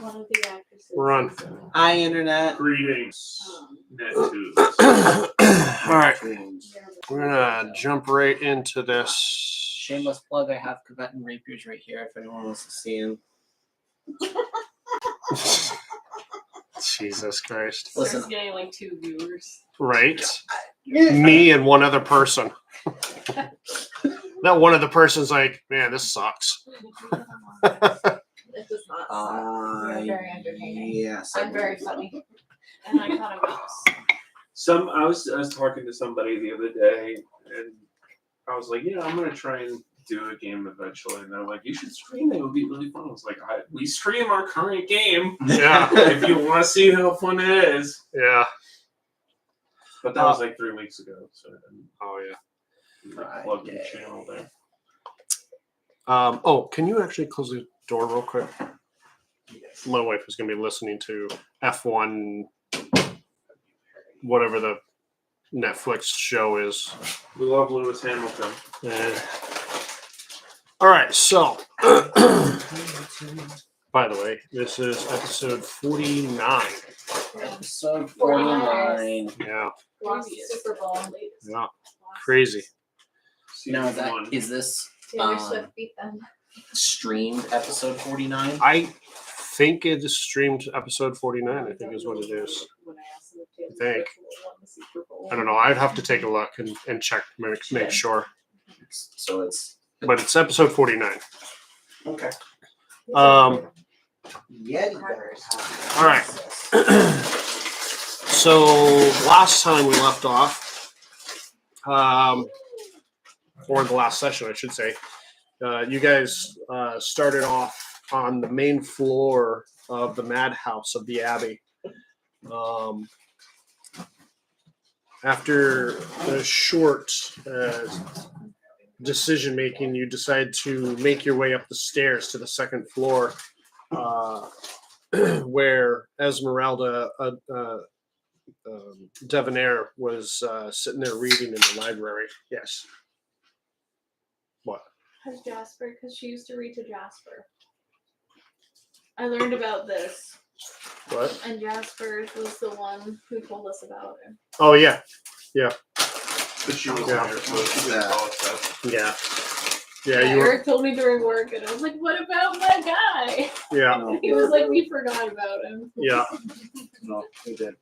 one of the actresses. Run. Hi, Internet. Greetings, NetTubes. All right. We're going to jump right into this. Shameless plug, I have Cavett and Rapiers right here if anyone wants to see him. Jesus Christ. Listen. Starts getting like 2 viewers. Right? Me and one other person. That one other person's like, man, this sucks. It does not suck. You're very entertaining. Yes. I'm very funny. And I caught a mouse. I was talking to somebody the other day, and I was like, yeah, I'm gonna try and do a game eventually. And they're like, you should stream it. It would be really fun. I was like, we stream our current game. Yeah. If you want to see how fun it is. Yeah. But that was like 3 weeks ago. So Oh, yeah. Plug the channel there. Can you actually close the door real quick? Yes. My wife is going to be listening to F1, whatever the Netflix show is. We love Lewis Hamilton. All right, so by the way, this is episode 49. Episode 49. Yeah, Lost Super Bowl. yeah, crazy. Now, Season 1. is this Taylor Swift beat them. streamed episode 49? I think it is streamed episode 49, I think is what it is. When I asked them if I think. Taylor Swift won the Super Bowl. I don't know. I'd have to take a look and check, make sure. So it's. But it's episode 49. Okay. Yeah. All right. So last time we left off, or the last session, I should say, you guys started off on the main floor of the madhouse of the Abbey. After a short decision making, you decide to make your way up the stairs to the second floor, where Esmeralda Devonair was sitting there reading in the library. Yes. What? Has Jasper, because she used to read to Jasper. I learned about this, What? and Jasper was the one who told us about it. Oh yeah, But she was Yeah. there, so she didn't call us that. yeah, yeah. You were. Eric told me during work, and I was like, "What about my guy?" Yeah, He was like, "We forgot about him." yeah. No, we did.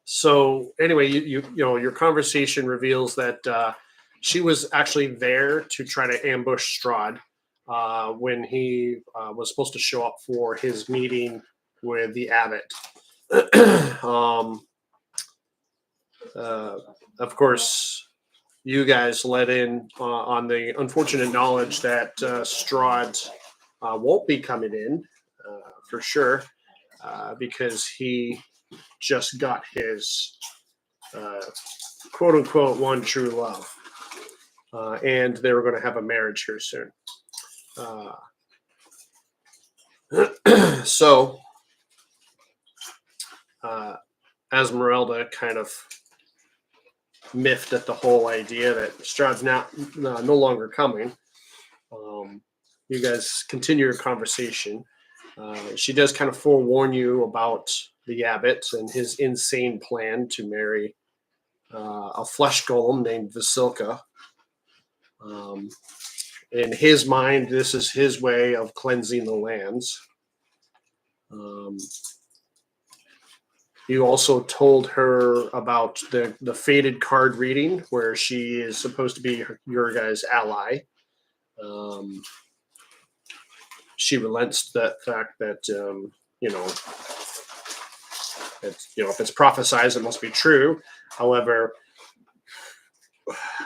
So anyway, you know your conversation reveals that she was actually there to try to ambush Strahd when he was supposed to show up for his meeting with the abbot. Of course, you guys let in on the unfortunate knowledge that Strahd won't be coming in for sure because he just got his quote unquote one true love. And they were going to have a marriage here soon. So, Esmeralda kind of miffed at the whole idea that Strahd's no longer coming. You guys continue your conversation. She does kind of forewarn you about the abbot and his insane plan to marry a flesh golem named Vasilka. In his mind, this is his way of cleansing the lands. You also told her about the fated card reading, where she is supposed to be your guys' ally. She relents that fact that if it's prophesized, it must be true. However,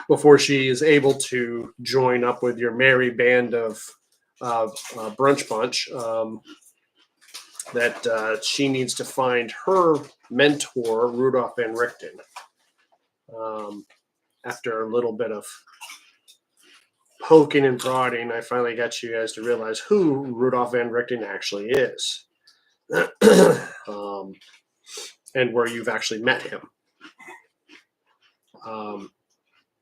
before she is able to join up with your merry band of brunch bunch, that she needs to find her mentor, Rudolph Van Richten. After a little bit of poking and prodding, I finally got you guys to realize who Rudolph Van Richten actually is. And where you've actually met him.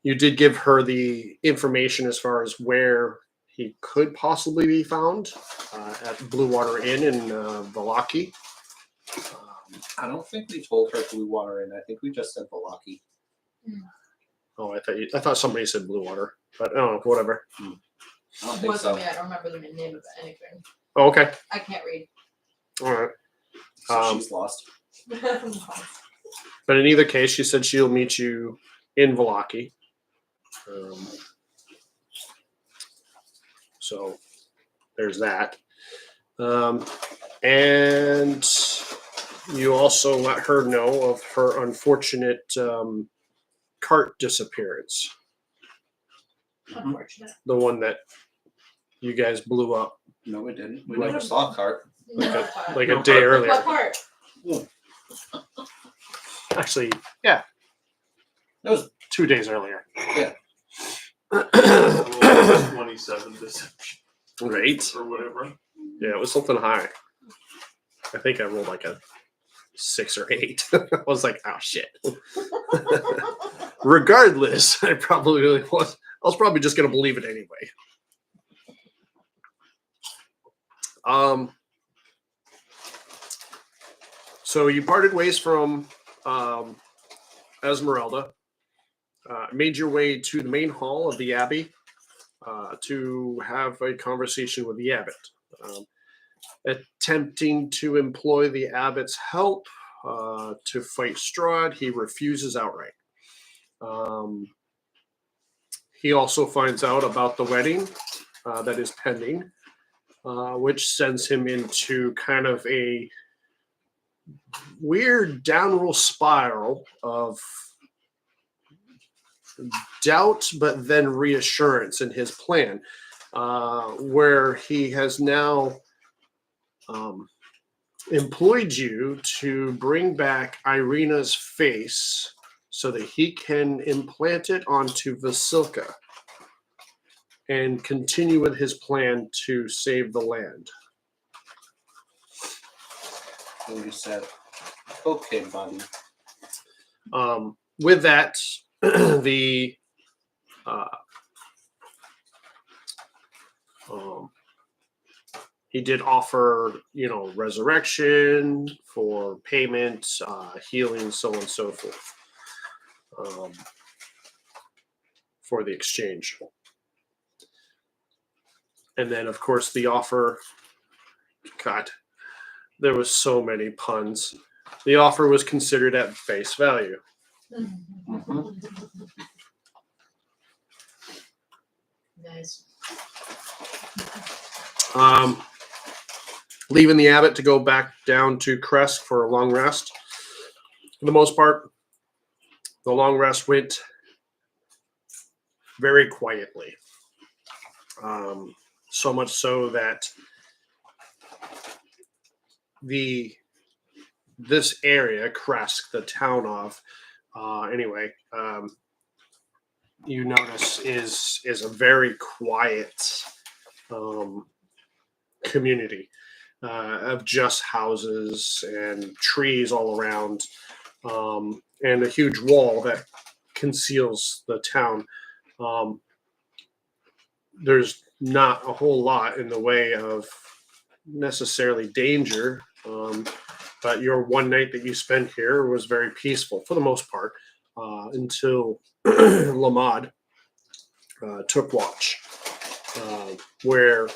You did give her the information as far as where he could possibly be found at Blue Water Inn in Valaki. I don't think we told her Blue Water Inn. I think we just said Valaki. I thought somebody said Blue Water, but oh, whatever. I don't It think wasn't so. me. I don't remember the name of anything. Oh, okay, I can't read. all right. So she's lost. But in either case, she said she'll meet you in Valaki. So there's that. And you also let her know of her unfortunate cart disappearance. Unfortunate. The one that you guys blew up No, we didn't. We Like- never saw a cart. like a day earlier. What part? Actually, yeah, That was 2 days earlier. Well, 27 deception Right. or whatever. Yeah, it was something high. I think I rolled like a 6 or 8. I was like, oh shit. Regardless, I probably really was. I was probably just gonna believe it anyway. So you parted ways from Esmeralda, made your way to the main hall of the abbey to have a conversation with the abbot, attempting to employ the abbot's help to fight Strahd. He refuses outright. He also finds out about the wedding that is pending, which sends him into kind of a weird downward spiral of doubt, but then reassurance in his plan, where he has now employed you to bring back Irina's face so that he can implant it onto Vasilka and continue with his plan to save the land. And we said, okay, buddy. With that, the he did offer, resurrection for payment, healing, so on and so forth, for the exchange. And then, of course, the offer. God, there was so many puns. The offer was considered at face value. Nice. Leaving the abbot to go back down to Kresk for a long rest. For the most part, the long rest went very quietly. So much so that this area, Kresk, the town of, you notice is a very quiet community of just houses and trees all around, and a huge wall that conceals the town. There's not a whole lot in the way of necessarily danger, but your one night that you spent here was very peaceful for the most part, until Lamad took watch, where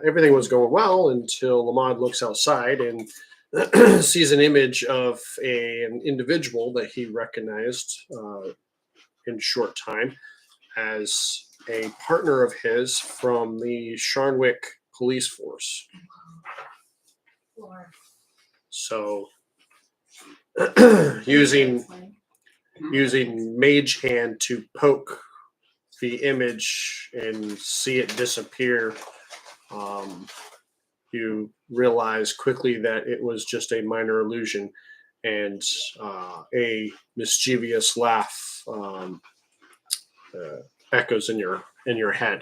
everything was going well until Lamad looks outside and sees an image of an individual that he recognized in short time as a partner of his from the Sharnwick police force. Lord. So using Mage Hand to poke the image and see it disappear, you realize quickly that it was just a minor illusion, and a mischievous laugh echoes in your head.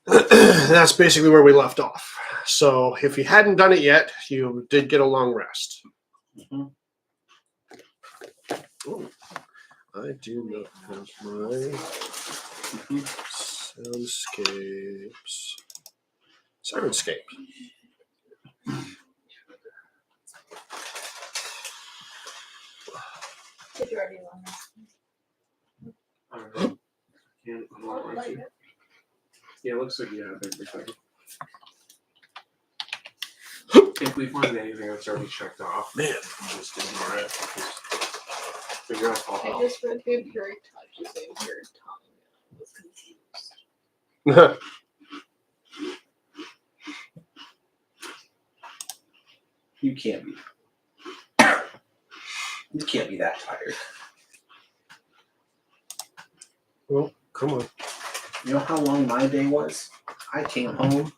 That's basically where we left off. So if you hadn't done it yet, you did get a long rest. Mhm. Ooh. I do not have my soundscapes. Sirenscape. Did you already learn that? I don't know. Yeah, it looks like you have everything. If we find anything that's already checked off, Man. just ignore it. Figure out all I help. just read vampiric touch as vampiric tongue. I was confused. You can't be. You can't be that tired. Well, come on. You know how long my day was? I came home.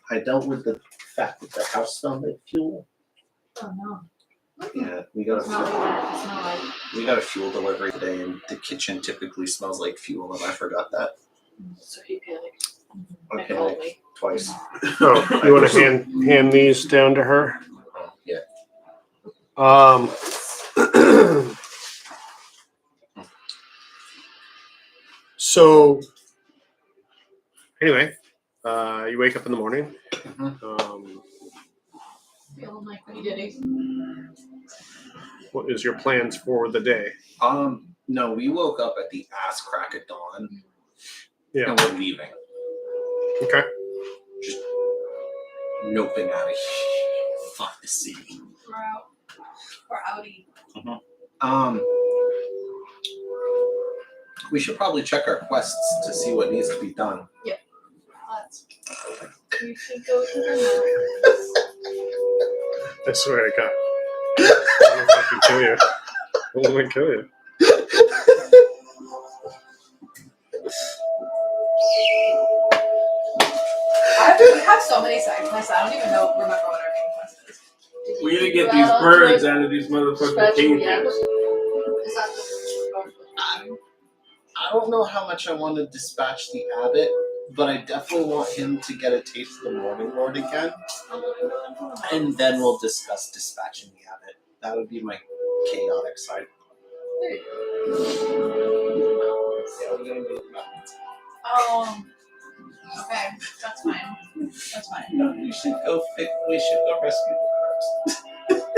I dealt with the fact that the house smelled like fuel. Oh no. Yeah, we It's not like that. It's not like. we got a fuel delivery today, and the kitchen typically smells like fuel, and I forgot that. So he panicked. I And called panicked me. twice. Oh, you want to hand these down to her? Yeah. So anyway, you wake up in the morning. Feeling like we did it. What is your plans for the day? No, we woke up at the ass crack of dawn. Yeah. And we're leaving. Okay. Just noping out of here. Fuck the city. We're out. We're outie. We should probably check our quests to see what needs to be done. Let's. You should go to the I swear to God. I'm gonna fucking kill you. I'm gonna kill you. We have so many side quests. I don't even remember what our main quest is. We gotta get these birds out of these motherfucking cages. Is that the I don't know how much I want to dispatch the abbot, but I definitely want him to get a taste of the Morning Lord again. And then we'll discuss dispatching the abbot. That would be my chaotic side. Okay, that's fine. That's fine. No, we should go rescue the birds.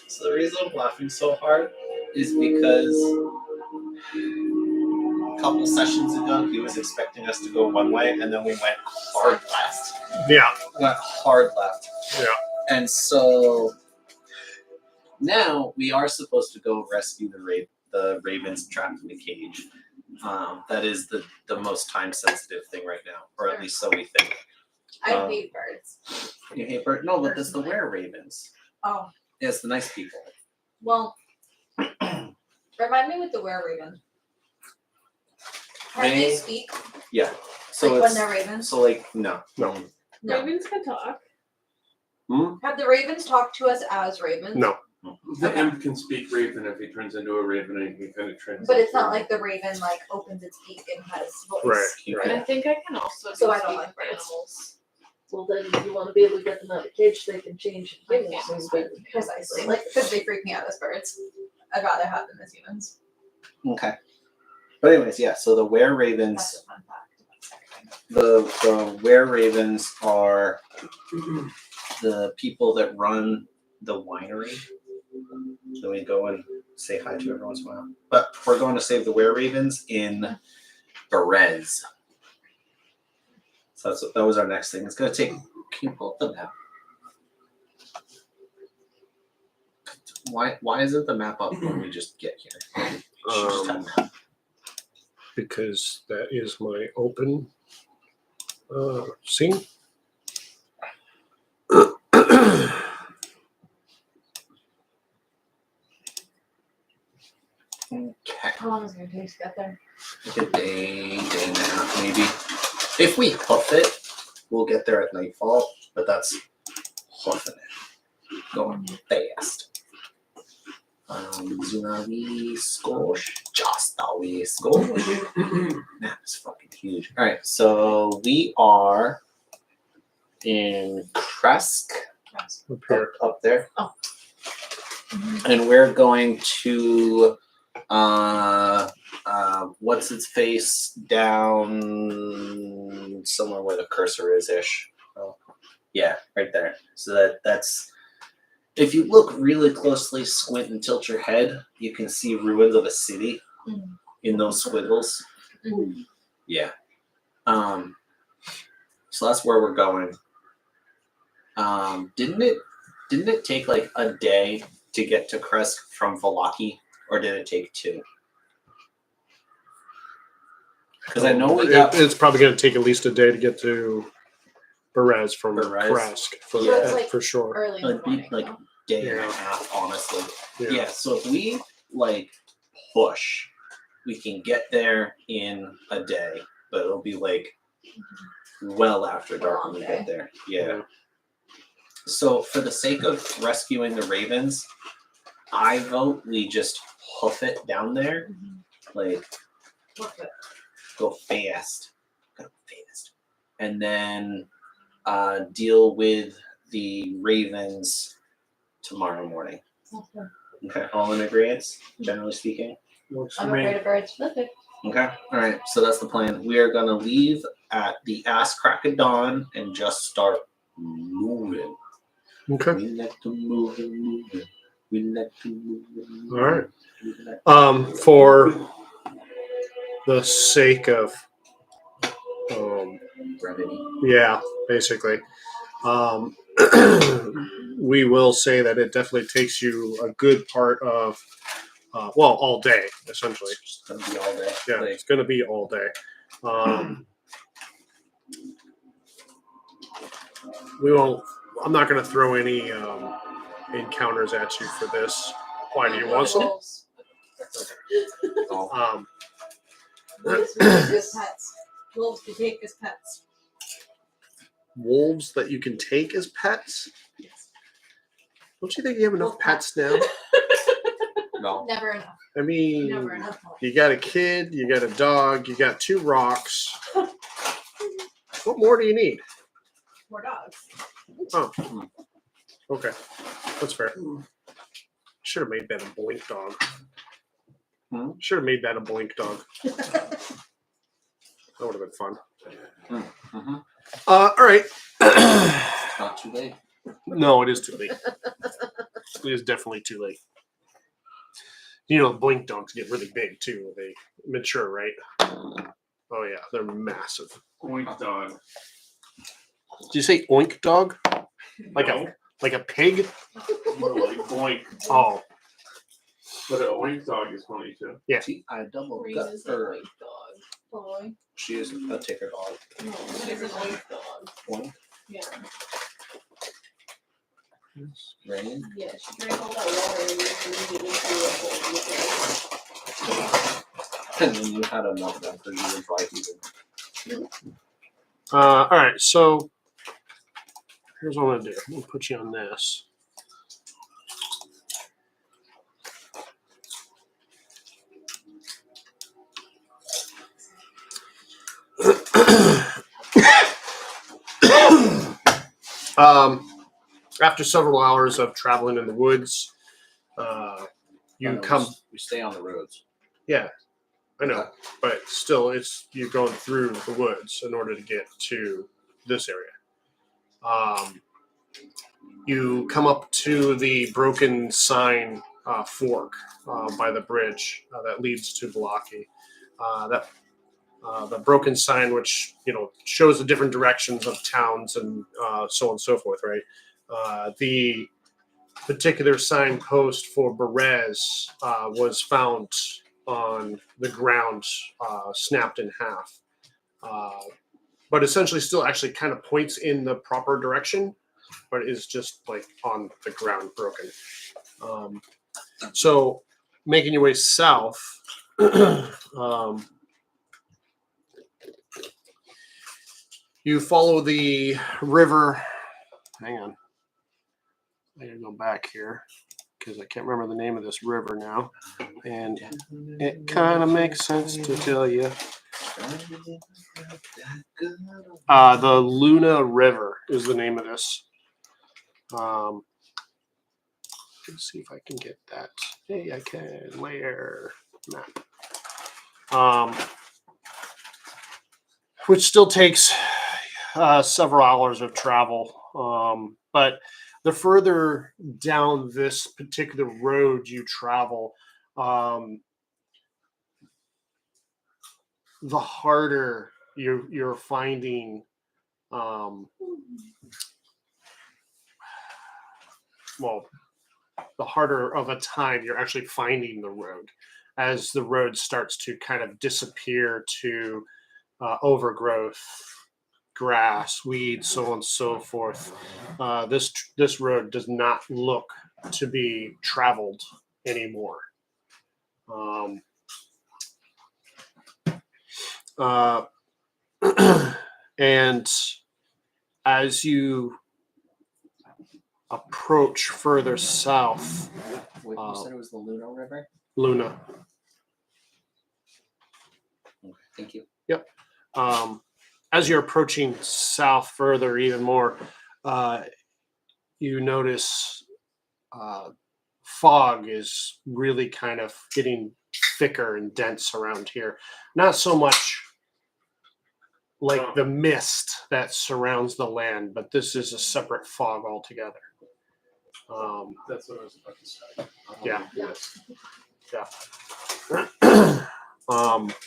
So the reason I'm laughing so hard is because a couple sessions ago he was expecting us to go one way, and then we went hard left. Yeah. Yeah. And so now we are supposed to go rescue the ravens trapped in the cage. That is the most time sensitive thing right now, or at least so we think. I hate birds. You hate birds? No, but there's the were ravens. Oh, Yes, the nice people. well, remind me with the were-raven. Can they They- speak Yeah. So like when it's they're ravens? so like no. No. Ravens can talk. Have the ravens talked to us as ravens? No. The imp can speak Raven if he turns into a Raven, and he can kind of translate. But it's not like the raven like opens its beak and has voice. Right. And I think I can also So do I don't speak like for birds. animals. Well, then you want to be able to get them out of the cage so they can change I humans. can't So they can precisely. Like, because they freak me out as birds. I'd rather have them as humans. Okay. But anyways, yeah. So the were ravens. That's a fun fact. The were ravens are the people that run the winery. So we go and say hi to every once in a while. But we're going to save the were ravens in Berez. So that was our next thing. It's going to take. Can you pull up the map? Why isn't the map up when we just get here? We should just have a map. Because that is my open scene. Okay. How long is it going to take to get there? Like a day and a half, maybe. If we hoof it, we'll get there at nightfall, but that's hoofing it. Going fast. Zoom a wee skosh. Just a wee skosh. Map is fucking huge. Alright, so we are in Kresk. Up here. Up there. Oh. and we're going to what's its face down somewhere where the cursor is ish. Oh, yeah, right there. So that's if you look really closely, squint and tilt your head, you can see ruins of a city in those squiggles. Yeah. So that's where we're going. Didn't it take like a day to get to Kresk from Valaki, or did it take 2? Because I know we got it's probably going to take at least a day to get to Perez from Perez. Kresk for, Yeah. It's like for sure. Early in the it'd be morning. like day and a Yeah. half, honestly. Yeah. Yeah. So if we like push, we can get there in a day, but it'll be like well after dark when we get there. Yeah. So for the sake of rescuing the ravens, I vote we just hoof it down there, like go fast, and then deal with the ravens tomorrow morning. Okay, all in agreement, generally speaking. Works for I'm me. afraid of birds. Okay. Okay, all right. So that's the plan. We are gonna leave at the ass crack of dawn and just start moving. Okay. We like to move and move. We like to move and move. All right. We like to For the sake of, brevity. yeah, basically, we will say that it definitely takes you a good part of, all day, essentially. It's gonna be all day. Yeah, Like, it's going to be all day. We won't. I'm not going to throw any encounters at you for this. Why do you want some? Wolves. Um, Wolves we take as pets. Wolves we take as pets. wolves that you can take as pets? Don't you think you have enough Wolf pets now? no. Never enough. I mean, Never enough. you got a kid, you got a dog, you got 2 rocks. What more do you need? More dogs. Oh, okay, that's fair. Should have made that a blink dog. Should have made that a blink dog. That would have been fun. Mm-hmm. All right. It's not too late. No, it is too late. It is definitely too late. You know, blink dogs get really big too. They mature, right? Oh yeah, they're massive. Oink dog. Did you say oink dog? Like No, a pig? more like boink. Oh, But an oink dog is funny too. yeah. I double Green gut is a her. white dog. Boy. She is a ticker dog. No, it is an oink dog. One. Yeah. Rain. Yeah, she drank all that water and just moved it into a bowl. And then you had enough of them for you to dry even. All right, so here's what I'm gonna do. I'm gonna put you on this. After several hours of traveling in the woods, you No, come. We stay on the roads. Yeah, I know, but still, you're going through the woods in order to get to this area. You come up to the broken sign fork by the bridge that leads to Valaki. The broken sign, which shows the different directions of towns and so on and so forth, right? The particular signpost for Berez was found on the ground, snapped in half, but essentially still actually kind of points in the proper direction, but is just like on the ground, broken. So, making your way south. You follow the river. Hang on. I gotta go back here because I can't remember the name of this river now. And it kind of makes sense to tell you. The Luna River is the name of this. Let's see if I can get that. Hey, I can layer map. Which still takes several hours of travel. But the further down this particular road you travel, the harder you're finding. Well, the harder of a time you're actually finding the road, as the road starts to kind of disappear to overgrowth, grass, weeds, so on and so forth. This road does not look to be traveled anymore. And as you approach further south, What you said it was the Luna River? Luna. Okay, thank you. As you're approaching south further, even more, you notice fog is really kind of getting thicker and dense around here. Not so much like the mist that surrounds the land, but this is a separate fog altogether. That's what I was about to say. Yeah. Yes.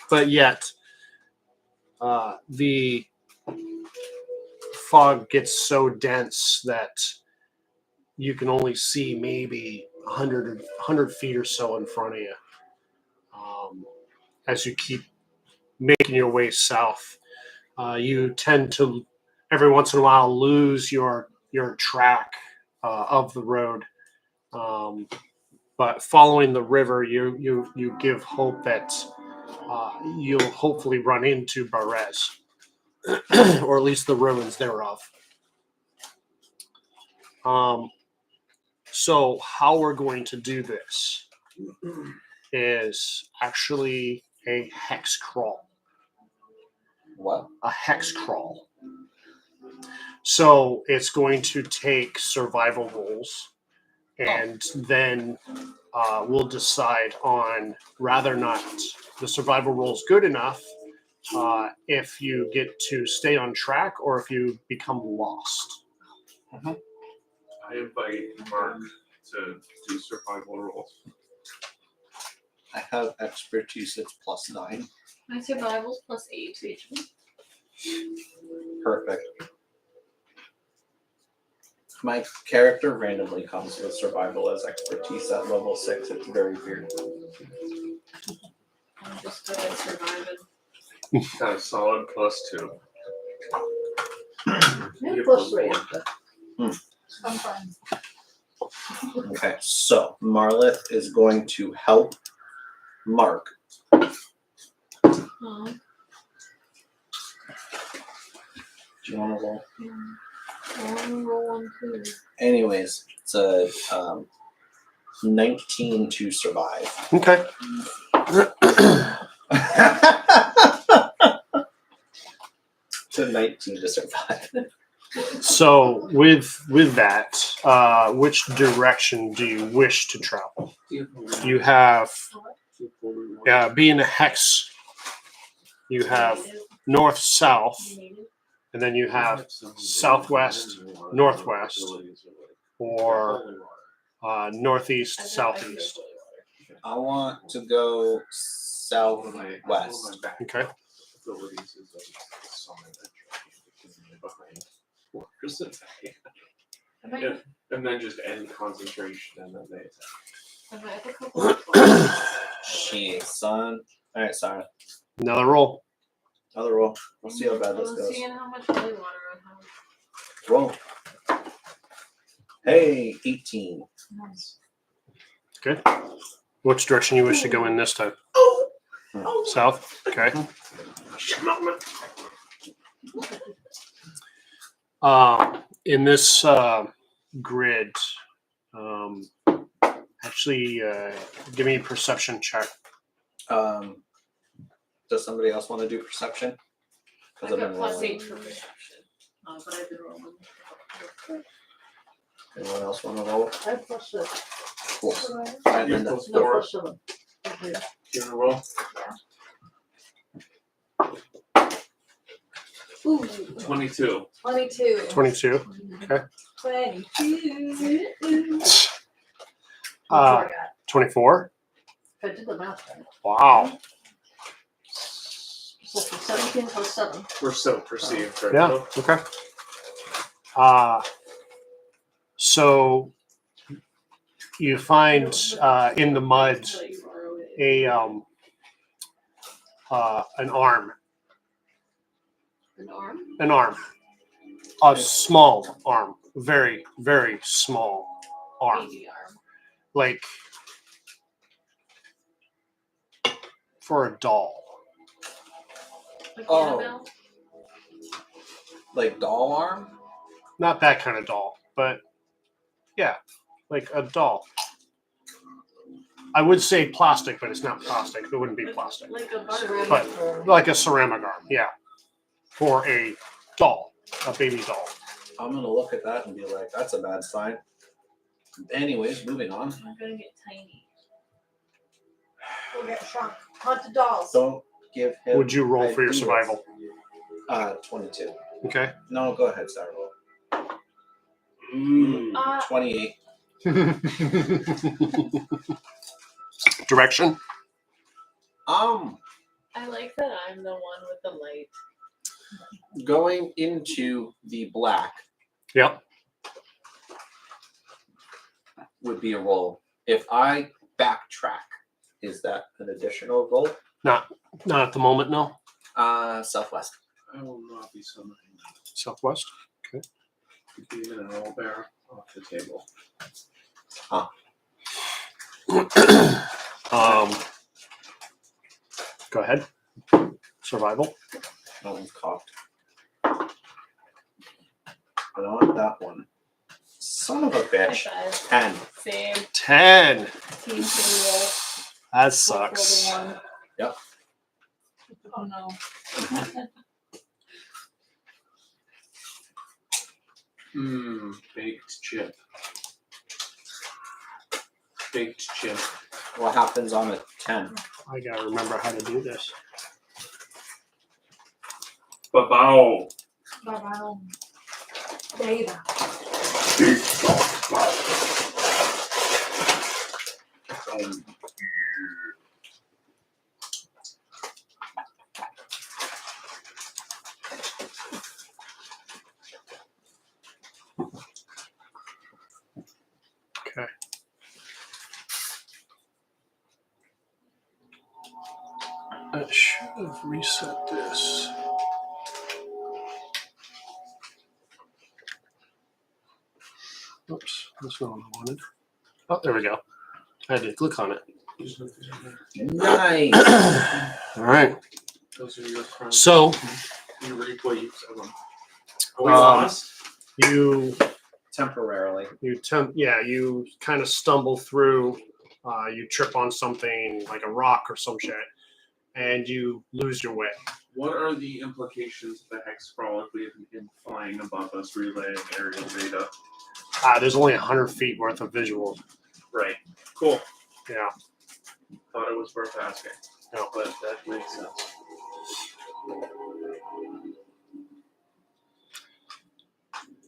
But yet, the fog gets so dense that you can only see maybe 100 feet or so in front of you. As you keep making your way south, you tend to every once in a while lose your track of the road. But following the river, you give hope that you'll hopefully run into Barez, or at least the ruins thereof. So how we're going to do this is actually a hex crawl. What? A hex crawl. So it's going to take survival rolls, and then we'll decide on whether or not the survival roll is good enough, if you get to stay on track or if you become lost. I invite Mark to do survival rolls. I have expertise. It's +9. My survival's +8. Perfect. My character randomly comes with survival as expertise at level 6. It's very weird. I'm just good at surviving. Got a solid +2. Yeah, +3. I'm fine. Okay, so Marlith is going to help Mark. Oh, Do you want to roll? I want to roll one too. Anyways, it's a 19 to survive. Okay. It's a 19 to survive. So with that, which direction do you wish to travel? You have being a hex. You have north, south, and then you have southwest, northwest, or northeast, southeast. I want to go southwest. Okay. And then just end concentration and then they attack. I have a couple. Shit, son. All right, Sarah. Another roll. Another roll. We'll see how bad this I'm goes. seeing how much holy water I have. Roll. Hey, 18. Nice. Good. Which direction you wish to go in this time? South. Okay. In this grid, actually, give me a perception check. Does somebody else want to do perception? I I've got been rolling. +8 for perception. But I've been rolling. Anyone else want to roll? I have +6. Cool. Survival. Alright, You Linda. plus No 4. plus 7. Okay. You wanna roll? Ooh, 22. 22. 22. 22. What I got? 24. If I did the math right. Wow. So for 17 plus 7. We're so perceived right Yeah. now. Okay. So you find in the mud a an arm, An arm? a small arm, very very small arm, Baby arm. like for a doll. Like Oh. Annabelle? Like doll arm? Not that kind of doll, but yeah, like a doll. I would say plastic, but it's not plastic. It wouldn't be plastic. Like a Barbie. But like a ceramic arm, yeah, for a doll, a baby doll. I'm gonna look at that and be like, that's a bad sign. Anyways, moving on. I'm gonna get tiny. We'll get shrunk. Haunted dolls. Don't give him. Would you roll for your ideas. survival? 22. Okay. No, go ahead, Sarah. Mm. 28. Direction. I like that I'm the one with the light. Going into the black Yep. would be a roll. If I backtrack, is that an additional roll? Not at the moment. No. Southwest. I will not be summoning Southwest. even an old bear off the table. Go ahead. Survival. That one's cocked. I want that one. Son of a bitch. High five. 10. Same. 10. Team can roll. That sucks. Roll the one. Yep. Oh no. Baked chip. Baked chip. What happens on a 10? I gotta remember how to do this. Babao. Wow. Data. Okay. I should have reset this. Oops, that's not what I wanted. Oh, there we go. I had to click on it. Nice. All right. Those are your crimes. So You reap what you sow. Are we lost? you Temporarily. you kind of stumble through. You trip on something like a rock or some shit, and you lose your way. What are the implications of the hex scroll if we have him flying above us relaying aerial data? There's only 100 feet worth of visuals. Right. Cool. Yeah. Thought it was worth asking. No. But that makes sense.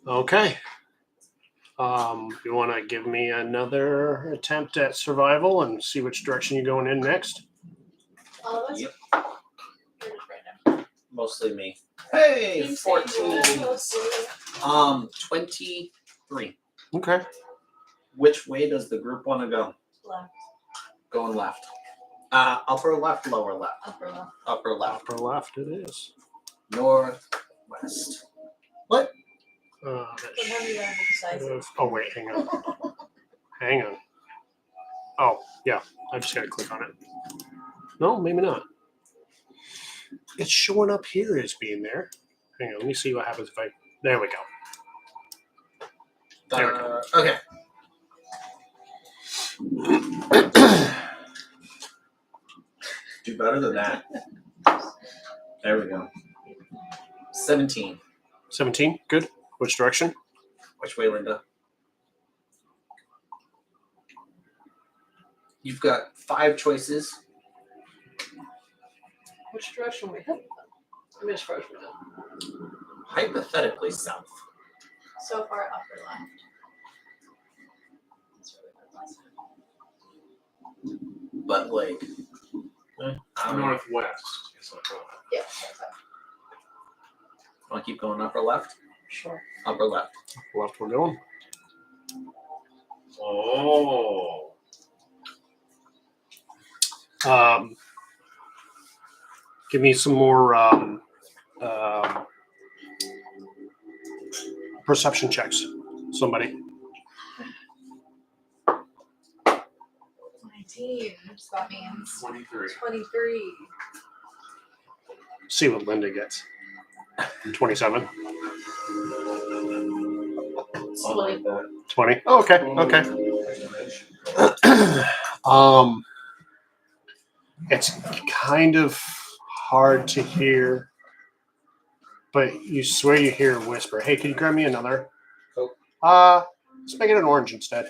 Okay. You want to give me another attempt at survival and see which direction you're going in next? All of us? Yep. Or just random? Mostly me. Hey, Team 14. Samuel. 23. Okay. Which way does the group want to go? Left. Going left. Upper left, lower left. Upper left. Upper left. Upper left it is. Northwest. What? That Sometimes you gotta have should decisive. have- oh, wait, hang on. Hang on. Oh, yeah. I just got to click on it. No, maybe not. It's showing up here as being there. Hang on. Let me see what happens if I. There we go. There we go. Okay. Do better than that. There we go. 17. 17. Good. Which direction? Which way, Linda? You've got 5 choices. Which direction we heading? I mean, as far as we know. Hypothetically south. So far upper left. That's really good last time. But like I don't know. Northwest. Is like Yeah, that's up. Want to keep going upper left? Sure. Upper left. Left we're going. Oh. Give me some more perception checks. Somebody. 19. So that means 23. 23. See what Linda gets. 27. 20. Oh, okay. Okay. It's kind of hard to hear, but you swear you hear a whisper. Hey, can you grab me another? Coke. Let's make it an orange instead.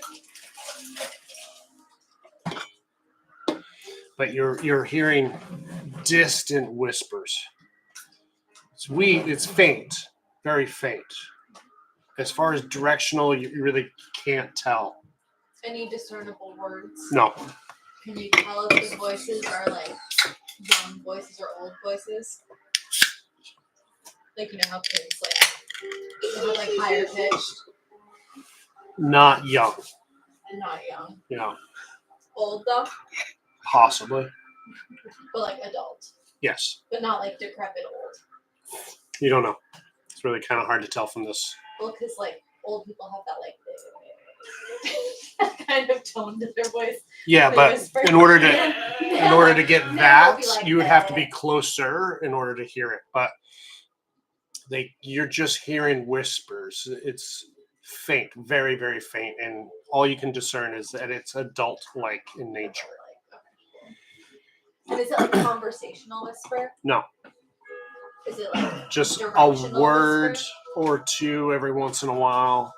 But you're hearing distant whispers. It's faint, very faint. As far as directional, you really can't tell. Any discernible words? No. Can you tell if the voices are like young voices or old voices? Like, you know how kids they're like higher pitched, Not young. not young. Yeah, Old though, possibly. but like adult, Yes. but not like decrepit old. You don't know. It's really kind of hard to tell from this. Well, because like old people have that like kind of tone to their voice. Yeah, They but whisper. in order to get Now that, it'll be like, you would have to be closer in order to hear it. But you're just hearing whispers. It's faint, very, very faint, and all you can discern is that it's adult-like in nature. And is it like conversational whisper? No. Is it like Just a directional word whisper? or two every once in a while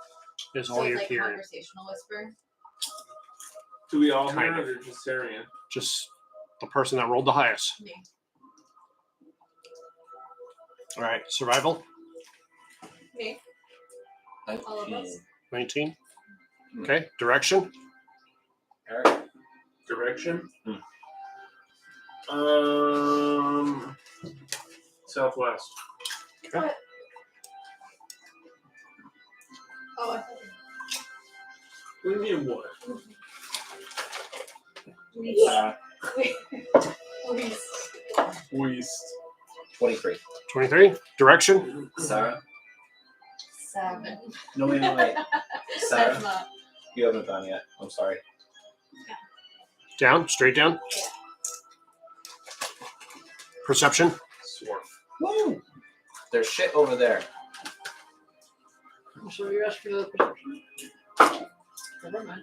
is So all it's you're like hearing. conversational whisper. Do we all hear Kind it or just Sarian? Just the person that rolled the highest. Me. All right, survival, Me. All of us. 19. Okay, direction. Eric. Direction? Hmm. Southwest. Okay. Oh, I What do you mean what? Please. West. 23. 23. Direction. Sarah. 7. No, wait. Sarah, That's not. you haven't gone yet. I'm sorry. Down, straight down. Yeah. Perception. Swarf. Woo! There's shit over there. So you're asking for the perception? Never mind.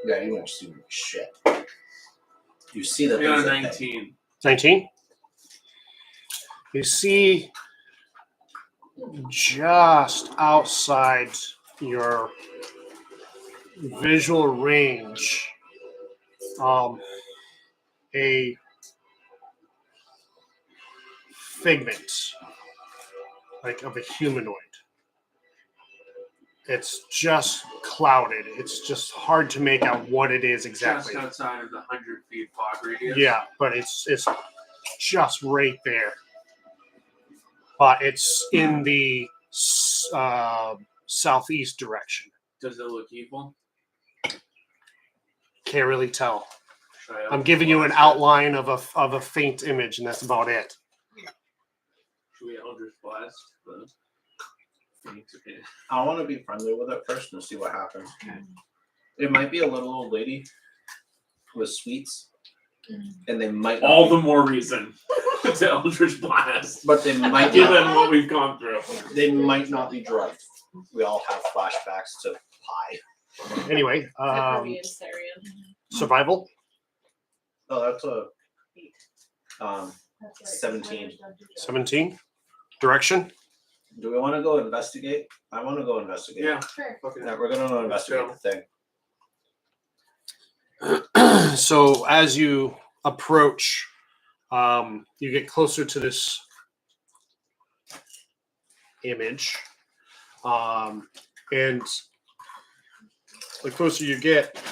Yeah, you don't see shit. You see that We got there's a a thing. 19. 19. You see just outside your visual range a figment like of a humanoid. It's just clouded. It's just hard to make out what it is exactly. Just outside of the 100 feet fog radius. Yeah, but it's just right there. But it's in the southeast direction. Does it look evil? Can't really tell. Should I I'm giving you an outline of a faint image, and that's about it. Should we Eldritch Blast? The Phoenix opinion. I want to be friendly with it first and see what happens. It might be a little old lady with sweets, and they might not All be, the more reason to Eldritch Blast. but they might Given not, what we've gone through. they might not be drugged. We all have flashbacks to pie. Anyway, Except for me and Sarian. survival. Oh, that's a That's right. 17. 17. Direction. Do we want to go investigate? I want to go investigate. Yeah. Sure. Okay. Yeah, we're gonna go investigate the thing. So as you approach, you get closer to this image, and the closer you get,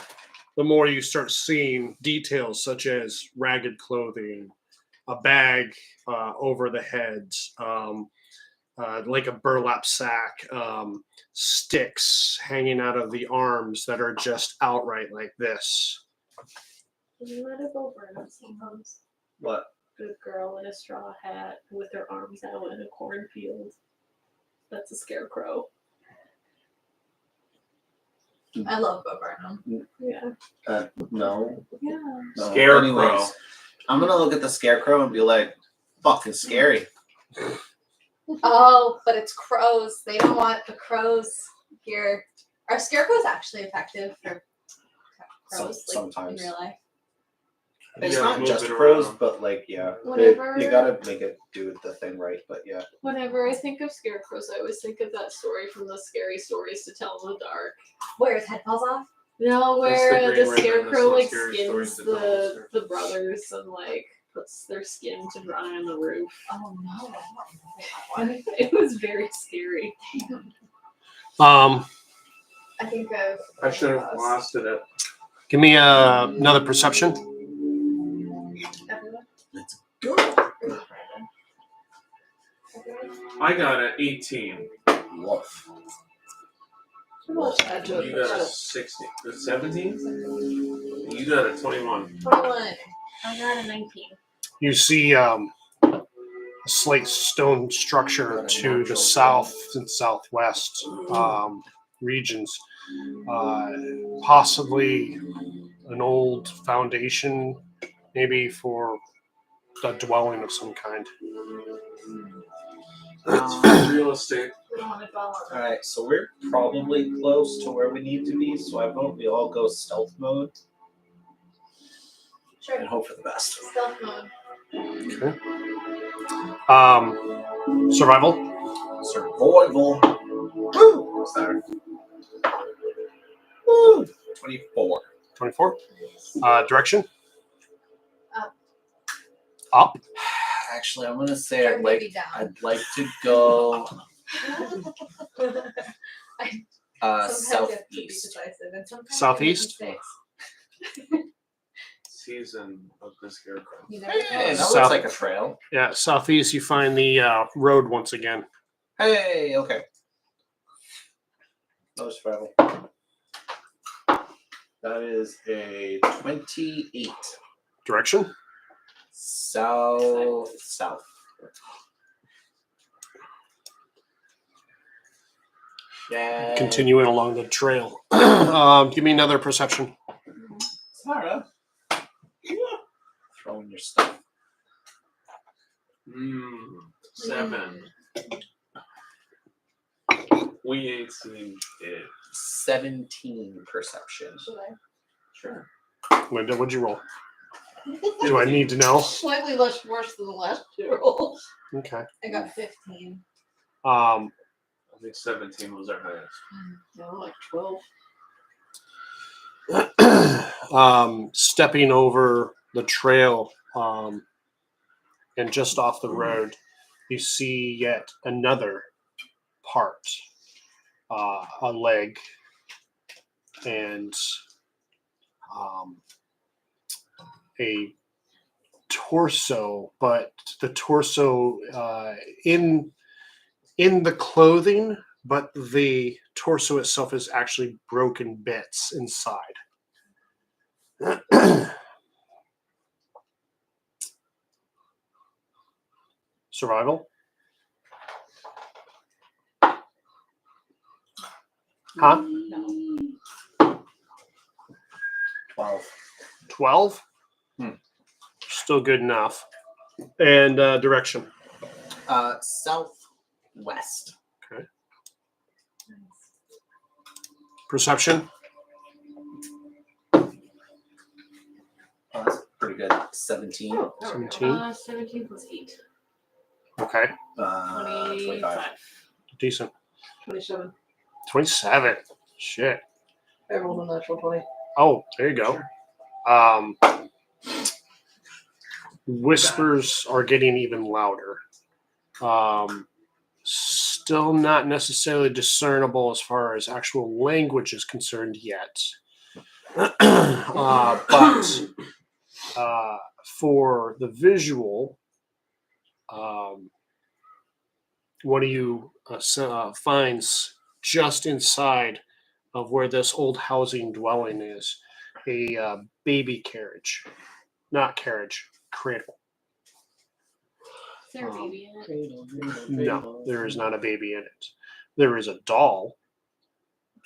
the more you start seeing details such as ragged clothing, a bag over the head, like a burlap sack, sticks hanging out of the arms that are just outright like this. Can you let it go burn sometimes? What? Good girl in a straw hat with her arms out in a cornfield. That's a scarecrow. I love Bo Burnham. Yeah. No. Yeah. No. Scarecrow. Anyways, I'm gonna look at the scarecrow and be like, fucking scary. Oh, but it's crows. They don't want the crows here. Are scarecrows actually effective for crows, like Sometimes. in real life? It's Yeah, not move just it crows, around. but like, yeah. Whenever- You gotta make it do the thing right, but yeah. Whenever I think of scarecrows, I always think of that story from the Scary Stories to Tell in the Dark. Where his head falls off? No, That's where the the, Green Raven, scarecrow that's like not Scary skins Stories to Tell in the Dark. the brothers and like puts their skin to dry on the roof. Oh no, I don't remember that one. It was very scary. Um, I think of. I should have lost it at give me another perception. Everyone. Let's go. I got an 18. Woof. You got a 16. A 17? You got a 21. 21. I got a 19. You see a slate stone structure to the south and southwest regions. Possibly an old foundation, maybe for a dwelling of some kind. Real estate. We don't want to dwell on that. Alright, so we're probably close to where we need to be, so I vote we all go stealth mode Sure. and hope for the best. Stealth mode. Okay. Survival. Survival. Woo! What's that? Woo! 24. 24. Direction. Up. Up. Actually, I'm gonna say Or maybe down. I'd like to go Sometimes you have to be southeast. decisive, and sometimes Southeast? you make mistakes. Season of the Scarecrow. You never Hey, know. that South- looks like a trail. Yeah, southeast. You find the road once again. Hey, okay. No survival. That is a 28. Direction. South. Yeah. Continuing along the trail. Give me another perception. Sarah. Throwing your stuff. 7. We ain't seen it. 17 perception. Should I? Sure. Linda, what'd you roll? Do I need to know? Slightly less worse than the last two rolls. Okay. I got 15. Um, I think 17 was our highest. No, like 12. stepping over the trail and just off the road, you see yet another part, a leg and a torso, but the torso in the clothing, but the torso itself is actually broken bits inside. Survival? Huh? No. 12. 12? Still good enough. And direction? Southwest. Perception? Oh, that's pretty good. 17. Oh, there we go. 17. 17 plus 8. Okay. 25. Decent. 27. 27. Shit. I rolled a natural 20. Oh, there you go. Whispers are getting even louder. Still not necessarily discernible as far as actual language is concerned yet. But for the visual, one of you finds just inside of where this old housing dwelling is a baby carriage. Not carriage, cradle. Is there a baby in it? Cradle, cradle, No, cradle. there is not a baby in it. There is a doll.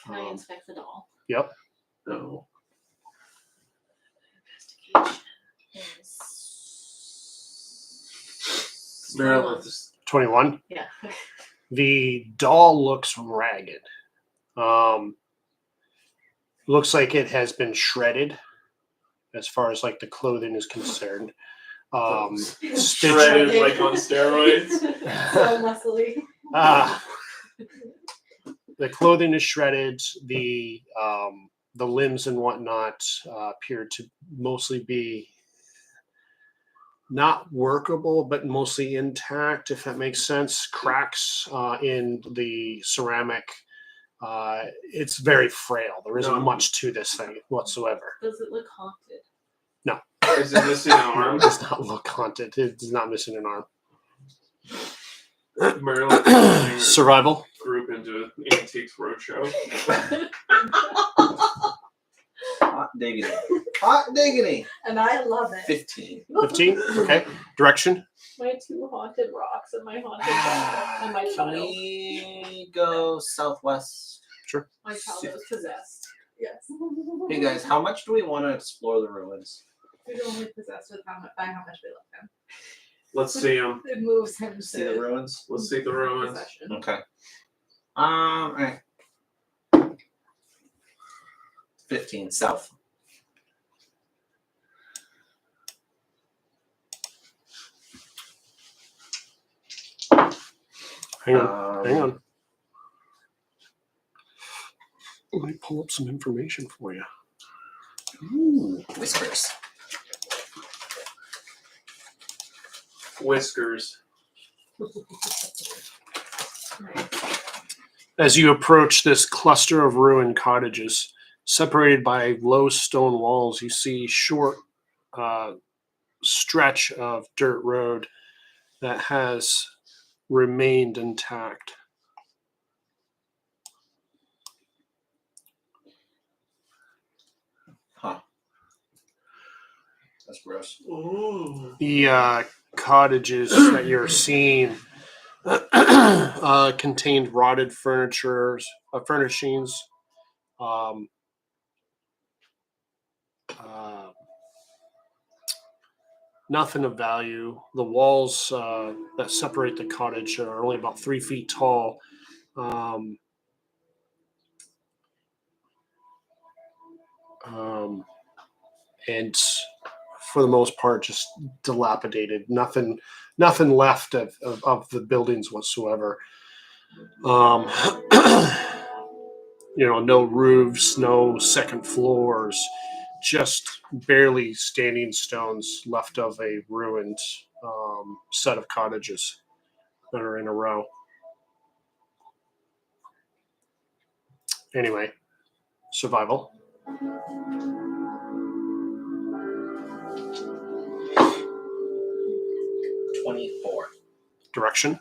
Can I inspect the doll? Yep. No. Investigation is Meredith is 21. Yeah. The doll looks ragged. Looks like it has been shredded as far as like the clothing is concerned. shredded like on steroids. So muscly. The clothing is shredded. The limbs and whatnot appear to mostly be not workable, but mostly intact, if that makes sense. Cracks in the ceramic. It's very frail. There isn't No. much to this thing whatsoever. Does it look haunted? Is it missing an No, arm? it does not look haunted. It is not missing an arm. Meredith is turning her Survival. group into an Antiques Roadshow. Hot diggity. Hot diggity. And I love it. 15. 15. Okay. Direction. My 2 haunted rocks and my haunted doll and my Can child. we go southwest? My child is possessed. Yes. Hey guys, how much do we want to explore the ruins? We're only possessed with by how much we love him. Let's see him. It moves him See the to ruins? Let's see the ruins. possession. Okay. Alright. 15 south. Hang on. Hang on. Let me pull up some information for you. Ooh, whispers. Whiskers. As you approach this cluster of ruined cottages, separated by low stone walls, you see short stretch of dirt road that has remained intact. Huh. That's gross. Ooh. The cottages that you're seeing contained rotted furnishings, nothing of value. The walls that separate the cottage are only about 3 feet tall. And for the most part, just dilapidated. Nothing left of the buildings whatsoever. No roofs, no second floors, just barely standing stones left of a ruined set of cottages that are in a row. Anyway, survival. Direction.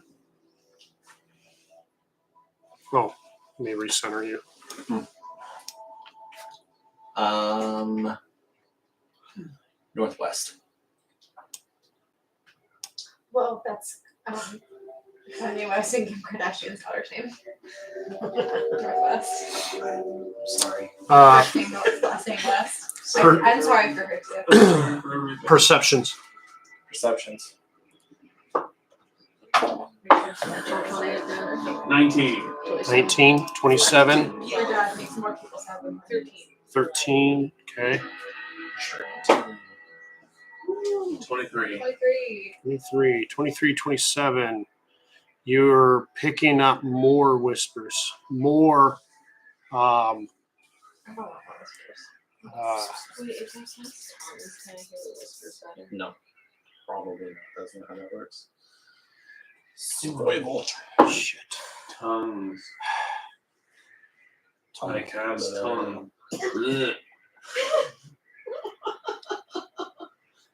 Oh, let me recenter you. Northwest. Well, that's I knew I was thinking Kardashian's daughter's name. Northwest. Sorry. First name North, last name West. Per- I'm sorry for her too. Perceptions. Perceptions. 19. 19, 27, Your dad makes more people sad than 13. 13. Okay. 23. 23. 23, 27. you're picking up more whispers, more. I don't want whispers. Uh, Wait, if there's no sounds, can I hear the whispers better? No, probably not. That's not how that works. Survival. shit. Tongues. My cat's tongue. Ugh.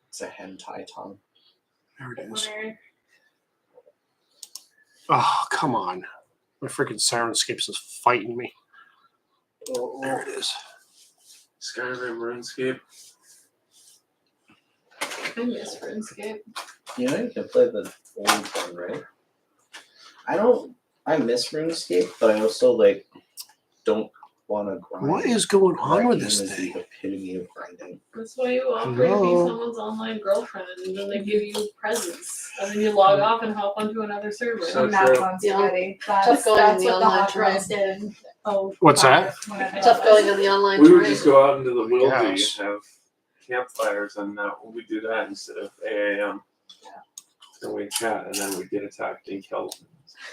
It's a hentai tongue. There it is. Where? Oh, come on. My freaking Sirenscapes is fighting me. There it is. Skyrim RuneScape. I miss RuneScape. You know, you can play the old one, right? I miss RuneScape, but I also don't want to grind. What is going on with Grinding this is thing? the epitome of grinding. That's why you offer to be Hello? someone's online girlfriend, and then they give you presents, and then you log off and hop onto another server. So Not true. on Yeah. spaghetti. Tough That's going in what the the online hot girls terrain. did. Oh, What's that? Tough going on the online We would terrain. just go out into the wildy Yes. and have campfires, and we do that instead of AAM. And we chat, and then we get attacked and killed.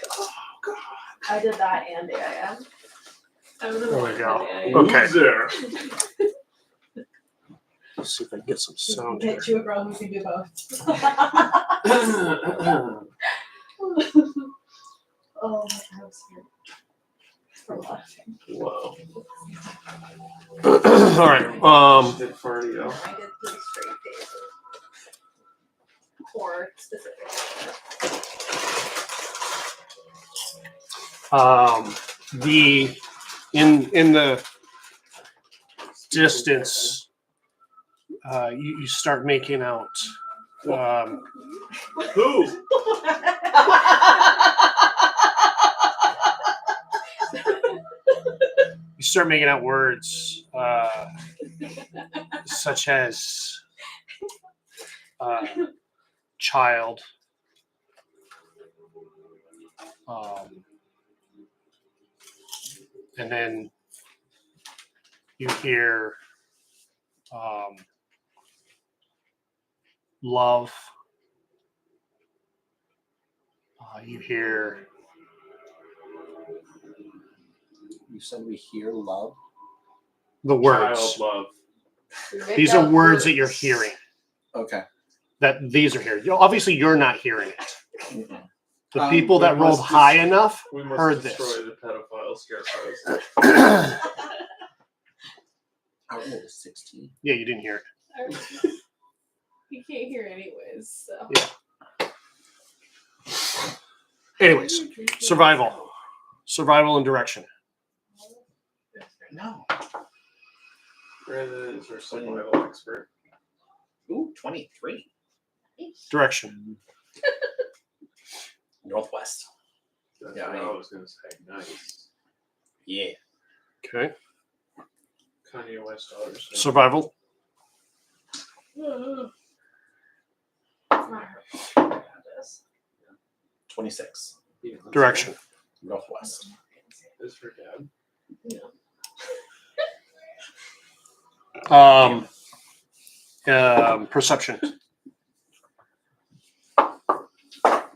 Oh god. I did that and AIM. I would have There we wanted go. that. Okay. Loser. Let's see if I can get some sound here. Get you a girl who can do both. Oh, my house hurt from laughing. Whoa. All right. Did Fardio. I did 3 straight days of horror specifically. The in the distance, you start making out. Who? You start making out words such as child, and then you hear love. You hear You said we hear love. the words. Child love. These are words that you're hearing. Okay. That these are here. Obviously, you're not hearing it. Mhm. The people that we rolled must high just- enough We must heard destroy this. the pedophile scarecrows. I rolled a 16. Yeah, you didn't hear it. You can't hear anyways, so. Anyways, survival and direction. No. Brandon is our survival expert. Ooh, 23. Direction. Northwest. That's Yeah, what I- I was gonna say. Nice. Yeah. Okay. Kanye West daughters. Survival. 26. Yeah, Direction. Northwest. Is her dad. Perception.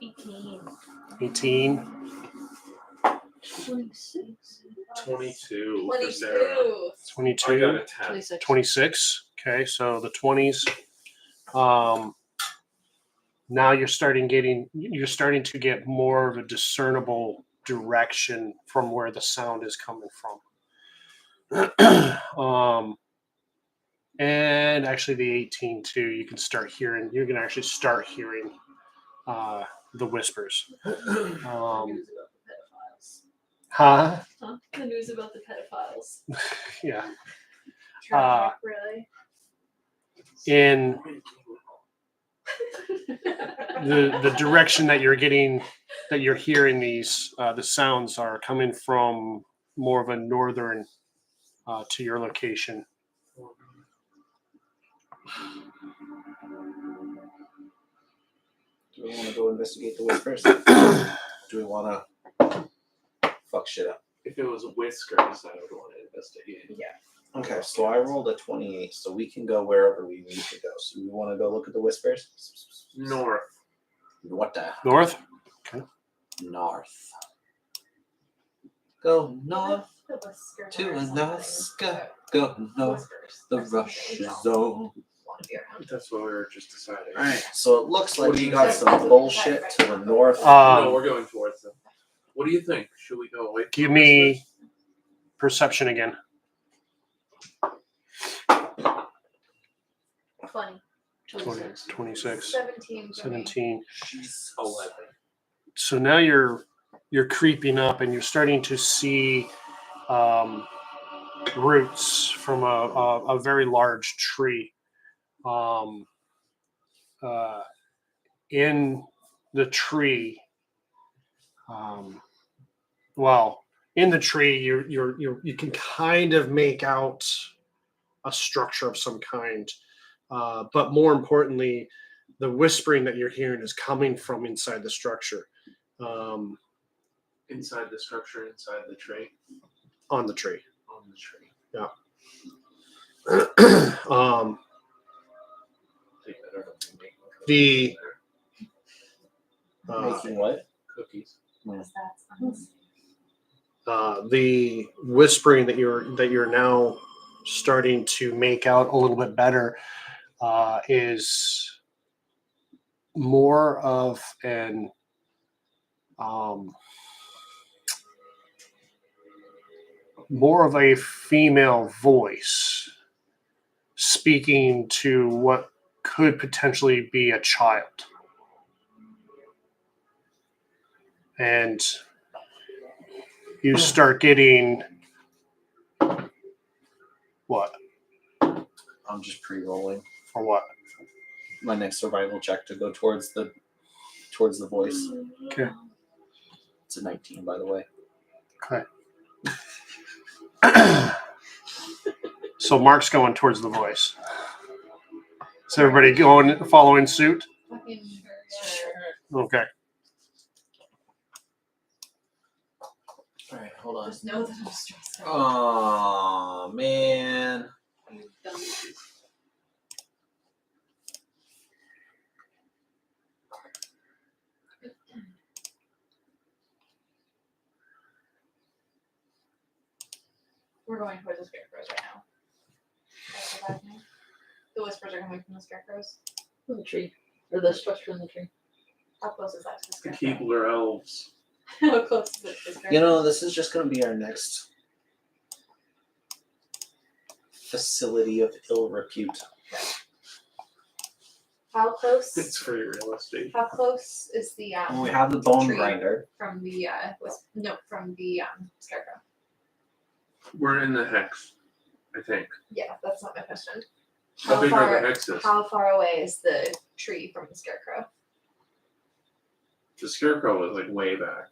18. 18. 26. 22 for Sarah. 22. I got 22. a 10. 26. 26. Okay, so the 20s. Now you're starting to get more of a discernible direction from where the sound is coming from. And actually the 18 too, you can actually start hearing the whispers. The news about the pedophiles. Huh? Huh? The news about the pedophiles. Yeah. Tragic, really. In the direction that you're hearing these, the sounds are coming from more of a northern to your location. Do we want to go investigate the whispers? Do we want to fuck shit up? If it was whiskers, I would want to investigate. Okay, so I rolled a 28, so we can go wherever we need to go. So we want to go look at the whispers? North. What the? North? Okay. north. Go north The whisker to or something. Alaska. Go north. Whiskers The or something. rush You don't zone. want to be around. That's what we were just deciding. Alright, so it looks like What do you you got think? some bullshit to the north. No, we're going towards them. What do you think? Should we go away? From Give this me perception again. 20. 26, 17. for me. 17. She's 11. So now you're creeping up and you're starting to see roots from a very large tree. In the tree, in the tree, you can kind of make out a structure of some kind, but more importantly, the whispering that you're hearing is coming from inside the structure, Inside the structure, inside the tree. on the tree. On the tree. Take that out of me. The Making what? Cookies. Because that's the whispering that you're now starting to make out a little bit better is more of an more of a female voice speaking to what could potentially be a child. And you start getting what? I'm just pre-rolling For what? my next survival check to go towards the voice. Okay. It's a 19, by the way. Okay. So Mark's going towards the voice. Is everybody following suit? fucking. Okay. All right, hold on. Just know that I'm stressed out. Oh man. You've done this. We're going towards the scarecrows right now. That's what I think. The whispers are coming from the scarecrows. The tree. Or the structure in the tree. How close is that to the The scarecrow? Keebler elves. How close is it to the scarecrow? You know, this is just going to be our next facility of ill repute. How close? It's free real estate. How close is the When we have the bone Tree. grinder, from the from the scarecrow? We're in the hex, I think. Yeah, that's not my question. How big are the hexes? How far away is the tree from the scarecrow? The scarecrow was like way back.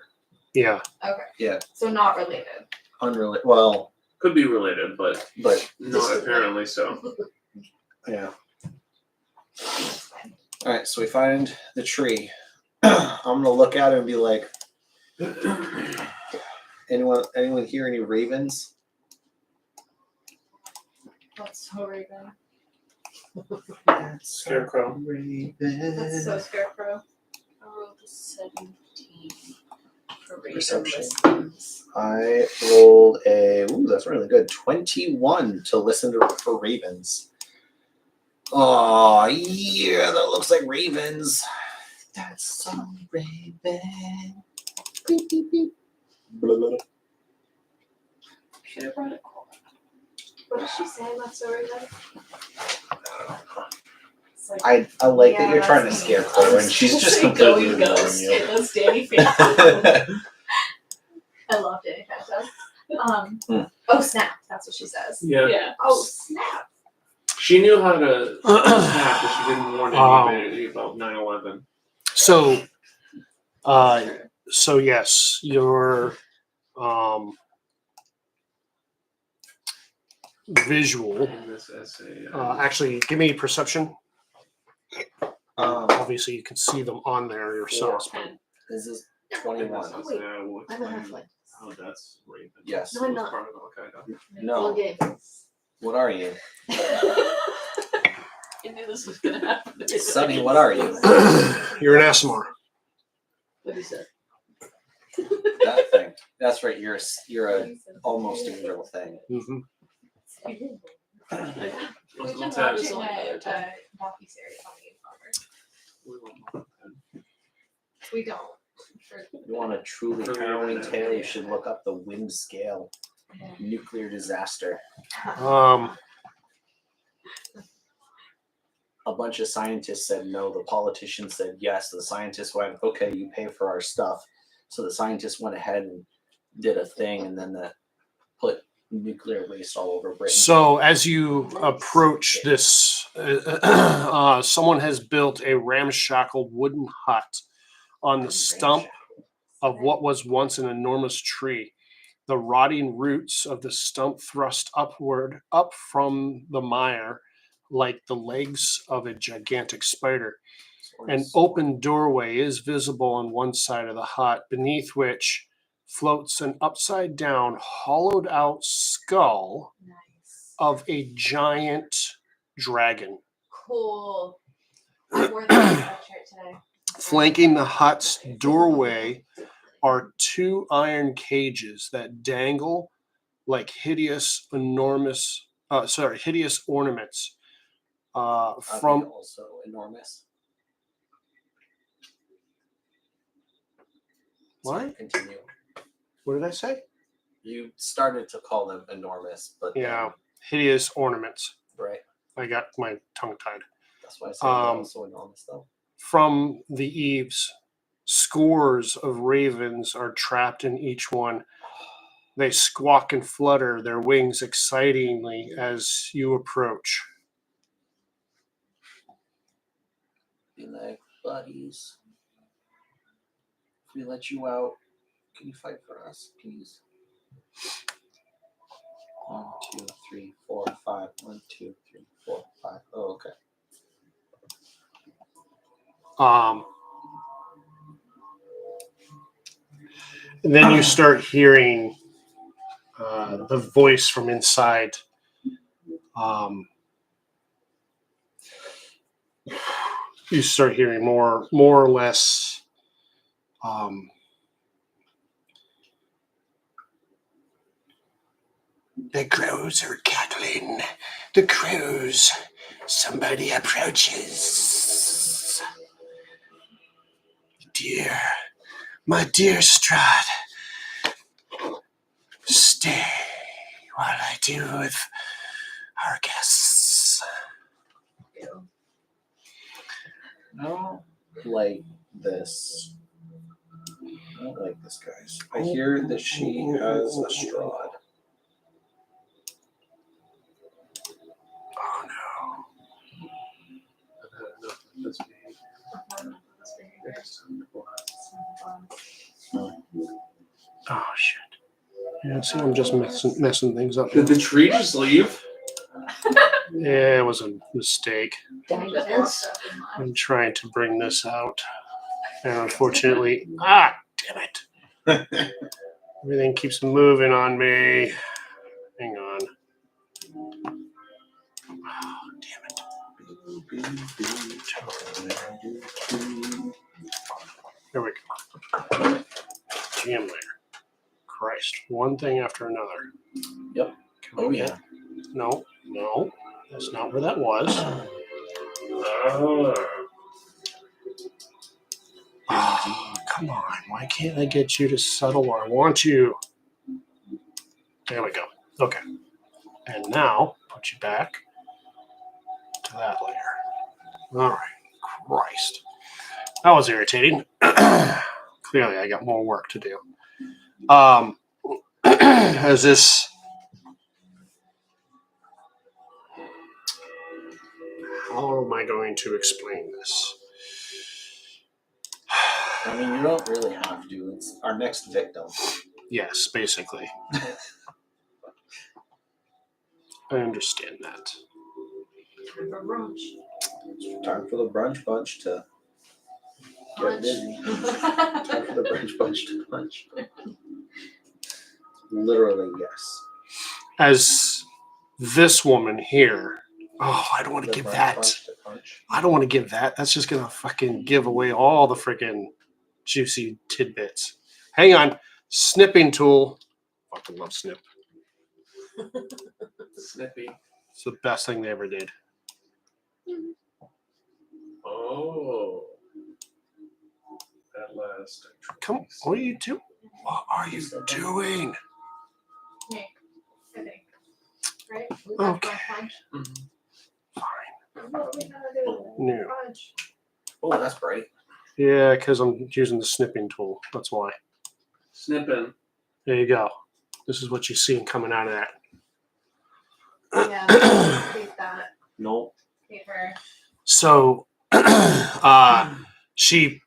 Yeah. Okay. So not related. unrelated. Well, Could be related, but but not apparently so. yeah. All right, so we find the tree. I'm gonna look at it and be like, anyone hear any ravens? That's so Raven. Scarecrow. That's so scarecrow. I rolled a 17 for Raven Perception. listens. I rolled that's really good. 21 to listen for ravens. Oh yeah, that looks like ravens. That's some raven. Beep, beep, beep. Blah, blah, blah. Should have brought a cola. What did she say about so Raven? It's like, I like that Yeah, you're trying to that's scare me. Chloe, and she's just Say completely going ignoring ghost. you. It was Danny Phantom. I love Danny Phantom. Oh snap! That's what she says. Yeah. Yeah. Oh snap! She knew how to snap, but she didn't warn anybody about 9/11. So yes, your visual. In this essay. Actually, give me perception. Um, Obviously, you can see them on there yourselves. but- 10. this is in this 21. essay, Wait, I will I'm a explain halfling. how that's Raven. Yes. No, I'm Was not. part of Al-Qaeda. No. One game. What are you? I knew this was gonna happen. Sonny, what are you? You're an Asimar. What is it? That thing. That's right. You're a almost invisible thing. Mm-hmm. We've been Let's watching tap. a docu-series on the Informer. We don't. If you want a truly harrowing tale, you should look up the wind scale. Nuclear disaster. A bunch of scientists said no. The politicians said yes. The scientists went, okay, you pay for our stuff. So the scientists went ahead and did a thing, and then put nuclear waste all over Britain. So as you approach this, someone has built a ramshackle wooden hut on the stump of what was once an enormous tree. The rotting roots of the stump thrust upward, up from the mire, like the legs of a gigantic spider. An open doorway is visible on one side of the hut, beneath which floats an upside down, hollowed out skull Nice. of a giant dragon. Cool. I wore that sweatshirt today. Flanking the hut's doorway are two iron cages that dangle like hideous ornaments from also enormous. what? Continue. What did I say? You started to call them enormous, but Yeah, hideous ornaments. right. I got my tongue tied. That's why I said they're also enormous, though. From the eaves, scores of ravens are trapped in each one. They squawk and flutter their wings excitingly as you approach. Be like, buddies, if we let you out, can you fight for us, please? 1, 2, 3, 4, 5. 1, 2, 3, 4, 5. Oh, okay. And then you start hearing the voice from inside. You start hearing more or less. The crows are cackling. The crows. Somebody approaches. Dear, my dear Strahd, stay while I deal with our guests. I don't like this. I don't like this, guys. I hear that she has a Strahd. Oh no. Oh shit. Yeah, see, I'm just messing things up. Did the tree just leave? Yeah, it was a mistake. Diamonds. I'm trying to bring this out. And unfortunately, damn it. Everything keeps moving on me. Hang on. Oh, damn it. Here we go. Jam there. Christ. One thing after another. Yep. Can we get- No. That's not where that was. Oh, come on. Why can't I get you to settle where I want you? There we go. Okay. And now, put you back to that layer. All right. Christ. That was irritating. Clearly, I got more work to do. As this... How am I going to explain this? I mean, you don't really have to. It's our next victim. Yes, basically. I understand that. Time for the brunch bunch to get busy. Time for the brunch bunch to punch. Literally, yes. As this woman here, I don't want to give that. I don't want to give that. That's just going to fucking give away all the freaking juicy tidbits. Hang on. Snipping tool. Fucking love snip. Snippy. It's the best thing they ever did. Oh. At last. Come on. What are you doing? What are you doing? Me, I think. Right? Okay. Mhm. Fine. What we gotta do? No. Punch. Oh, that's bright. Yeah, because I'm using the snipping tool. That's why. Snipping. There you go. This is what you're seeing coming out of that. Yeah, hate that. Nope. Paper. So she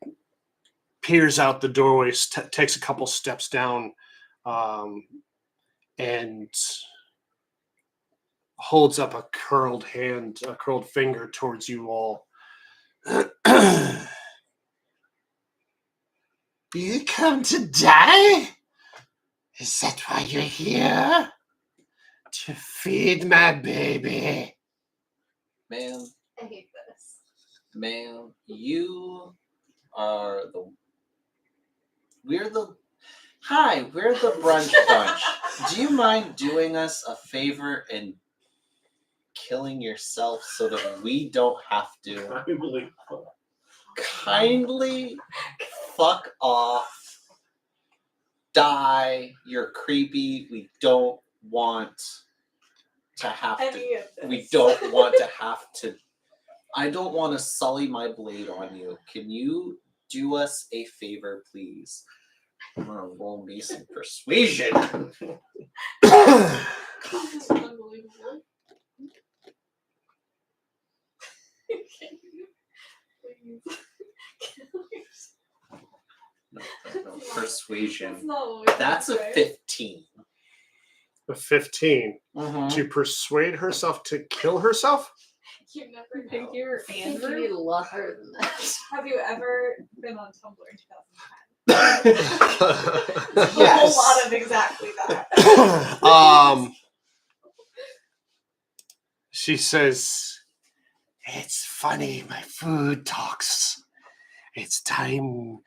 peers out the doorway, takes a couple steps down, and holds up a curled hand, a curled finger towards you all. You come to die? Is that why you're here? To feed my baby. Man, I hate this. man, you are the. We're the. Hi, we're the brunch bunch. Do you mind doing us a favor and killing yourself so that we don't have to? I believe. Kindly fuck off. Die. You're creepy. We don't want to have to. Any of this. We don't want to have to. I don't want to sully my blade on you. Can you do us a favor, please? I'm gonna roll me some persuasion. This is unbelievable. Can you please kill yourself? No, persuasion. That's not what we That's a said, right? 15. A 15 Mm-hmm. to persuade herself to kill herself? You never I think know. you're I think you Andrew. need a lot higher than that. Have you ever been on Tumblr in 2010? Yes. A whole lot of exactly that. She says, "It's funny, my food talks. It's time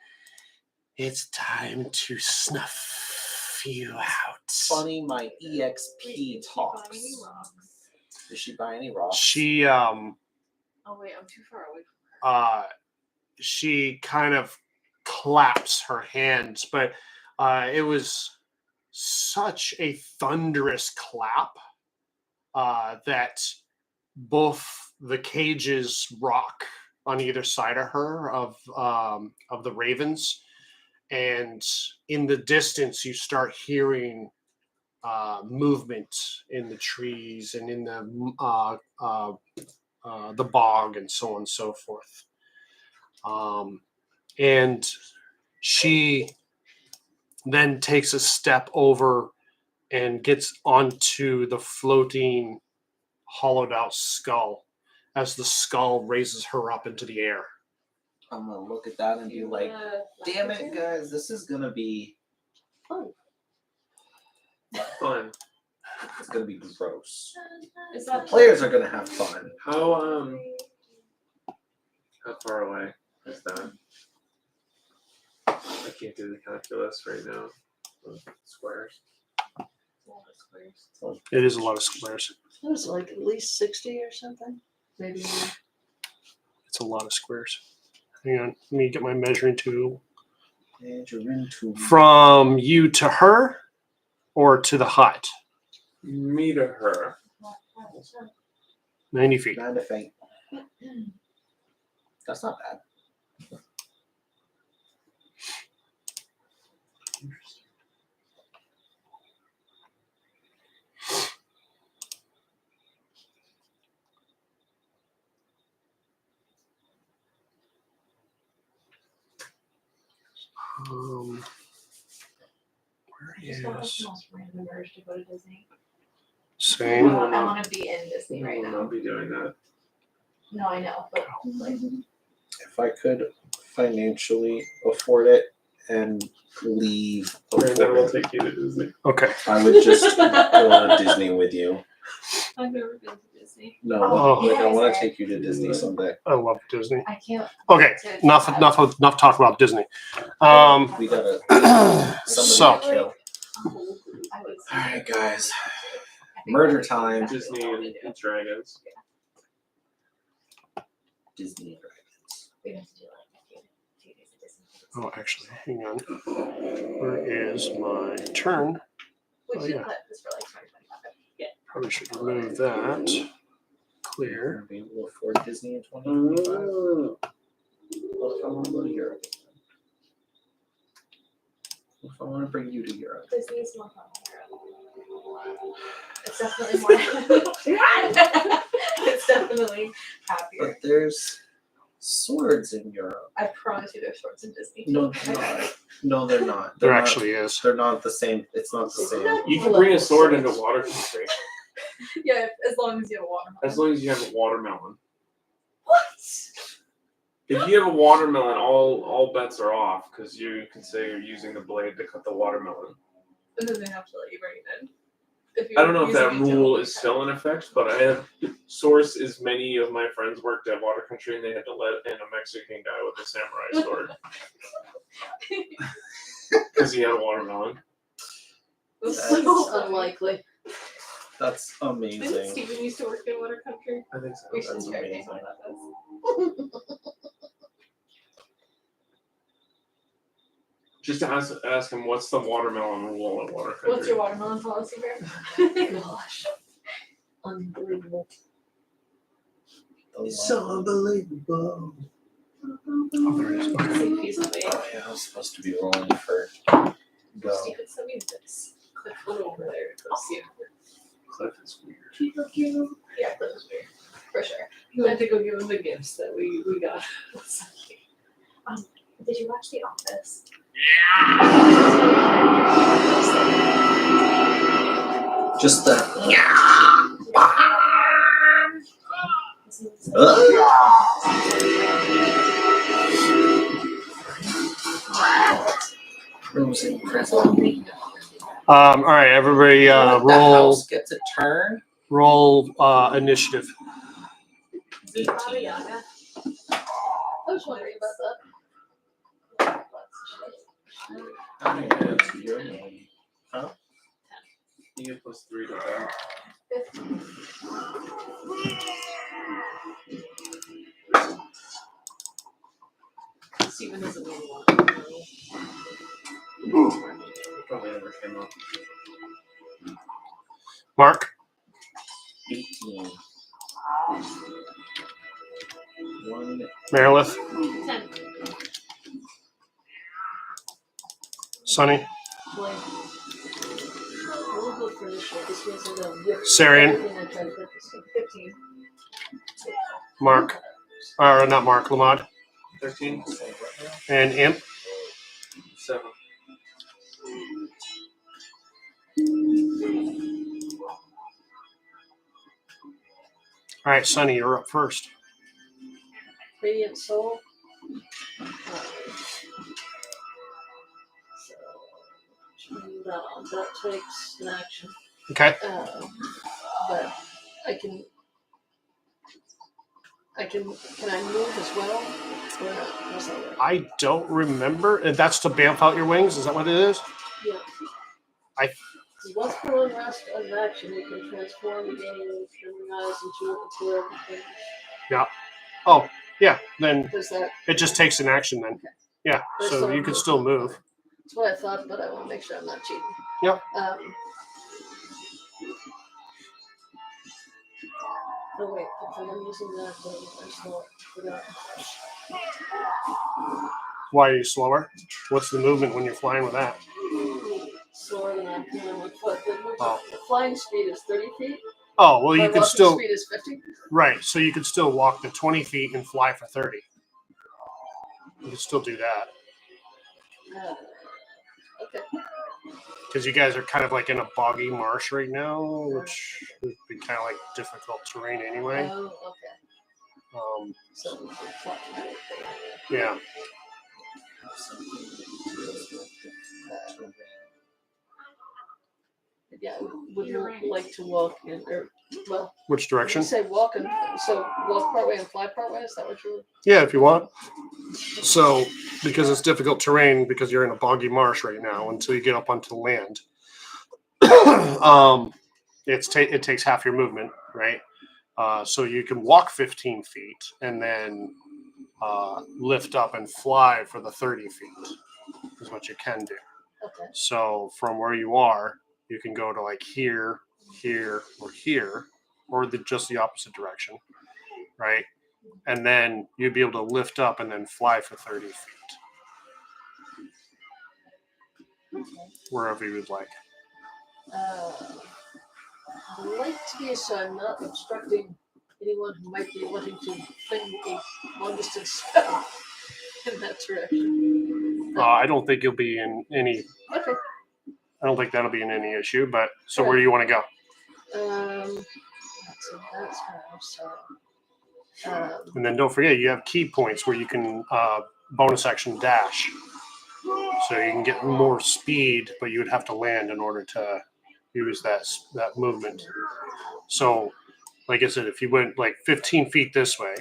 to snuff you out." Funny, my EXP Did you talks. buy any rocks? Did she buy any rocks? She Oh wait, I'm too far away from her. she kind of claps her hands, but it was such a thunderous clap that both the cages rock on either side of her of the ravens, and in the distance you start hearing movement in the trees and in the bog and so on and so forth. And she then takes a step over and gets onto the floating, hollowed out skull as the skull raises her up into the air. I'm gonna look at that and be like, damn it, guys, this is gonna be Fun. it's gonna be gross. Is that Players are gonna have fun. How far away is that? I can't do the calculus right now. Squares. It is a lot of squares. It was like at least 60 or something. Maybe more. It's a lot of squares. Hang on, let me get my measuring tool. From you to her, or to the hut? Me to her. 90 feet. 9 to faint. That's not bad. Where Just want is the most random urge to go to Disney. I same? want to be in Disney I right will now. not be doing that. No, I know, but like, If I could financially afford it and leave And I will before, take you to Disney. Okay. I would just go to Disney with you. I've never been to Disney. No, Oh. like I want to take you to Disney someday. I love Disney. I can't. Okay, enough talk about Disney. We gotta somebody So- to kill. I would All right, guys. I think Murder that's time. exactly what we do. and dragons. Disney Dragons. We have to do like a few days of Disney. Oh, actually, hang on. Where is my turn? We Oh, should yeah. put this for like 2025. Probably should remove that. Clear. Be able to afford Disney in 2025. Well, if I want to go to Europe. If I want to bring you to Europe. Disney's more fun than Europe. It's definitely more. It's definitely happier. But there's swords in Europe. I promise you, there's swords in Disney. No, they're not. No, they're not. There They're not- actually is. They're not the same. It's not the same. You can bring a sword into water country Yeah, as long as you have a watermelon. as long as you have a watermelon. What? If you have a watermelon, all bets are off because you can say you're using the blade to cut the watermelon. And then they have to let you bring it in. If I don't know if you're that using a rule gel, is still in effect, but I have sourced as many of my friends worked at water country and they had to let in a Mexican guy with a samurai sword because he had a watermelon. That's That's so unlikely. That's Didn't amazing. Steven used to work in water country? I think so. We should That's start amazing. talking about this. Just to ask him, what's the watermelon rule at water country? What's your watermelon policy, Bear? Gosh. Unbelievable. Unbelievable. Oh, there it is. Okay. Same piece of me. Oh yeah, I was supposed to be rolling for go. Steven sent me this. Click one over there. Go see it. Cliff is weird. Yeah, that was weird. For sure. You went to go give him the gifts that we got. That's so cute. Did you watch The Office? Just the. Frozen pretzel. All right, everybody, The roll house gets a turn. initiative. Baba Yaga. I was wondering about that. How many minutes do you need? You get +3 to that. 15. Steven doesn't really want Probably never came up. Mark, 18. 1. Meredith, 10. Sonny, Blake. We'll go for this one. This one's a whip. Sarian, Everything I tried to put this one. 15. Mark, or not Mark, Lamont, 13, and Imp. 7. All right, Sonny, you're up first. Radiant Soul. So, turn that on. That takes an action. Okay. But can I move as well? Or not? How's that work? I don't remember. And that's to bamf out your wings. Is that what it is? Yeah. I- Once per long rest of action, you can transform the game from your eyes into everything. Oh, yeah. Then Does that? it just takes an action then. Yeah. So you can still move. That's what I thought, but I want to make sure I'm not cheating. Yep. Oh wait, if I'm using that, then I'm slow. Forgot. Why are you slower? What's the movement when you're flying with that? Slower than I can on foot. Oh. The flying speed is 30 feet. Oh, well, you My can walking still, speed is 50. right. So you could still walk the 20 feet and fly for 30. You can still do that. Okay. Because you guys are kind of like in a boggy marsh right now, which would be kind of like difficult terrain anyway. Oh, okay. So we can fly. Yeah. Yeah, would you like to walk in, or Well, Which you direction? say walk and so walk part way and fly part way. Is that what you? Yeah, if you want. So, because it's difficult terrain, because you're in a boggy marsh right now, until you get up onto the land, it takes half your movement, right? So you can walk 15 feet and then lift up and fly for the 30 feet is what you can do. Okay. So from where you are, you can go to like here, here, or here, or just the opposite direction, right? And then you'd be able to lift up and then fly for 30 feet. Wherever you would like. I'd like to be so I'm not obstructing anyone who might be wanting to fling a long distance spell in that direction. I don't think you'll be in any. Okay. I don't think that'll be in any issue. But so where do you want to go? That's how. So. And then don't forget, you have key points where you can bonus action dash. So you can get more speed, but you would have to land in order to use that movement. So, like I said, if you went like 15 feet this way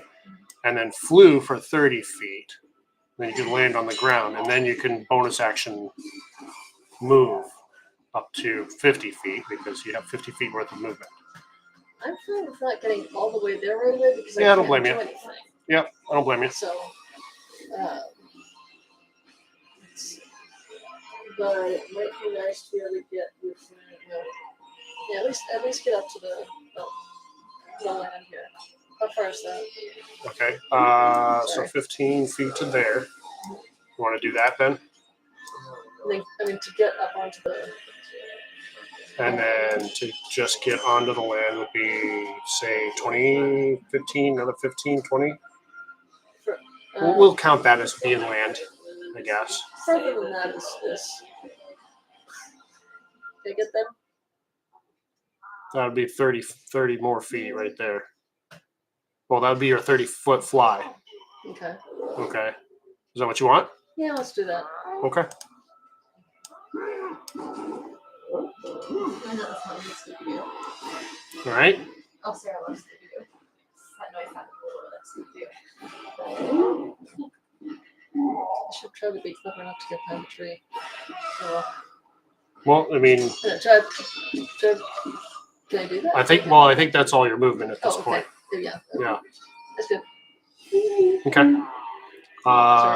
and then flew for 30 feet, then you can land on the ground, and then you can bonus action move up to 50 feet because you have 50 feet worth of movement. I'm fine with not getting all the way there right away because Yeah, I I don't can't blame do you. anything. Yep, I don't blame you. So, let's see. But it might be nice to be able to get with, yeah, at least get up to the land here. How far is that? Okay, so 15 feet to there. You want to do that then? I mean, to get up onto the. And then to just get onto the land would be, say, 20, 15, another 15, 20. We'll count that as being land, I guess. Further than that is this. Can I get them? That would be 30 more feet right there. Well, that would be your 30-foot fly. Okay. Okay. Is that what you want? Yeah, let's do that. Okay. I know that's not Scooby-Doo. All right. Oh, Sarah loves Scooby-Doo. That noise sounded a little bit like Scooby-Doo. I should try to be clever enough to get behind the tree. So, Well, I mean, try, can I do that? I think that's all your movement at this okay. point. Yeah. Yeah. That's good. Okay.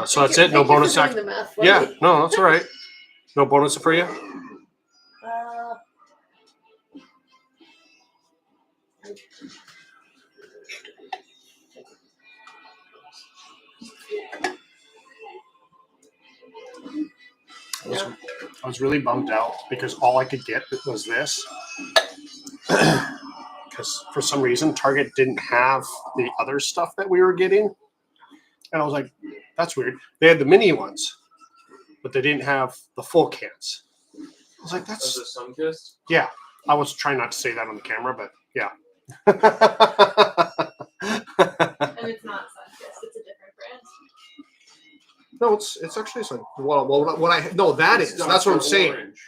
So that's it. No bonus action. The math for Yeah. me. No, that's all right. No bonus for you. I was really bummed out because all I could get was this. Because for some reason, Target didn't have the other stuff that we were getting. And I was like, that's weird. They had the mini ones, but they didn't have the full cans. I was like, That's that's. a sun-kissed? Yeah. I was trying not to say that on the camera, but yeah. And it's not Sunkist, it's a different brand. No, it's actually like that's what I'm saying. Orange.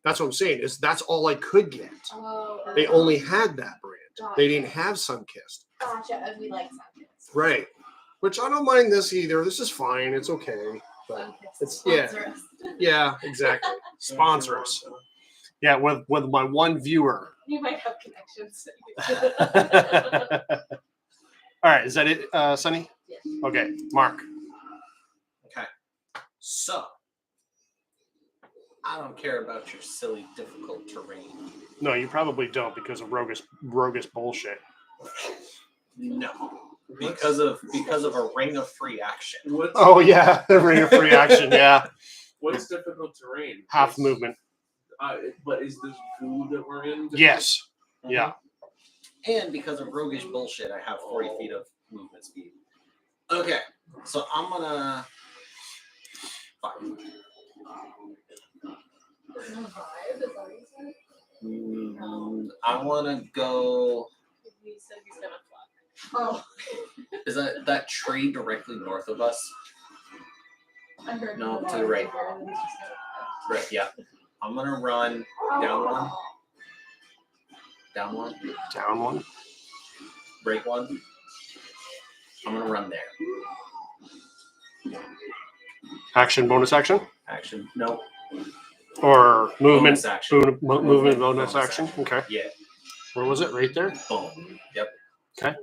That's what I'm saying is that's all I could get. Oh, They only had that brand. Gotcha. They didn't have Sunkissed. Gotcha, and we like Sunkist. Right. Which I don't mind this either. This is fine. It's okay. But Sunkist. it's yeah. Sponsor us. Yeah, exactly. Sponsor us. Yeah, with my one viewer. You might have connections. All right, is that it, Sonny? Yes. Okay, Mark. Okay. So, I don't care about your silly, difficult terrain. No, you probably don't because of roguish bullshit. No. Because of a ring of free action. What's, Oh yeah, the ring of free action. Yeah, what's difficult terrain? half It's- movement. But is this goo that we're in? Yes. Yeah. And because of roguish bullshit, I have 40 feet of movement speed. Okay, so I'm gonna. No vibe, is that what you said? I wanna go. He said he's gonna fly. Oh, Is that tree directly north of us? I heard No, the to the right. vibe, and it's just Right, yeah. I'm gonna run down one. Down one. Down one. Break one. I'm gonna run there. Action, bonus action, Action. No. or movement. Bonus action. Movement, bonus action. Okay. Yeah. Where was it? Right there. Boom. Yep. Okay.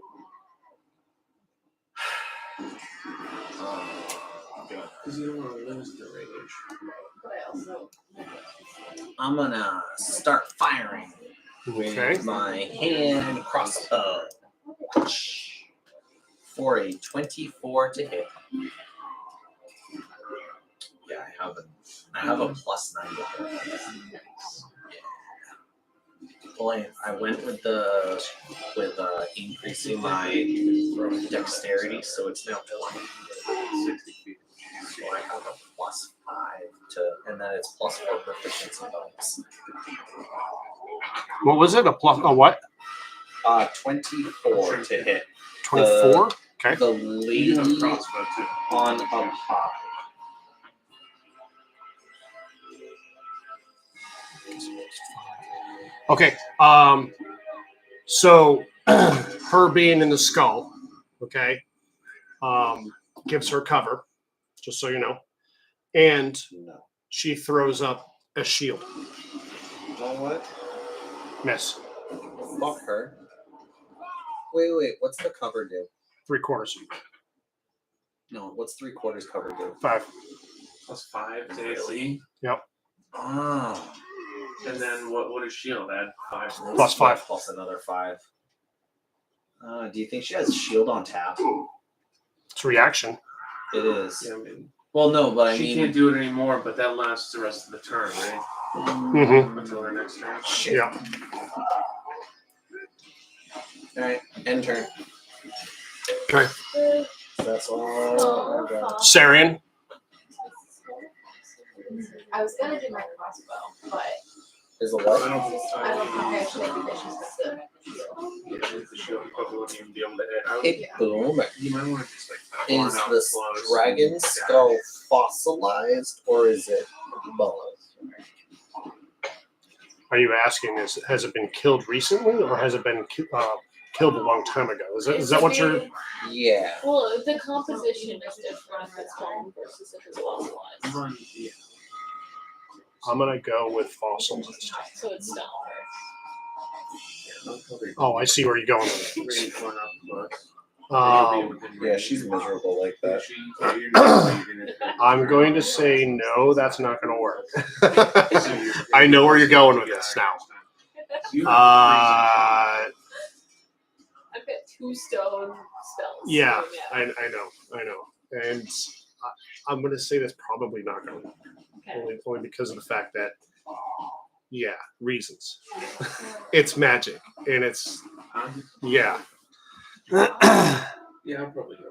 Because you don't want to lose the rage. But I also. I'm gonna start firing Okay. with my hand crossbow for a 24 to hit. Yeah, I have a plus 9 to hit. Well, I went with increasing my dexterity, so it's now 20. 60 feet. So I have a plus 5 and then it's plus 4 proficiency bonus. What was it? A what? 24 to hit. 24. Okay. The You lady have a crossbow too. on up high. Okay. So her being in the skull, okay, gives her cover, just so you know, and No. she throws up a shield. You know what? Miss. Fuck her. Wait. What's the cover do? 3/4. No, what's 3/4 cover do? 5. Plus 5 to AC. Oh. And then what does shield add? 5. Plus 5. Plus another 5. Do you think she has shield on tap? It's reaction. It is. Yeah, I mean, Well, no, but I she mean, can't do it anymore, but that lasts the rest of the turn, right? Mm-hmm. Until her next turn. shit. Yeah. All right, end turn. Okay. That's all. I got. Sarian. I was gonna do my crossbow, but Is a I what? don't think I don't think I should make additions to the shield. Yeah, the shield probably wouldn't even be able to hit. I would, Hit boom. you might want to just like Is horn out the close dragon and skull fossilized or is it bones? Are you asking? Has it been killed recently, or has it been killed a long time ago? Is that what you're? Yeah. Well, the composition is different if it's bone versus if it's fossilized. Run, yeah. I'm gonna go with fossilized. So it's down Oh, I see where you're going with it. Really horn out close. Yeah, she's miserable like that. I'm going to say no. That's not going to work. I know where you're going with this now. I've got 2 stone spells. Yeah, so I know, and I'm going to say that's probably not going to work. Okay. Only because of the fact that, yeah, reasons. It's magic, and it's yeah. Yeah, I'll probably go.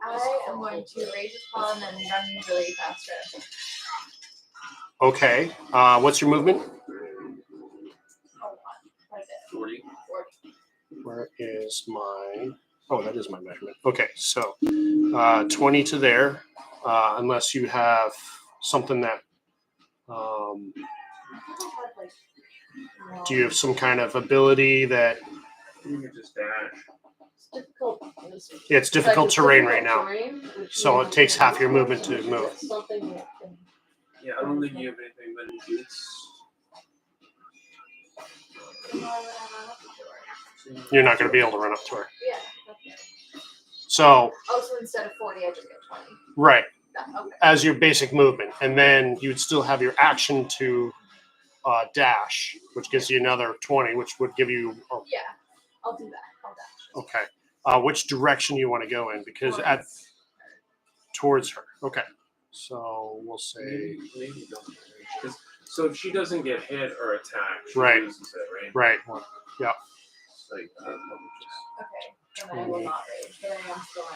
I am going to raise this paw and then run really fast. Okay. What's your movement? Right there. 40. Where is my? Oh, that is my measurement. Okay, so 20 to there, unless you have something that. Do you have some kind of ability that? You can just dash. It's difficult. Yeah, it's difficult It's terrain difficult right now, terrain, which so it means takes half your movement to move. Something that can. Yeah, I don't think you have anything but boots. You're not going to be able to run up to her. Yeah. Okay. So Oh, so instead of 40, I just get 20. right, Okay. as your basic movement, and then you'd still have your action to dash, which gives you another 20, which would give you. Yeah, I'll do that. I'll dash. Okay. Which direction you want to go in? Because towards her. Okay. So we'll say Maybe don't. So if she doesn't get hit or attacked, she Right. loses it, right? right. Like, Okay. Then I will not rage, but I am still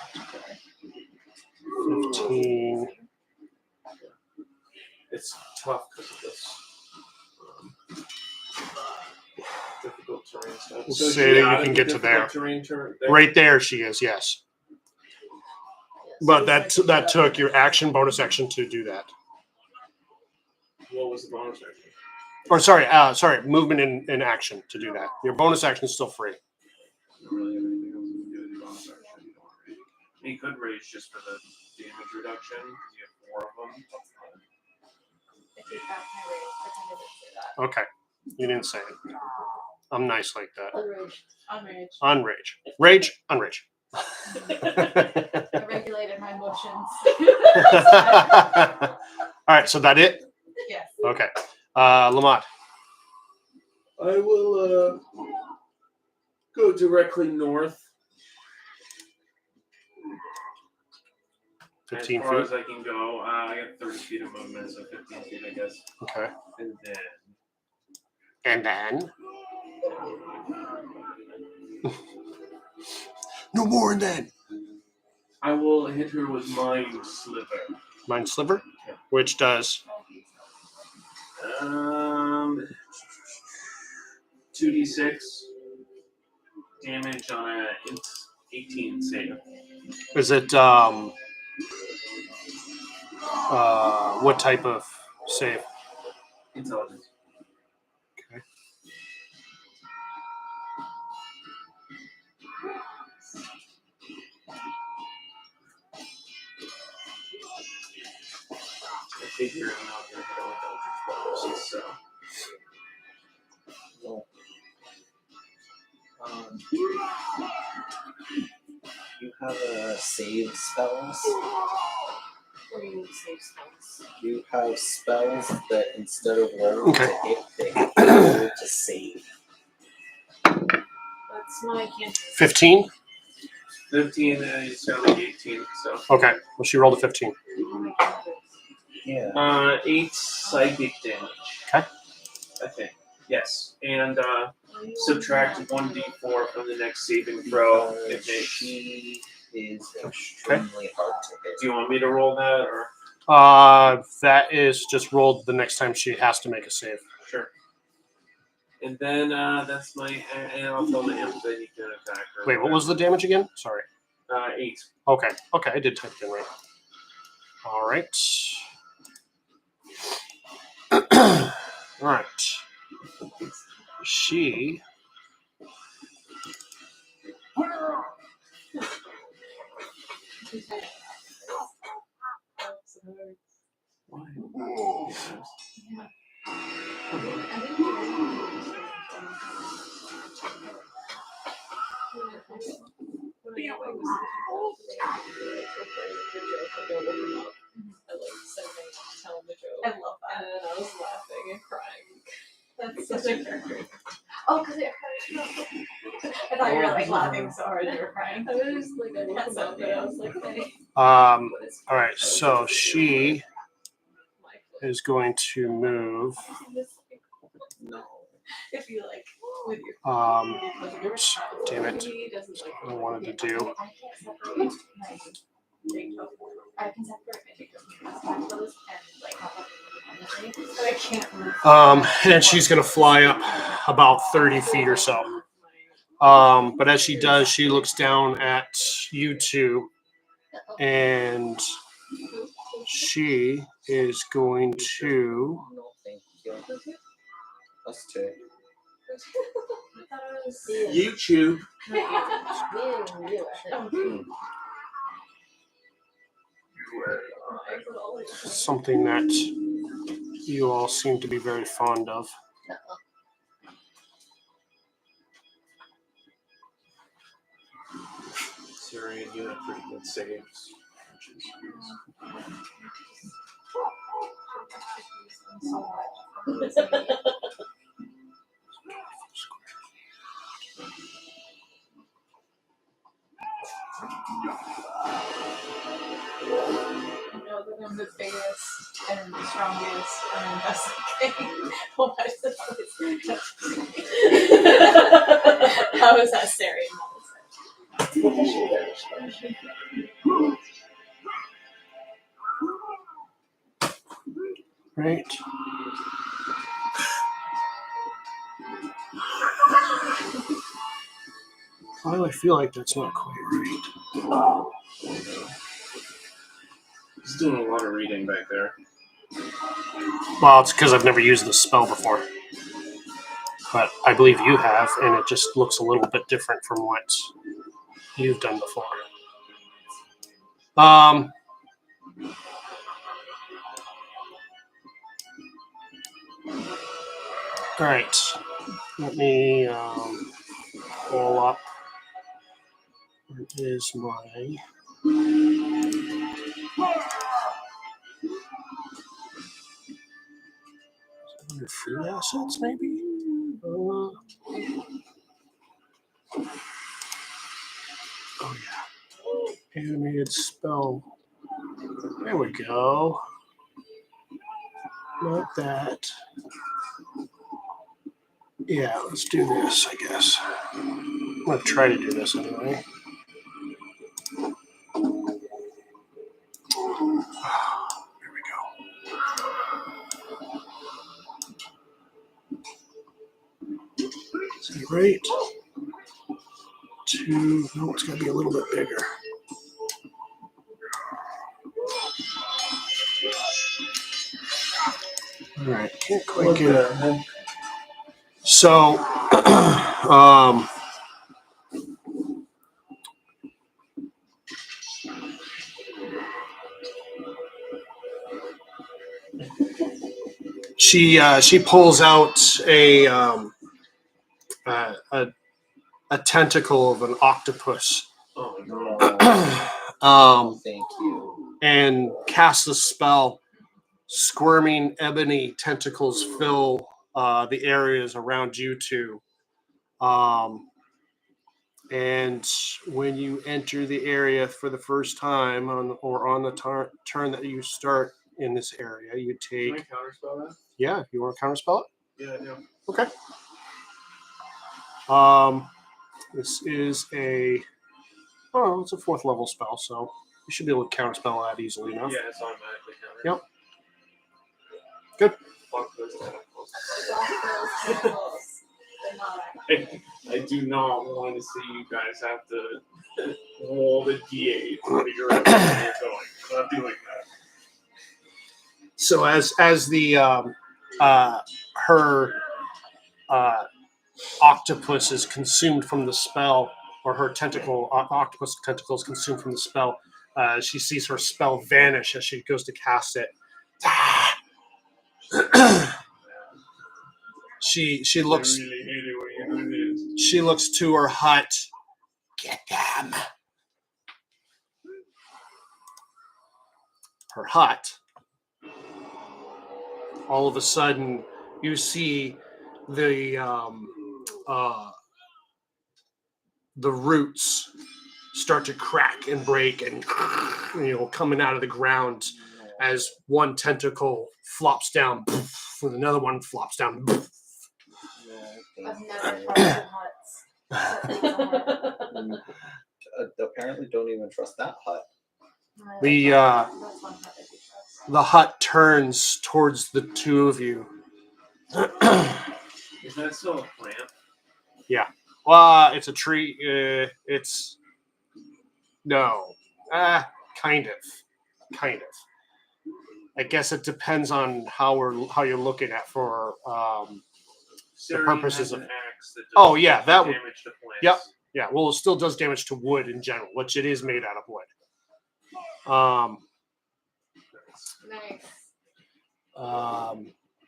running. 15. it's tough because of this difficult terrain stuff. We'll So is say she that you out of can the get to there. difficult terrain there? Right there, she is. Yes. But that took your action, bonus action to do that. What was the bonus action? Or sorry, movement in action to do that. Your bonus action is still free. Don't really have anything else to do with the bonus action. You don't want to rage. He could rage just for the damage reduction because you have 4 of them. I take back my rage. Pretend I didn't say that. Okay. You didn't say it. I'm nice like that. Unraged. Unrage. Rage, unrage. I regulated my emotions. All right, so that it? Yes. Okay. Lamont. I will go directly north. 15 as far feet. as I can go. I got 30 feet of movement, so 15 feet, I guess. Okay. And then And then? No more than then. I will hit her with Mind Sliver. Mind Sliver? Yeah. Which does? 2d6 damage on a 18 save. Is it, what type of save? Intelligence. Okay. I figure I'm not going to hit with Eldritch Blast, so. You have save spells. What do you mean save spells? You have spells that instead of rolling Okay. to hit, they roll to save. That's my cantrip. 15? 15, and it's got like 18, so. Okay. Well, she rolled a 15. Yeah. 8 psychic damage. Okay. I think. Yes. And subtract 1d4 from the next saving throw. If they, She is extremely hard to hit. do you want me to roll that, or? That is just rolled the next time she has to make a save. Sure. And then that's my, and I'll tell the imp that you can attack her. Wait, what was the damage again? Sorry. 8. Okay. Okay, I did type it in right. All right. All right. She Why? I love that. And I was laughing and crying. That's such a character. Oh, because it hurt. I thought you were like laughing so hard you were crying. I was like, I looked That's up so and I was like, hey. all what is- right, so she My foot. is going to move No. If you like, with your oops, damn it. He doesn't like I wanted to do I can't separate my big toe. I can separate my big toe from the rest of my toes and like have them independently, but I can't move. and she's gonna fly up about 30 feet or so. But as she does, she looks down at you two, and she is going to. No, thank you. Us too. I thought it was YouTube. Something that you all seem to be very fond of. Syrian, you have pretty good saves. I know that I'm the biggest and the strongest and best looking. Why is it always How is that Syrian? Right. Why do I feel like that's not quite right? He's doing a lot of reading back there. Well, it's because I've never used this spell before. But I believe you have, and it just looks a little bit different from what you've done before. All right. Let me pull up. Where is my... Under free assets, maybe? Oh, yeah. Animated spell. There we go. Not that. Yeah, let's do this, I guess. I'm going to try to do this anyway. There we go. Is that right? 2. No, it's got to be a little bit bigger. All right, can't quite get it. So, she pulls out a tentacle of an octopus. Oh no. Thank you. And casts a spell. Squirming ebony tentacles fill the areas around you two. And when you enter the area for the first time on the turn that you start in this area, you take... Can I counterspell that? Yeah, you want to counterspell it? Yeah, I do. Okay. This is it's a 4th level spell, so you should be able to counterspell that easily enough. Yeah, it's automatically countered. Yep. Good. Fuck those tentacles. Fuck those tentacles. They're not active. I do not want to see you guys have to roll the D8 to figure out where you're going. I'm not doing that. So as the her octopus is consumed from the spell, or her octopus tentacle is consumed from the spell, she sees her spell vanish as she goes to cast it. She looks. I really hate it when you do this. She looks to her hut. Get them. Her hut. All of a sudden, you see the roots start to crack and break, and coming out of the ground as one tentacle flops down, and another one flops down. I've never trusted huts. Apparently, don't even trust that hut. The That's one hut I do trust. the hut turns towards the two of you. Is that still a plant? Well, it's a tree. It's no, kind of. I guess it depends on how you're looking at for Sarah purposes has of- an axe that does Oh, yeah, that would- damage to plants. Yep. Yeah, well, it still does damage to wood in general, which it is made out of wood. Nice.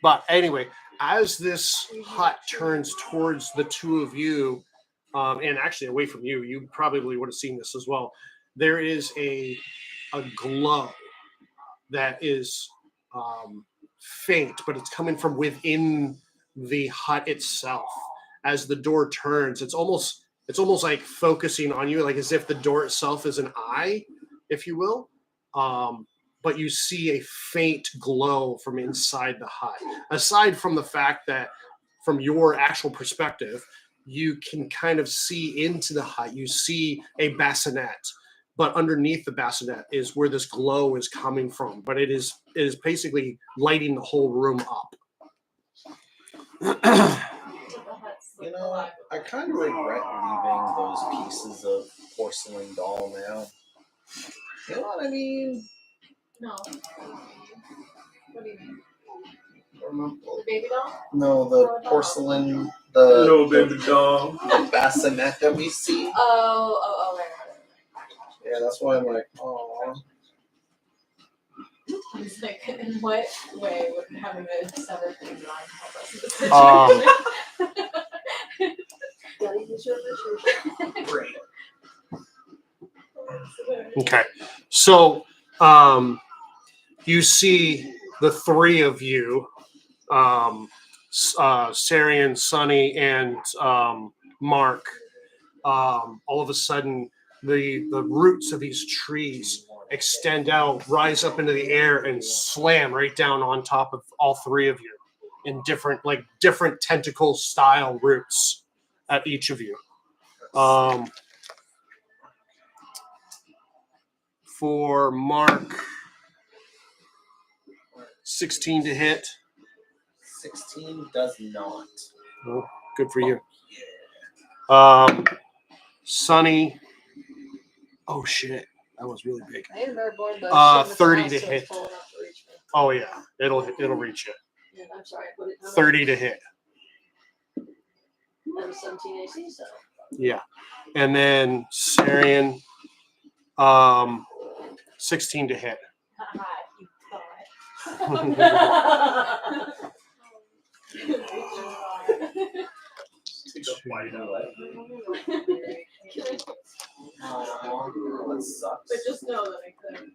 But anyway, as this hut turns towards the two of you, and actually away from you, you probably would have seen this as well. There is a glow that is faint, but it's coming from within the hut itself. As the door turns, it's almost like focusing on you, like as if the door itself is an eye, if you will. But you see a faint glow from inside the hut. Aside from the fact that, from your actual perspective, you can kind of see into the hut. You see a bassinet, but underneath the bassinet is where this glow is coming from. But it is basically lighting the whole room up. You know, I kind of regret leaving those pieces of porcelain doll now. You know what I mean? No. What do you mean? The baby doll? No, the porcelain, Little the baby doll. bassinet that we see. Oh, right. Yeah, that's why I'm like, oh. I was like, in what way would having a severed baby arm help us in this Um, situation? Gotta use your imagination. Great. Okay. So you see the three of you, Sarian, Sunny, and Mark. All of a sudden, the roots of these trees extend out, rise up into the air, and slam right down on top of all three of you in different tentacle style roots at each of you. For Mark, 16 to hit. 16 does not. Oh, good for you. Sunny. Oh shit, that was really big. I am airborne, but I shouldn't have 30 passed, to so hit. it's tall enough to reach me. Oh yeah, it'll reach you. Yeah, I'm sorry, I put it down. 30 to hit. That was 17 AC, so. Yeah, and then Sarian, 16 to hit. Haha, you thought. Take a bite out of Oh, that sucks. But just know that I could.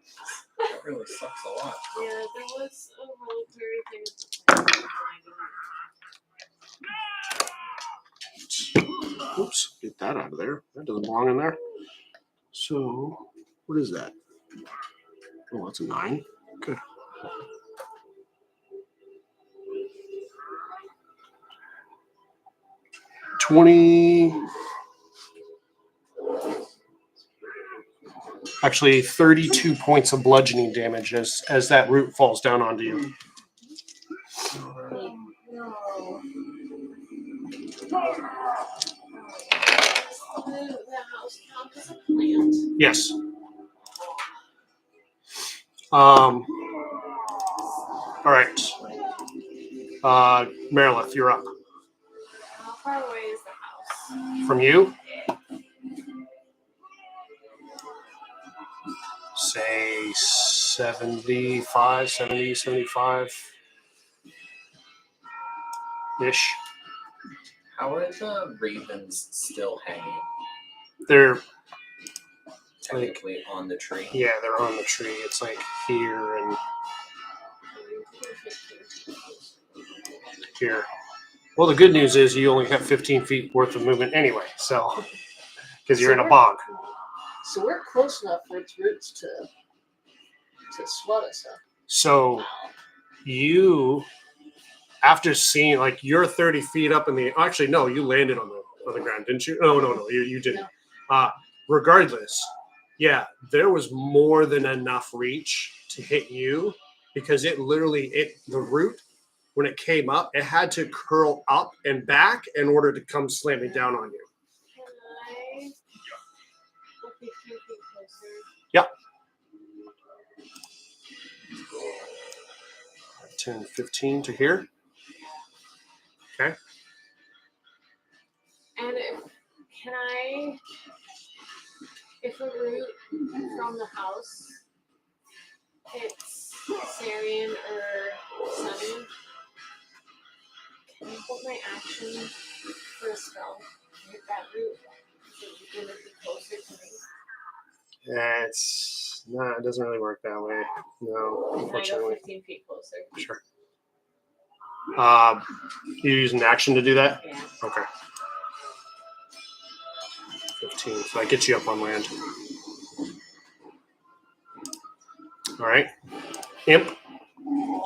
That really sucks a lot. Yeah, there was a military thing at the time. Oops, get that out of there. That doesn't belong in there. So, what is that? Oh, that's a 9. Good. Actually 32 points of bludgeoning damage as that root falls down onto you. No. The house count as a plant. Yes. All right. Marilith, you're up. How far away is the house? From you? Say 75, 70, 75 ish. How are the ravens still hanging? They're Technically on the tree. yeah, they're on the tree. It's like here and here. Well, the good news is you only have 15 feet worth of movement anyway, so because you're in a bog. So we're close enough for its roots to swat us, huh? So you, after seeing like you're 30 feet up in the actually no, you landed on the ground, didn't you? No, you didn't. Regardless, yeah, there was more than enough reach to hit you because it literally the root when it came up, it had to curl up and back in order to come slamming down on you. Can I go 15 feet closer? Yeah. 10, 15 to here. Okay. And if a root from the house hits Sarian or Sunny, can I hold my action for a spell? Hit that root so it would be closer to me. It doesn't really work that way. No, Can I go unfortunately. 15 feet closer? Sure. You use an action to do that? Yeah. Okay. 15. So that gets you up on land. All right. Imp.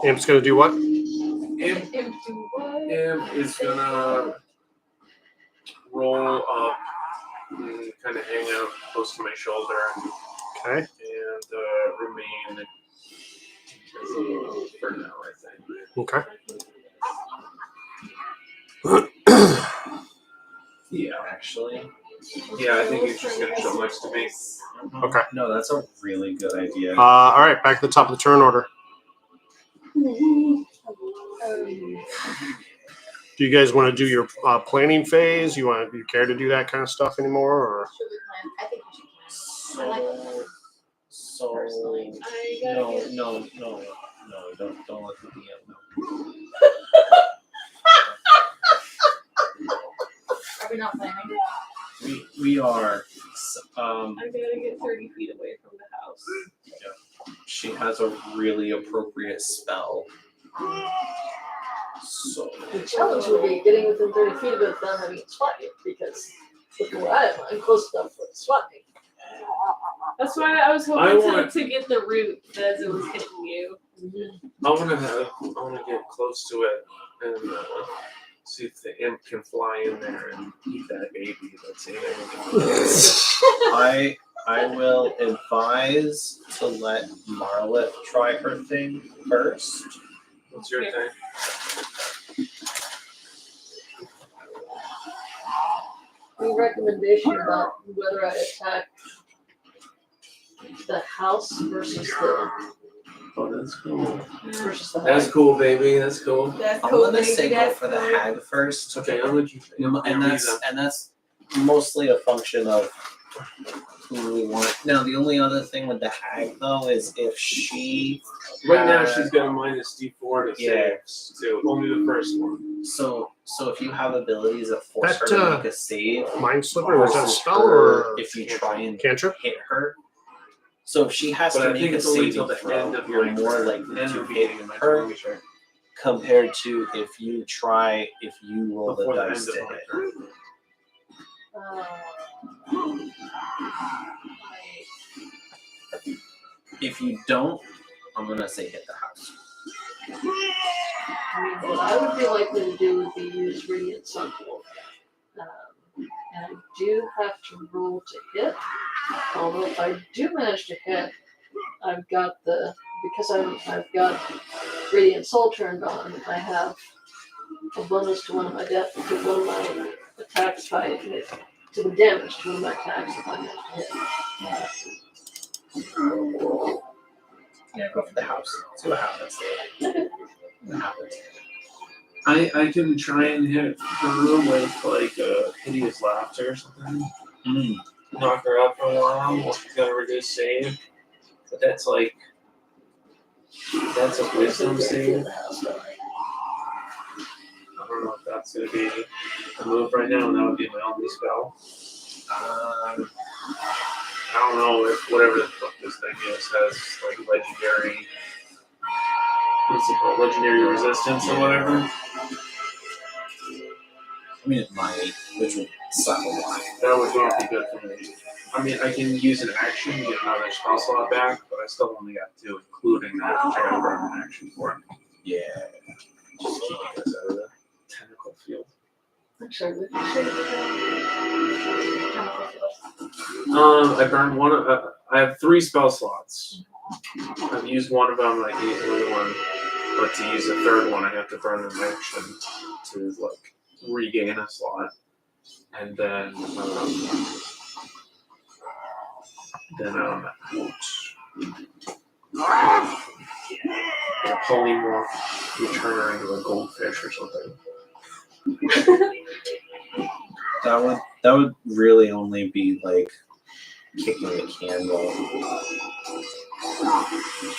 Imp's going to do what? Imp is gonna roll up and kind of hang out close to my shoulder Okay. and remain invisible for now, I think. Okay. Yeah. Actually, Yeah, I think he's just gonna chill next to me. Okay. No, that's a really good idea. All right, back to the top of the turn order. Do you guys want to do your planning phase? Do you care to do that kind of stuff anymore? Or Should we plan? I think we should plan. I like it. So Personally, I gotta get- no, don't let the DM know. Are we not planning? We are. I gotta get 30 feet away from the house. She has a really appropriate spell. So The challenge will be getting within 30 feet of it without having it swat you, because look where I am, I'm close enough for it to swat me. That's why I was I hoping want- to get the root as it was hitting you. I want to get close to it and see if the imp can fly in there and eat that baby that's in it. I will advise to let Marlith try her thing first. What's your thing? Any recommendation about whether I attack the house versus the Oh, that's cool. versus the That's hag? cool, baby. That's cool. That's I'm cool. gonna baby, say go that's for the cool. hag first. Okay, I'll let you. And that's mostly a function of who we want. Now the only other thing with the hag though is if she Right now, had- she's got a minus D4 to Yeah. saves too. Only the first one. so if you have abilities that force her That, to make a save, Mind Slipper, was that a versus spell her or if you try and cantrip? hit her. So if she has But to I make think a it's only saving till the throw, end of you're your more likely end to of hit beating my her turn, sure. compared to if you roll the Before the dice end to of my hit. turn. If you don't, I'm gonna say hit the house. I mean, what I would be likely to do would be use Radiant Sunflower. And I do have to roll to hit. Although if I do manage to hit, I've got because I've got Radiant Soul turned on, I have a bonus to one of my attacks if I hit, to the damage to one of my attacks if I manage to hit. Yeah, go for the house. See what happens. What happens? I can try and hit her with like a hideous laughter or something. Knock her out for a while while she's got a reduced save. But that's a wisdom save. I don't know if that's gonna be a move right now, and that would be my only spell. I don't know if whatever the fuck this thing has like legendary, what's it called, legendary resistance or whatever. I mean, it might, which would suck a lot. That would not be good for me. I mean, I can use an action, get another spell slot back, but I still only got 2, including that, which I got to burn an action for. Yeah. Just keep you guys out of the technical field. Actually, we I burned one. I have 3 spell slots. I've used one of them. I used another one, but to use a third one, I have to burn an action to like regain a slot, and then a polymorph, you turn her into a goldfish or something. That would really only be like kicking the candle.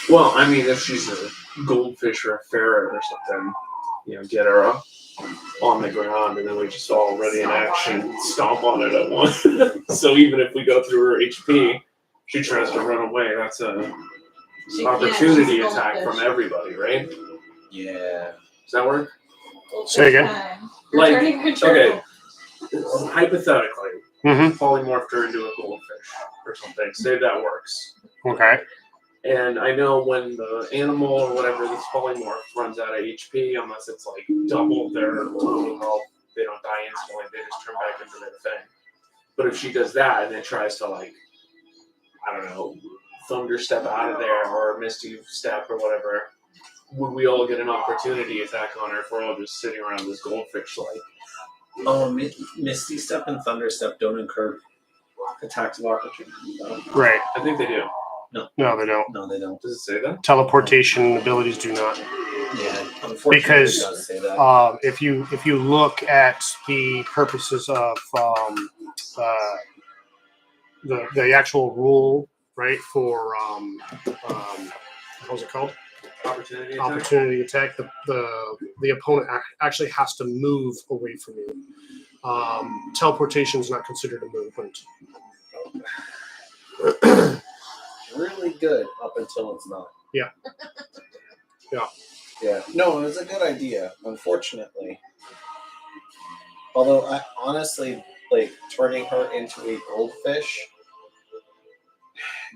Well, I mean, if she's a goldfish or a ferret or something, get her up on the ground, and then we just all ready in action, stomp on it at once. So even if we go through her HP, she tries to run away. That's a opportunity attack from everybody, right? Yeah. Does that work? Say again. Like, Returning her turtle. okay, hypothetically, Mm-hmm. polymorphed her into a goldfish or something. Say that works. Okay. And I know when the animal or whatever this polymorph runs out of HP, unless it's like double their total health, they don't die instantly. They just turn back into their thing. But if she does that and then tries to like, I don't know, thunder step out of there or misty step or whatever, would we all get an opportunity attack on her if we're all just sitting around this goldfish like? Oh, Misty Step and Thunder Step don't incur Attacks of opportunity. Right. I think they do. No, they don't. No, they don't. Does it say that? Teleportation abilities do not. Yeah, unfortunately, Because, it does say that. If you look at the purposes of the actual rule, right, for how's it called? Opportunity attack? Opportunity attack. The opponent actually has to move away from you. Teleportation is not considered a movement. Really good up until it's not. Yeah. Yeah. Yeah. No, it was a good idea. Unfortunately, although I honestly like turning her into a goldfish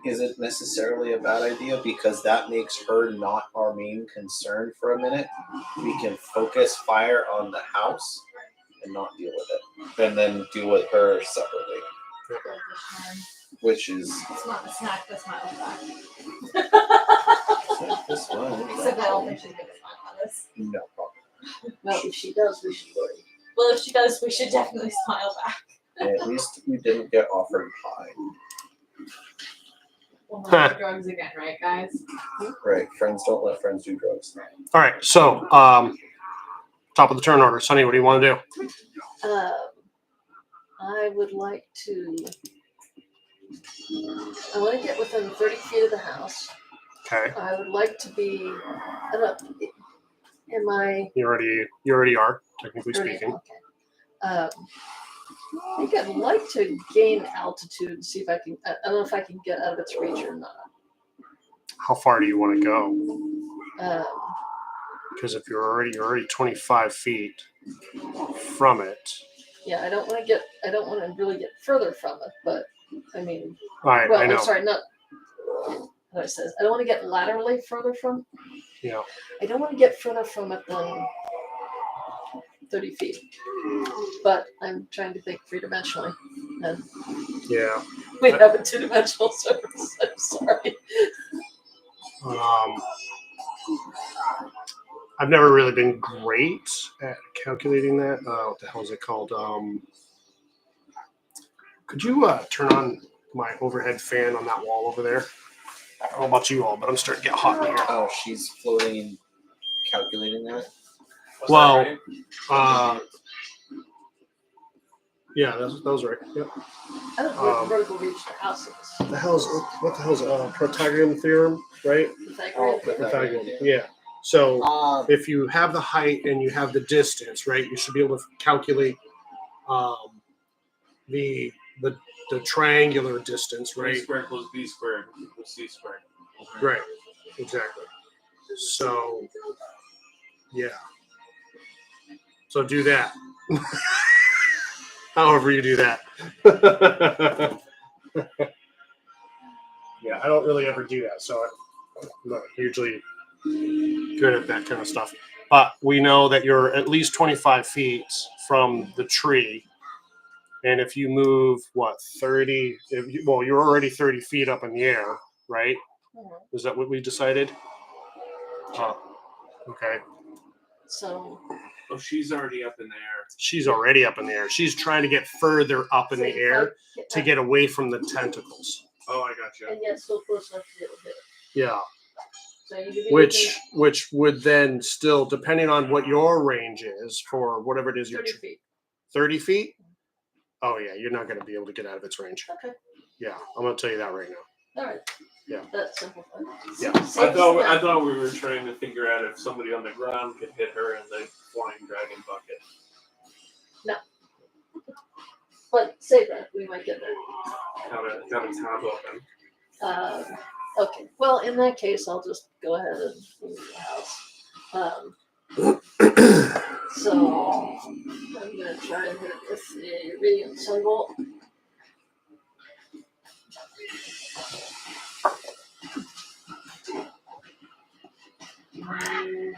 isn't necessarily a bad idea because that makes her not our main concern for a minute. We can focus fire on the house and not deal with it, and then deal with her separately, which is It's not a snack, that's my own back. this one. Except I don't think she's gonna smile at us. No problem. Well, if she does, we should worry. Well, if she does, we should definitely smile back. And at least we didn't get offered pie. Well, not the drugs again, right, guys? Right. Friends don't let friends do drugs. All right. So, top of the turn order, Sonny. What do you want to do? I would like to. I want to get within 30 feet of the house. Okay. I would like to be. I don't know. Am I? You already are, technically already- speaking. Okay. I think I'd like to gain altitude and see if I can. I don't know if I can get out of its reach or not. How far do you want to go? Because if you're already 25 feet from it. Yeah, I don't want to really get further from it, but I mean, All right, well, I know. I'm sorry, not. What I says, I don't want to get laterally further from. Yeah. I don't want to get further from it than 30 feet, but I'm trying to think three-dimensionally, and Yeah. we have a two-dimensional surface. I'm sorry. I've never really been great at calculating that. What the hell is it called? Could you turn on my overhead fan on that wall over there? I don't know about you all, but I'm starting to get hot in here. Oh, she's floating and calculating that? Was Well, that right? Yeah, that was right. Yep. I don't know what the vertical reach the house is. What the hell's Pythagorean theorem, right? Pythagorean theorem. Pythagorean. Yeah. So if you have the height and you have the distance, right, you should be able to calculate the triangular distance, A right? squared plus b squared equals c squared. Right. Exactly. So, yeah. So do that. However you do that. Yeah, I don't really ever do that, so I'm not hugely good at that kind of stuff. But we know that you're at least 25 feet from the tree. And if you move, 30? You're already 30 feet up in the air, right? Mhm. Is that what we decided? Okay. So. Oh, she's already up in the air. She's already up in the air. She's trying to get further up in the air to get away from the tentacles. Oh, I got you. And yet still close enough to be able to hit it. Yeah. So you could be Which would then still, depending on what your range is for whatever it is you're 30 feet. 30 feet? Oh yeah, you're not going to be able to get out of its range. Okay. Yeah, I'm going to tell you that right now. All right. Yeah. That's simple. Yeah. I thought we were trying to figure out if somebody on the ground could hit her in the flying dragon bucket. No. But save that. We might get there. Got a tab open. Okay. Well, in that case, I'll just go ahead and leave the house. So I'm gonna try and hit it with the radiant sunbolt. Mm.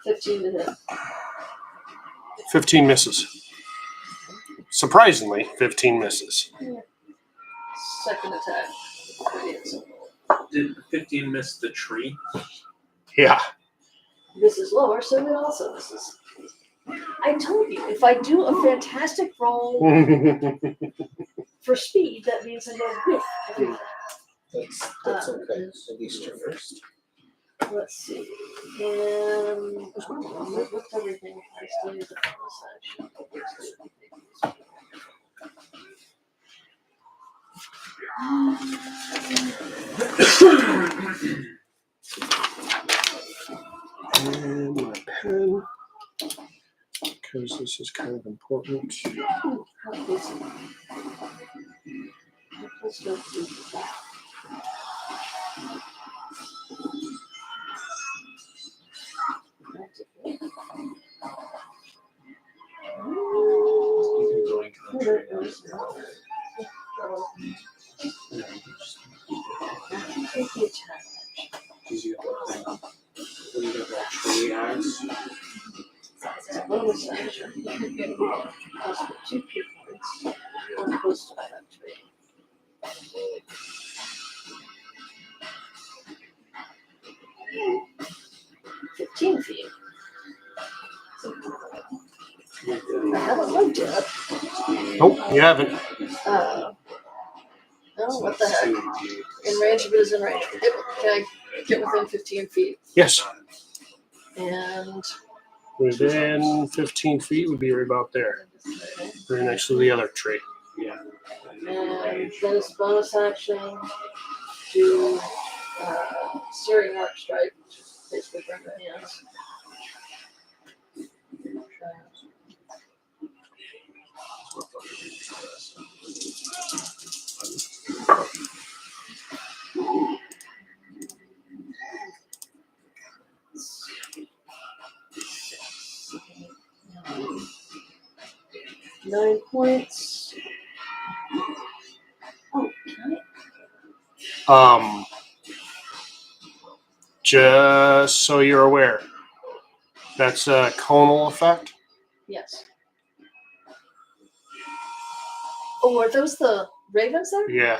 15 to hit. 15 misses. Surprisingly, 15 misses. Second attack. Radiant sunbolt. Did 15 miss the tree? Yeah. This is lower, so it also misses. I told you, if I do a fantastic roll for speed, that means I'm going to whiff everything. That's okay. At least you're first. Let's see. And I whipped everything. I still use the bonus action. And my pen, because this is kind of important. Let's go through that. You can go in country. Because you got that thing. When you got that tree axe. Bonus action. Cost me 2 key points. I'm close to that tree. 15 feet. I haven't looked yet. Nope, you haven't. Oh, what the heck? In range, but is in range. Can I get within 15 feet? Yes. And Within 15 feet would be right about there. Right next to the other tree. Yeah. then it's bonus action to Searing Arc Strike, which is basically burn the hands. Nine points. Oh, can I? Just so you're aware, that's a conal effect. Yes. Oh, are those the ravens there? Yeah.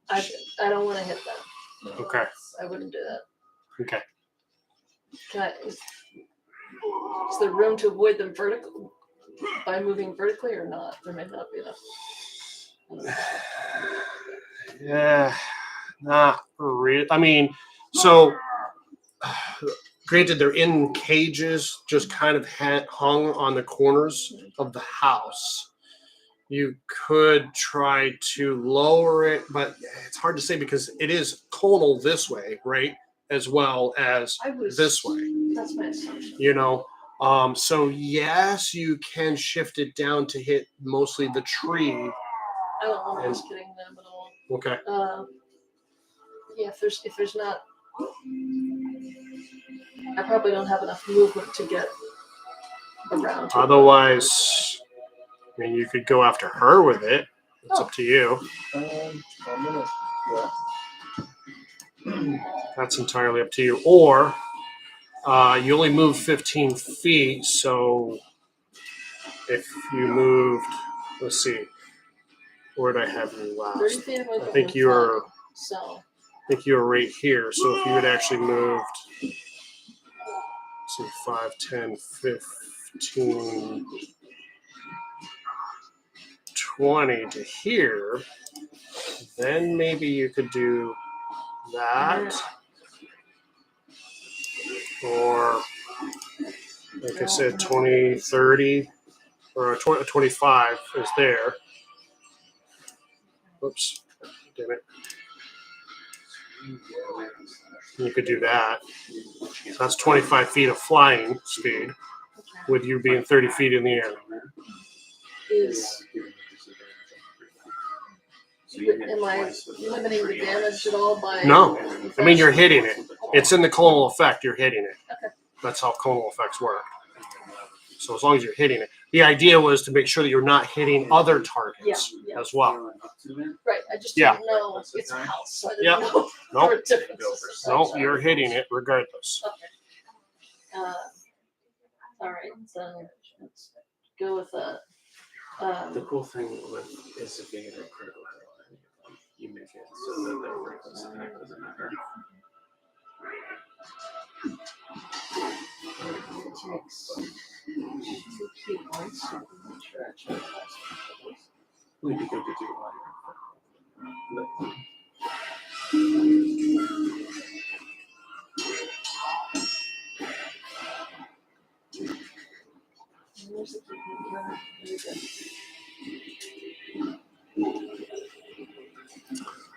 I don't want to hit them. Okay. I wouldn't do that. Okay. Can I? Is there room to avoid them vertical by moving vertically or not? There may not be enough. Yeah. Not really. I mean, so granted, they're in cages, just kind of hung on the corners of the house. You could try to lower it, but it's hard to say because it is conal this way, right? As well as this way. That's my assumption. You know, so yes, you can shift it down to hit mostly the tree. I don't want to risk hitting them at all. Okay. Yeah, if there's not, I probably don't have enough movement to get around. Otherwise, I mean, you could go after her with it. It's up to you. That's entirely up to you. Or you only move 15 feet, so if you moved, let's see, where did I have you 30 last? feet away I from think the you were. flag, so I think you were right here. So if you had actually moved, let's see, 5, 10, 15, 20 to here, then maybe you could do that. Or, like I said, 20, 30, or 20, 25 is there. Oops, damn it. You could do that. So that's 25 feet of flying speed with you being 30 feet in the air. Am I limiting the damage at all by? No, I mean, you're hitting it. It's in the conal effect, you're hitting it. Okay. That's how conal effects work. So as long as you're hitting it. The idea was to make sure that you're not hitting other targets as well. Right, I just didn't know it's a house, so I didn't know. Nope. there were differences. No, you're hitting it regardless. Okay. All right, so let's go with that. The cool thing is if you get a critical hit on any of them, you make it so that the reckless attack doesn't matter. points. Interaction. Would be good to do on. Where's the keeping counter? There we go.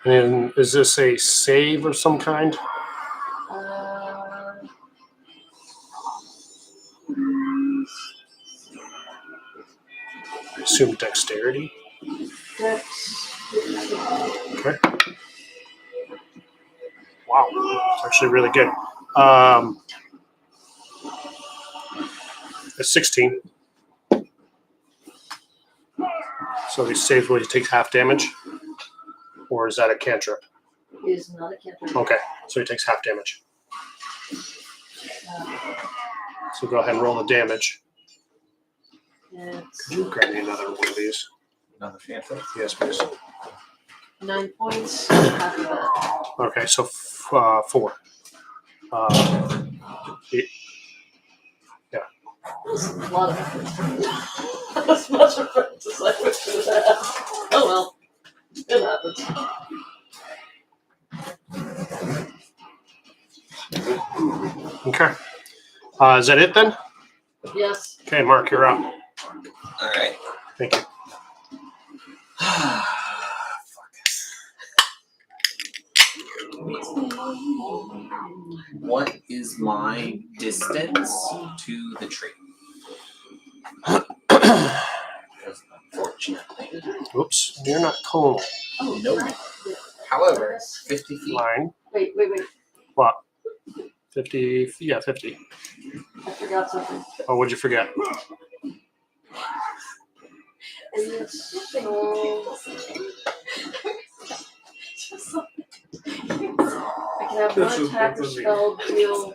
And is this a save of some kind? I assume dexterity. Dex. Okay. Wow, that's actually really good. A 16. So he saves when he takes half damage? Or is that a cantrip? Is not a cantrip. Okay, so he takes half damage. So go ahead and roll the damage. It's Could you grab me another one of these? Another cantrip. Yes, please. 9 points. Half of that. Okay, so 4. That's a lot of effort. As much effort as I put through that. Oh well. It happens. Okay. Is that it then? Yes. Okay, Mark, you're up. All right. Thank you. What is my distance to the tree? Unfortunately. Oops, you're not cold. Oh, Nope. However, 50 feet. Line. Wait. What? 50. Yeah, 50. I forgot something. Oh, what'd you forget? It's so... I can have one attack or spell deal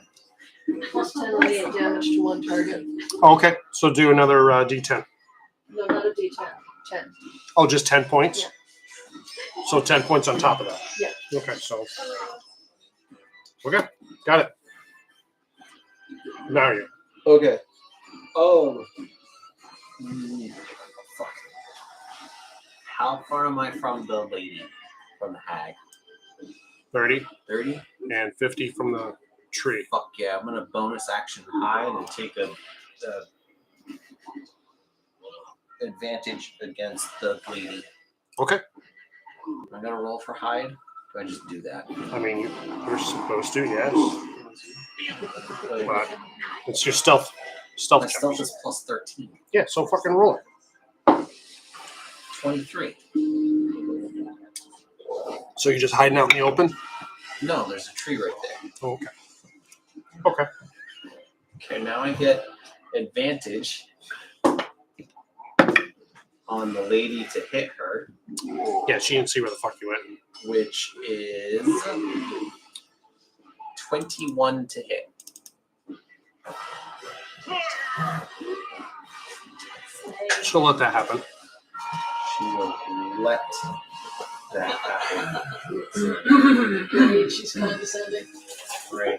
plus 10 radiant damage to one target. Okay, so do another D10. No, not a D10. 10. Oh, just 10 points? Yeah. So 10 points on top of that? Yeah. Okay, so. Okay, got it. Now you. Okay. Oh. Fuck. How far am I from the lady? From the hag? 30 30? and 50 from the tree. Fuck yeah, I'm gonna bonus action hide and take a advantage against the lady. Okay. Am I gonna roll for hide? Do I just do that? I mean, you're supposed to, yes. But But it's your stealth my check. stealth is plus 13. Yeah, so fucking roll it. 23. So you're just hiding out in the open? No, there's a tree right there. Oh, okay. Okay. Okay, now I get advantage on the lady to hit her, Yeah, she didn't see where the fuck you went. which is 21 to hit. She'll let that happen. She will let that happen. Great, she's condescending. Great.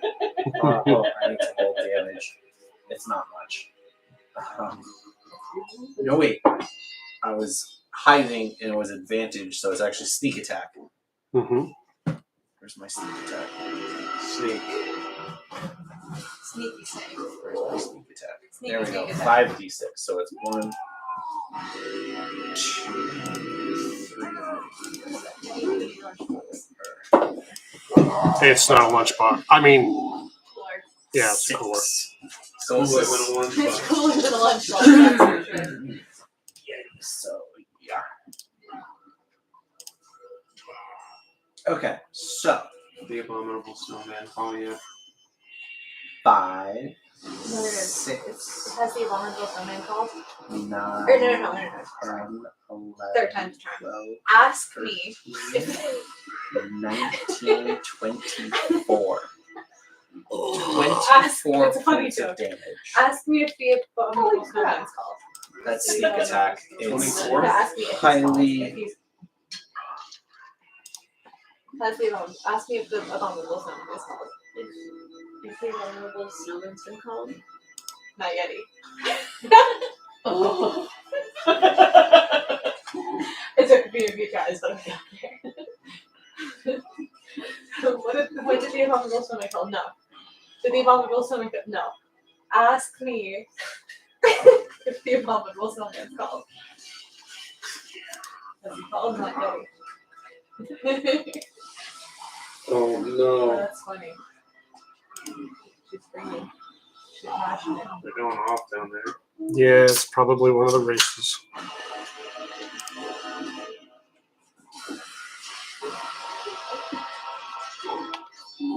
Oh, I need to roll damage. It's not much. No, wait. I was hiding and it was advantage, so it's actually sneak attack. Mm-hmm. Where's my sneak attack? Sneak. Sneaky save. Where's my sneak attack? Sneaky There we go. sneak attack. 5d6. So it's 1, 2, 3. It's not a lunchbox. I mean, Lord. yeah, it's a cooler. 6. So Cool this it is, when a lunch It's box. cooler than a lunchbox, that's for sure. so yeah. Okay, so The abominable snowman. Oh yeah. 5, No, no, no. 6, Has the abominable snowman called? 9, Or no. 10, 11, Third time's a charm. 12, Ask me 13, if 19, 24. Ask- 24 it's a funny points of joke. damage. ask me if the abominable Holy crap. snowman's called. That's sneak attack. It's 24? Ask me if he's highly- called. If he's ask me if the abominable snowman is called. If the vulnerable snowman's been called. Not Yeti. Oh. It took me a few tries, but I got there. When did the abominable snowman call? No. Did the abominable snowman call? No. Ask me if the abominable snowman's called. Has he called? Not yet. Oh no. That's funny. She's screaming. She's passionate. They're going off down there. Yeah, it's probably one of the races.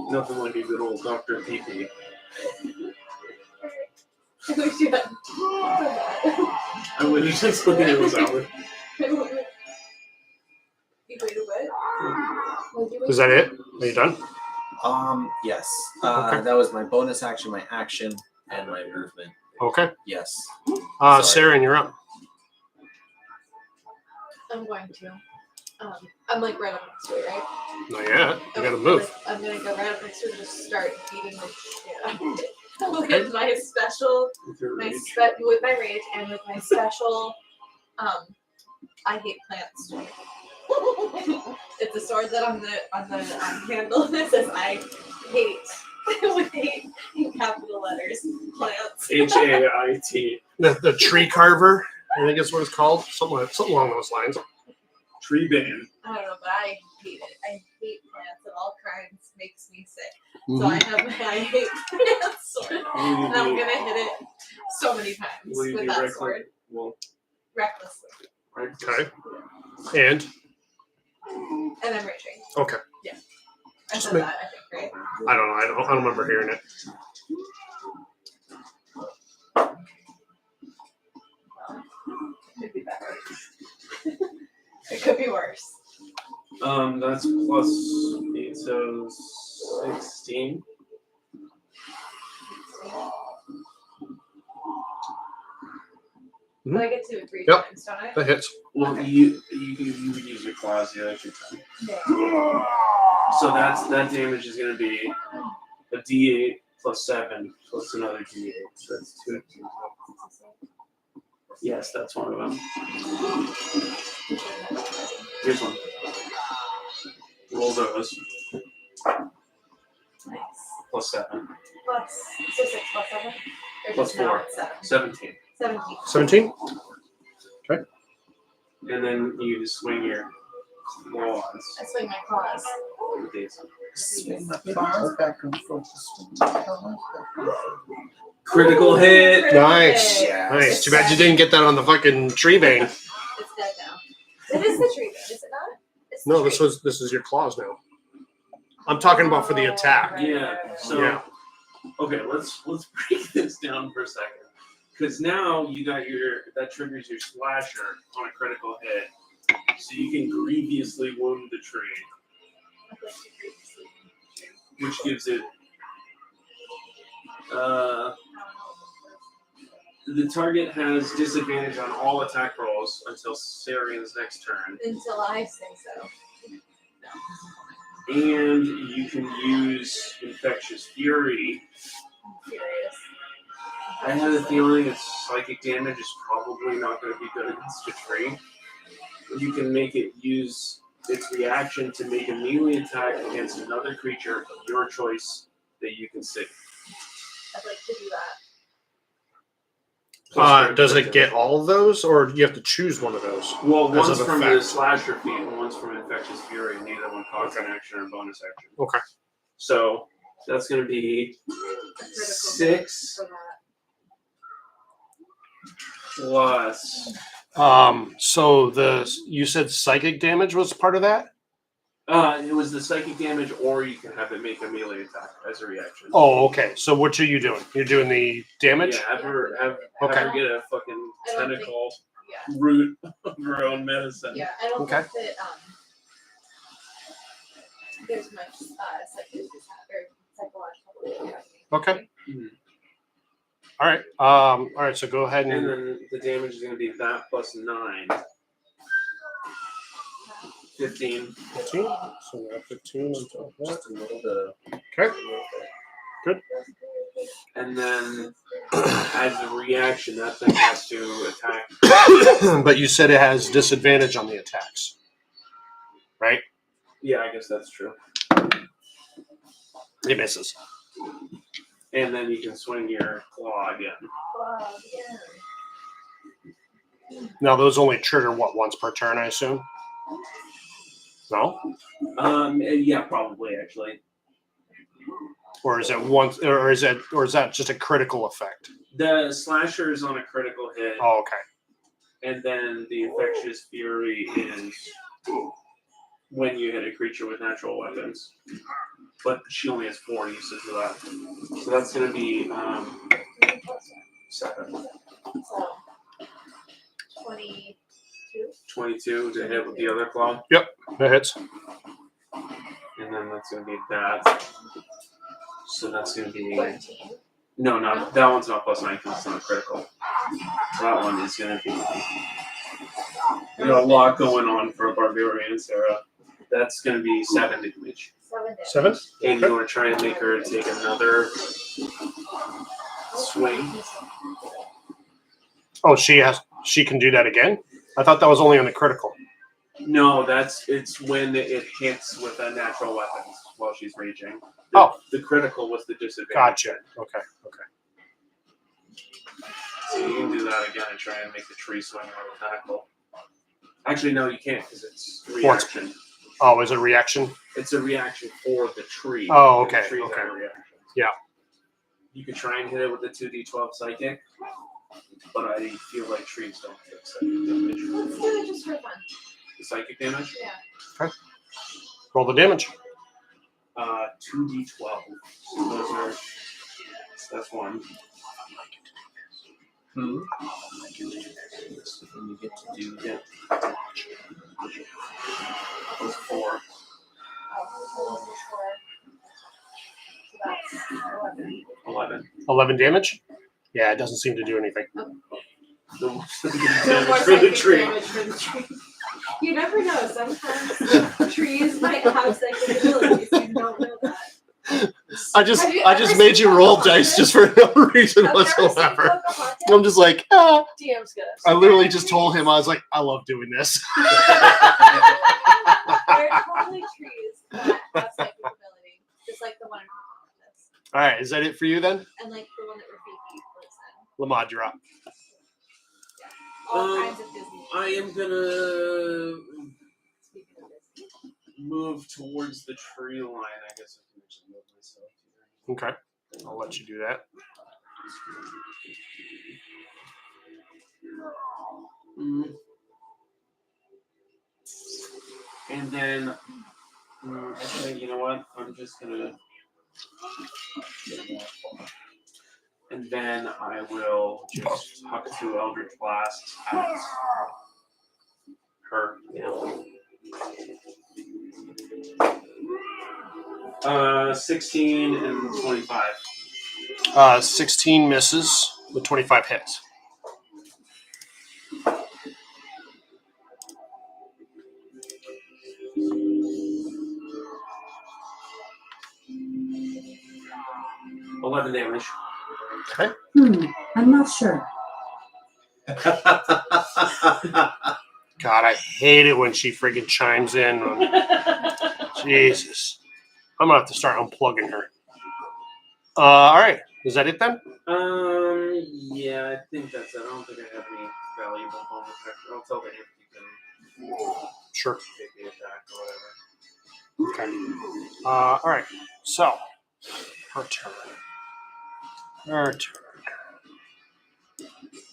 Nothing like a good old Dr. Pee-Pee. At least you had. I was just looking at those hours. You waited what? What did you wait? Is that it? Are you done? Yes. Okay. That was my bonus action, my action, and my movement. Okay. Yes. Sarah, you're up. I'm going to. I'm like right up next to it, right? Not yet. You gotta Okay, move. I'm gonna go right up next to it and just start beating the shit out of it. With my special, With your rage. with my rage and with my special, I hate plants. It's a sword that on the handle that says I hate with hate in capital letters plants. H-A-I-T. The tree carver, I think that's what it's called. Something along those lines. Tree band. I don't know, but I hate it. I hate plants of all kinds. Makes me sick. So I have my I hate plants sword, and I'm gonna hit it so many times Will you with be that sword Well, recklessly, Okay. And and I'm raging. okay. I Just said make- that, I think, right? I don't know. I don't remember hearing it. It could be better. It could be worse. that's plus 8, so 16. But I get to it 3 Yep. times, don't I? That hits. Well, Okay. you would use your claws, yeah, that's your turn. Yeah. So that damage is going to be a D8 plus 7 plus another D8. So that's 2. Yes, that's one of them. Here's one. Roll those. Nice. Plus 7. Plus, so 6 plus 7? Or Plus just now 4. it's 7? 17. 17. 17? And then you swing your claws. I swing my claws. With these. Swing my claws back and forth. Swing my claws back and forth. Critical hit! Nice. Yes. Nice. Too bad you didn't get that on the fucking tree bane. It's dead now. It is the tree, though, is it not? It's the No, tree. this is your claws now. I'm talking about for the attack. Right, Yeah. right, right. So Yeah. okay, let's break this down for a second. Because now you got that triggers your slasher on a critical hit. So you can grievously wound the tree, I'd like to previously. which gives it the target has disadvantage on all attack rolls until Sarian's next turn. Until I say so. And you can use Infectious Fury. I'm furious. I have a feeling its psychic damage is probably not going to be good against a tree. You can make it use its reaction to make a melee attack against another creature of your choice that you can see. I'd like to do that. Does it get all of those, or do you have to choose one of those? Well, as one's an from the effect? slasher feat and one's from Infectious Fury, and neither one costs an action or bonus action. Okay. So that's going to be A critical 6 for that. plus. So you said psychic damage was part of that? It was the psychic damage, or you can have it make a melee attack as a reaction. Oh, okay. So what are you doing? You're doing the damage? Yeah, have her Okay. get a fucking I don't think- tentacle Yeah. root of her own medicine. Yeah, I don't Okay. think that there's much psychological. Okay. Mhm. All right. All right. So go ahead And and then the damage is going to be that plus 9. 15. 15. So now 15 on top of that. Just a little bit of Okay. And then As a reaction, that thing has to attack. But you said it has disadvantage on the attacks, right? Yeah, I guess that's true. It misses. And then you can swing your claw again. Now those only trigger once per turn, I assume. No, Yeah, probably actually. or is it once, or is that just a critical effect? The slasher is on a critical hit, Oh, okay. and then the infectious fury is when you hit a creature with natural weapons. But she only has 4 uses of that, so that's going to be 7. So 22. 22 to hit with the other claw, That hits. and then that's going to be that. So that's going to be 13. no, that one's not +9 because it's not critical. That one is going to be. You got a lot going on for a barbarian, Sarah. That's going to be 7 damage. 7 damage. 7. And you want to try and make her take another swing. Oh, she can do that again? I thought that was only on the critical. No, it's when it hits with a natural weapons while she's raging. The critical was the disadvantage. Gotcha. Okay. So you can do that again and try and make the tree swing on the tentacle. Actually, no, you can't because it's reaction. Oh, is it a reaction? It's a reaction for the tree. Oh, and the okay, tree's okay. out of reaction. Yeah. You could try and hit it with the 2d12 psychic, but I feel like trees don't take psychic damage. Let's do it just for fun. The psychic damage? Yeah. Roll the damage. 2d12. So those are. That's 1. And you get to do Yeah. Those 4. So that's 11. 11 damage? Yeah, it doesn't seem to do anything. No more No more for the psychic tree. damage for the tree. You never know. Sometimes trees might have psychic abilities. You don't know that. I just Have you ever made seen you roll Pocahontas? dice just for no reason Have you ever seen whatsoever. Pocahontas? I'm just like, ah. DM's good. I literally just told him, I was like, I love doing this. They're totally trees that have psychic ability, just like the one in Pocahontas, All right, is that it for you then? and like the one that Rafiki lives in. Lamad, you're up. All kinds of Disney. I am gonna Speaking of Disney. move towards the tree line. I guess I can actually move myself here. Okay, I'll let you do that. And then, actually, you know what? I'm just gonna. And then I will just huck 2 Eldritch Blasts at her. Yeah. 16 and 25. 16 misses with 25 hits. $11 damage. I'm not sure. God, I hate it when she friggin' chimes in. Jesus. I'm going to have to start unplugging her. All right. Is that it then? Yeah, I think that's it. I don't think I have any valuable bonus action. I'll tell the imp you can Sure. take the attack or whatever. Okay. All right. So, her turn.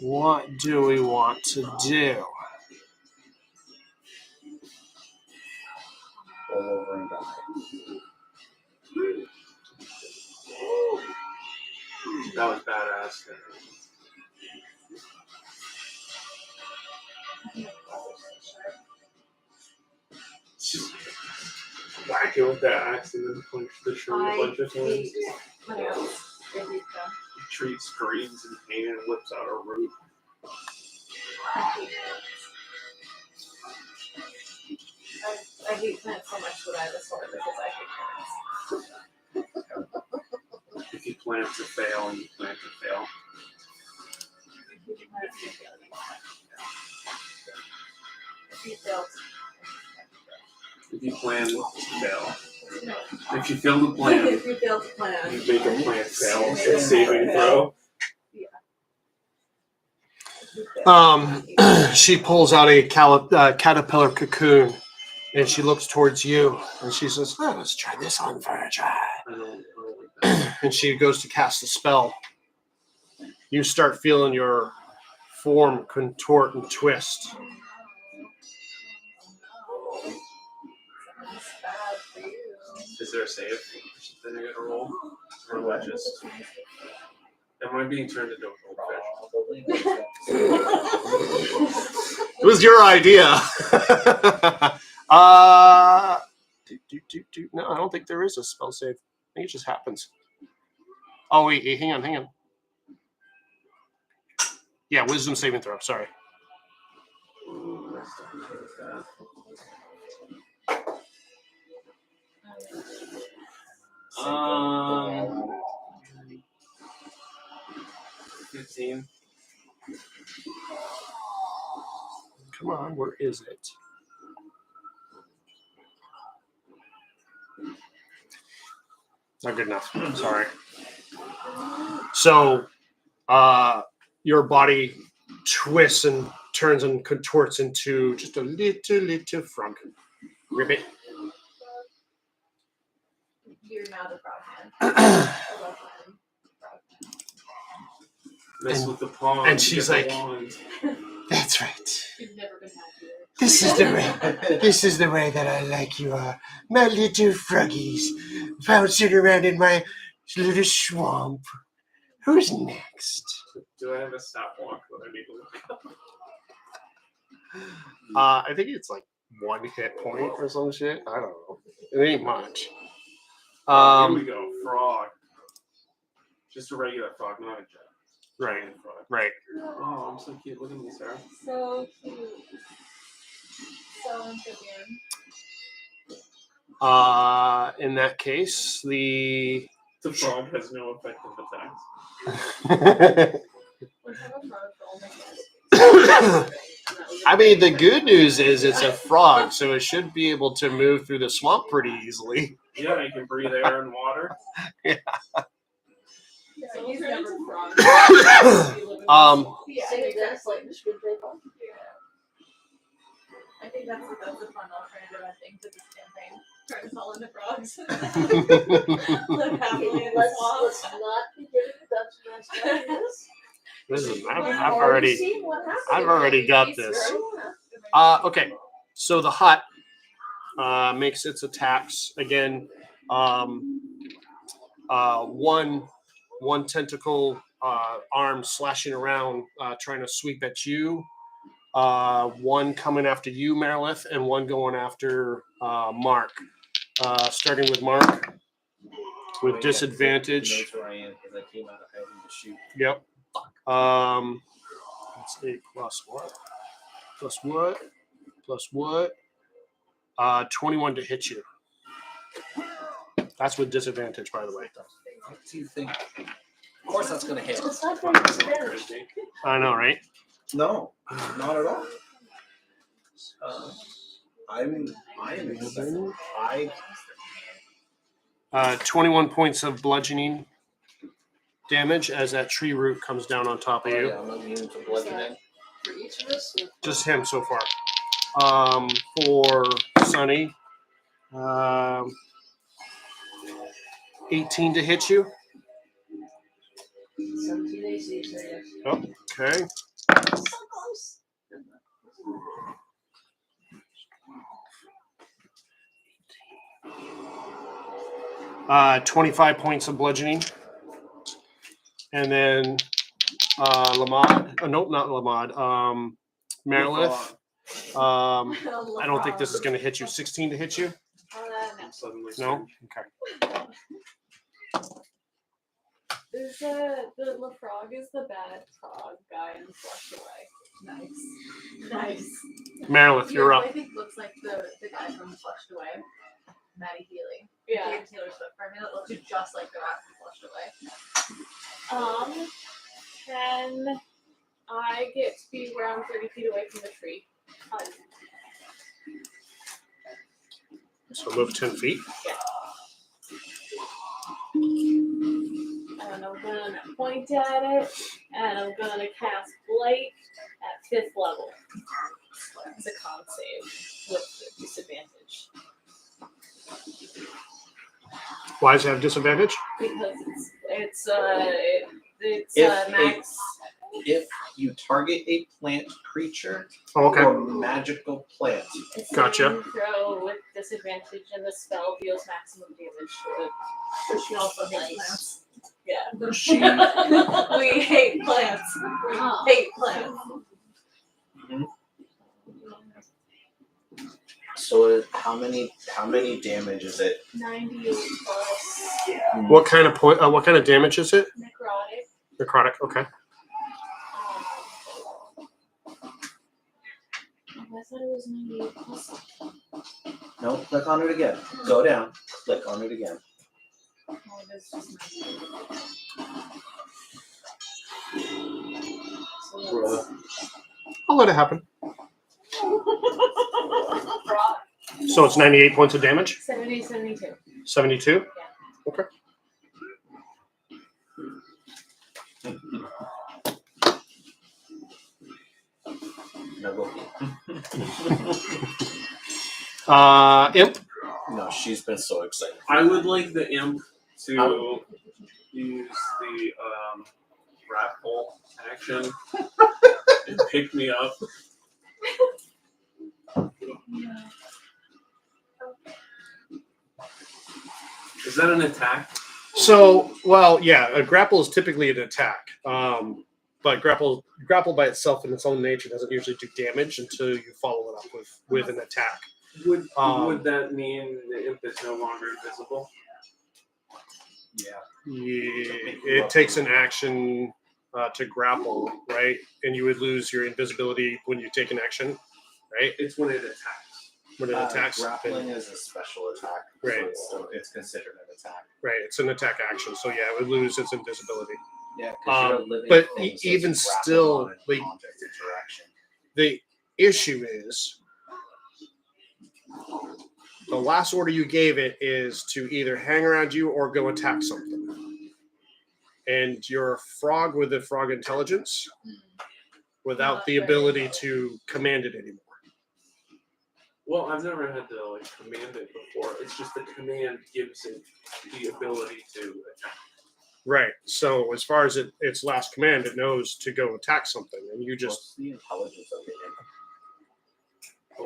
What do we want to do? roll over and die. That was badass. Whack it with that axe and then punch the tree a bunch of times. I hate them. The tree screams in pain and whips out a root. I hate plants so much that I have a sword because I hate plants. If you plant to fail and you plant to fail. That's your feeling. If you failed. If you plan to fail. No. If you fail to plan, If you fail to plan. you make a plan fail. Make It's a saving plan throw. She pulls out a caterpillar cocoon, and she looks towards you, and she says, "Oh, let's try this on for a try." I don't like that. And she goes to cast the spell. You start feeling your form contort and twist. Sounds bad for you. Is there a save or something I gotta roll? Or what? Just am I being turned into a goldfish? It was your idea. No, I don't think there is a spell save. I think it just happens. Oh wait, hang on. Yeah, wisdom saving throw. Sorry. Ooh, that's definitely like that. 15. Come on, where is it? Not good enough. Sorry. So, your body twists and turns and contorts into just a little frog. Ribbit. You're now the frog man. I love him. Mess with the pawn. and she's get the like- wand. That's right. You've never been happier. This is the way. This is the way that I like you, my little froggies, bouncing around in my little swamp. Who's next? Do I have a stopwatch that I need to look up? I think it's like 1 hit point or some shit. I don't know. It ain't much. Here we go. Frog. Just a regular frog, not a giant. Right. Giant frog. Right. Oh, I'm so cute. Look at me, Sarah. So cute. So amphibian. In that case, the The frog has no effective attacks. Let's have a frog for all my guests. I mean, the good news is it's a frog, so it should be able to move through the swamp pretty easily. Yeah, you can breathe air and water. So he's never frog. Yeah, Save that like this good paper. I think that's a fun alternative, I think, to this campaign. Turn us all into frogs. Live happily in the Let's swamp. not be giving the Dutch master this. Listen, I've I've already seen what happened. I've already got this. Okay, so the hut makes its attacks again. One tentacle arm slashing around, trying to sweep at you. One coming after you, Merilith, and one going after Mark. Starting with Mark with disadvantage. He knows where I am because I came out of hiding to shoot. Yep. Let's see, plus what? Plus what? Plus what? 21 to hit you. That's with disadvantage, by the way. What do you think? Of course, that's gonna hit. It's not very Spanish. I know, right? No, not at all. I'm 21 points of bludgeoning damage as that tree root comes down on top of you. Yeah, I'm not immune to bludgeoning. For each of us? Or Just him so far. For Sunny, 18 to hit you. 17 AC, so yes. Okay. So close. 25 points of bludgeoning. And then Lamad. Oh, nope, not Lamad. Merilith. I don't think this is going to hit you. 16 to hit you? I'm suddenly No? Okay. Is the LaFrog is the bad frog guy in Flushed Away. Nice. Merilith, you're Yeah, up. I think looks like the guy from Flushed Away. Maddie Healy. Yeah. David Taylor Swift. For a minute, looks just like the rat from Flushed Away. 10, I get to be around 30 feet away from the tree. So move 10 feet. And I'm gonna point at it, and I'm gonna cast Blight at 5th level. It's a con save with disadvantage. Why does it have disadvantage? Because it's If max. If you target a plant creature Oh, okay. or magical plant, It's Gotcha. saving throw with disadvantage, and the spell deals maximum damage to it. But she also hates plants. Yeah. she We hate plants. We hate plants. So how many damage is it? 98 plus What kind of what kind of damage is it? necrotic. Necrotic. Okay. I thought it was 98 plus. No, click on it again. Go down. Click on it again. Oh, that's just 98. So that's I'll let it happen. So it's 98 points of damage? 70, 72. 72? Okay. No, go. Imp? No, she's been so excited. I would like the imp to use the grapple action and pick me up. Is that an attack? So, well, yeah, a grapple is typically an attack. But grapple by itself in its own nature doesn't usually do damage until you follow it up with an attack. Would that mean the imp is no longer invisible? Yeah. It takes an action to grapple, right? And you would lose your invisibility when you take an action, right? It's when it attacks. When it attacks. Grappling is a special attack. Right. So it's considered an attack. Right, it's an attack action, so yeah, it would lose its invisibility. Yeah, because you're a living but thing, so even it's grappling still, on an like, object interaction. The issue is the last order you gave it is to either hang around you or go attack something. And you're a frog with a frog intelligence without the ability to command it anymore. Well, I've never had to command it before. It's just the command gives it the ability to attack. Right. So as far as its last command, it knows to go attack something, and you just What's the intelligence of it?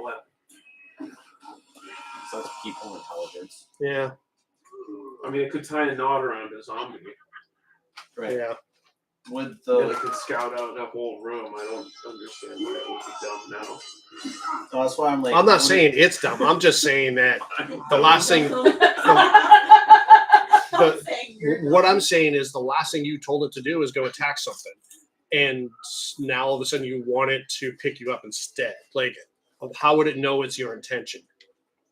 What? So that's people intelligence. yeah. I mean, it could tie a knot around a zombie. Right. Yeah. With And the it could scout out a whole room. I don't understand why it would be dumb now. so that's why I'm like I'm not saying it's dumb. I'm just saying that the last thing what I'm saying is the last thing you told it to do is go attack something, and now all of a sudden you want it to pick you up instead. Like, how would it know it's your intention?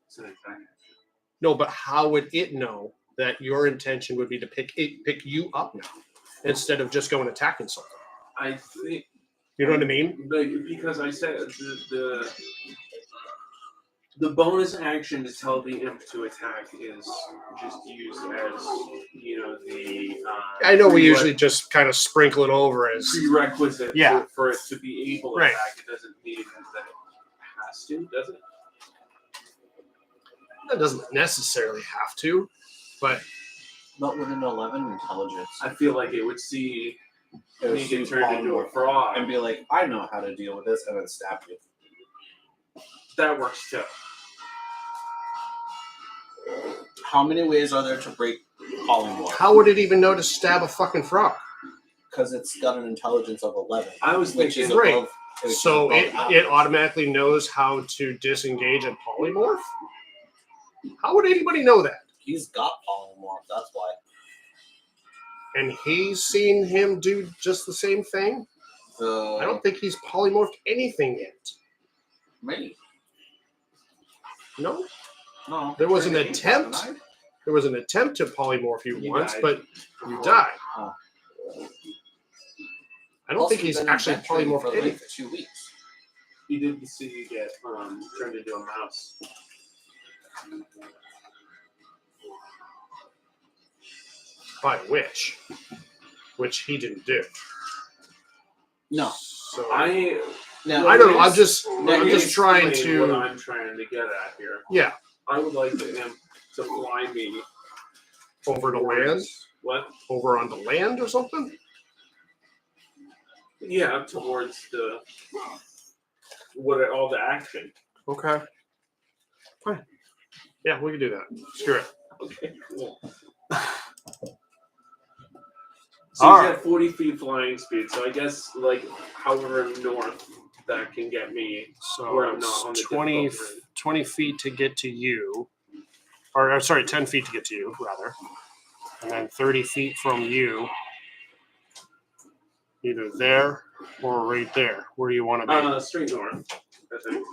It's an attack. No, but how would it know that your intention would be to pick you up now instead of just going attacking something? I think, You know what I mean? because I said the bonus action to tell the imp to attack is just used as, the. I know we usually just kind of sprinkle it over as prerequisite Yeah. for it to be able to Right. attack. It doesn't mean that it has to, does it? that doesn't necessarily have to, but not with an 11 intelligence. I feel like it would see It me get turned into a frog. and be like, I know how to deal with this, and then stab you. That works too. How many ways are there to break polymorph? how would it even know to stab a fucking frog? Because it's got an intelligence of 11. I was which is thinking, Right. above. which is So above it average. automatically knows how to disengage a polymorph? How would anybody know that? He's got polymorph. That's why. And he's seen him do just the same thing? I don't think he's polymorphed anything yet. Maybe. No? No. There was an Maybe. attempt. Haven't I? There was an attempt to polymorph you You once, died. but you died. I don't think he's actually polymorphed for anything. like 2 weeks. You did see you get turned into a mouse. By which he didn't do. No. So Now, I don't know. I'm just Let me trying explain what to. I'm trying to get at here. Yeah, I would like him to fly me over to land, What? over onto land or something. Yeah, towards the all the action. Okay. Fine. Yeah, we can do that. Screw it. Okay, cool. So All he's right. at 40 feet flying speed, so I guess like however north that can get me So where I'm it's not on the 20, difficult ring. 20 feet to get to you. Or sorry, 10 feet to get to you, rather. And then 30 feet from you. Either there or right there. Where do you want to be? Straight north, I think.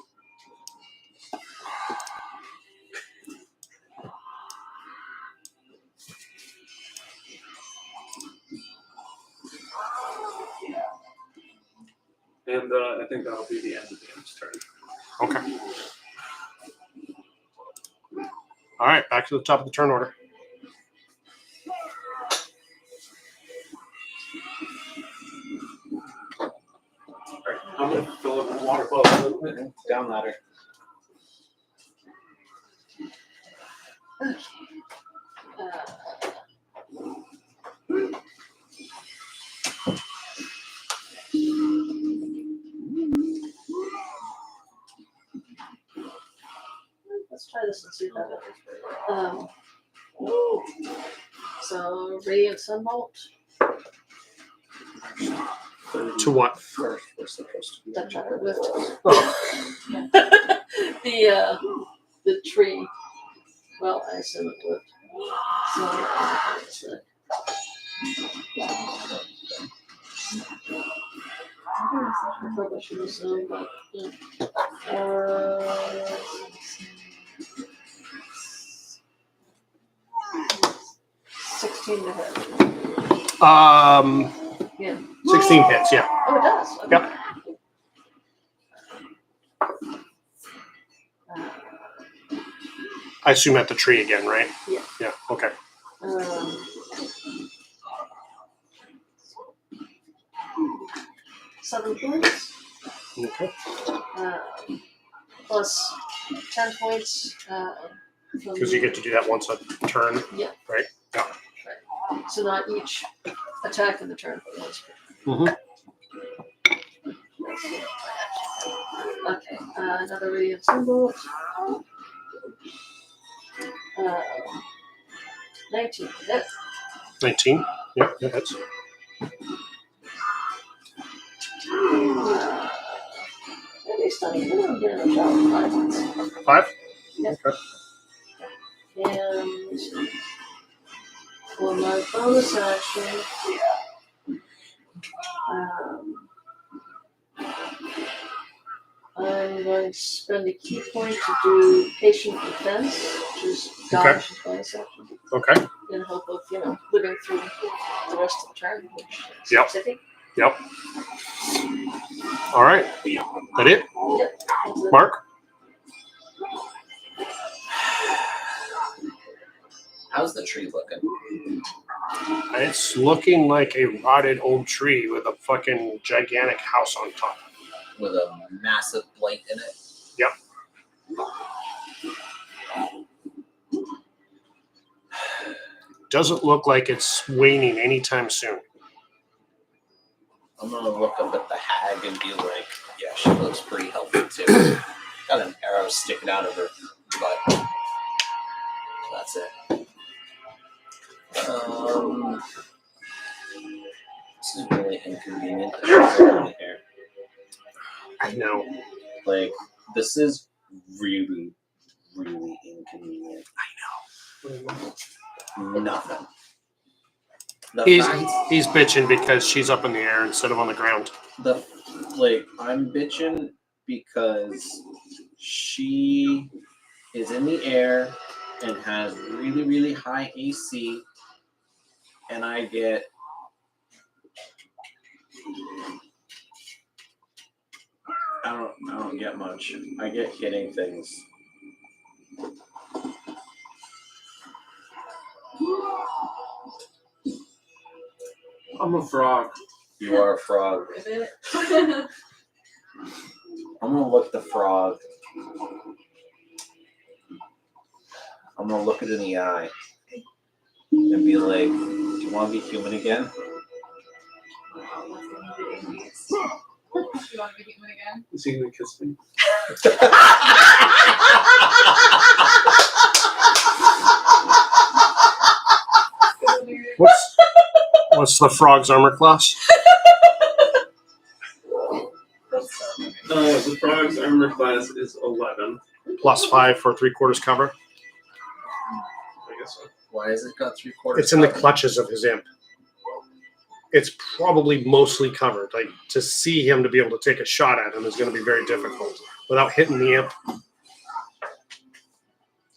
And I think that'll be the end of the end's turn. Okay. All right, back to the top of the turn order. Alright, I'm gonna fill up the water bottle a little bit. Down ladder. Let's try this and see if that works. So radiant sunbolt. To what? First, we're supposed to be. That trying to lift Oh, the tree. Well, I assume it would. So I probably should assume, but 16 to hit. Yeah. 16 hits, yeah. Oh, it does. Okay. Yep. I assume at the tree again, right? Yeah. Yeah, okay. 7 points. Okay. Plus 10 points. Because you get to do that once a turn. Yeah. Right? Yeah. Right. So not each attack in the turn, but once. Mm-hmm. Okay. Another radiant symbol. 19. That 19. Yep, that hits. at least I'm getting about 5 points. 5? Yep. Okay. And for my bonus action, I'm going to spend a key point to do patient defense, which is dodge as bonus action, Okay. in hope of, living through the rest of the turn, which is Yep. specific. Yep. All right. That it? Yep. That's it. Mark? How's the tree looking? It's looking like a rotted old tree with a fucking gigantic house on top. With a massive blight in it? Yep. Doesn't look like it's waning anytime soon. I'm gonna look up at the hag and be like, yeah, she looks pretty healthy too. Got an arrow sticking out of her butt. That's it. This is really inconvenient. Here. I know. Like, this is really, really inconvenient. Nothing. The fact, He's bitching because she's up in the air instead of on the ground. I'm bitching because she is in the air and has really, really high AC, and I get I don't get much. I get hitting things. I'm a frog. You are a frog. Ribbit. I'm gonna look at the frog. I'm gonna look it in the eye and be like, "Do you want to be human again?" You want to be human again? Is he gonna kiss me? What's the frog's armor class? The frog's armor class is 11. +5 for 3/4 cover. I guess so. Why has it got 3/4? It's in the clutches of his imp. It's probably mostly covered. Like, to see him to be able to take a shot at him is going to be very difficult without hitting the imp.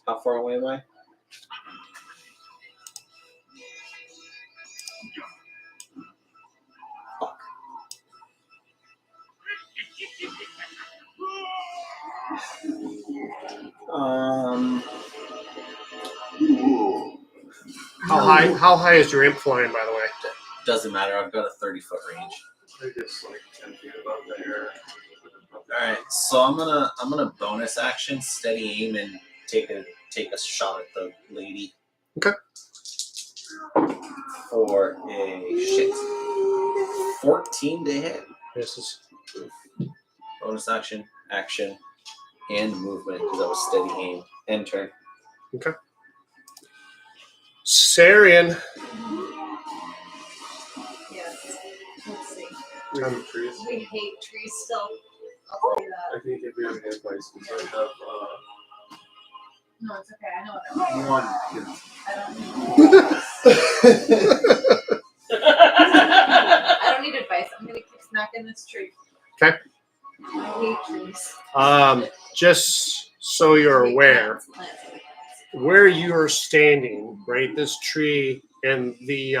How far away am I? How high is your imp flying, by the way? Doesn't matter. I've got a 30-foot range. I guess like 10 feet above the air. All right, so I'm gonna bonus action, steady aim, and take a shot at the lady. Okay. For a 14 to hit. This is Bonus action, and movement because I was steady aim. End turn. Sarian. Yes. Let's see. We have trees. We hate trees still. I'll tell you that. I think if we have an advice, because I have No, it's okay. I know what one. I don't need advice. I'm gonna keep smacking this tree. Okay. I hate trees. Just so you're Hate aware, plants. where you are standing, right? This tree and the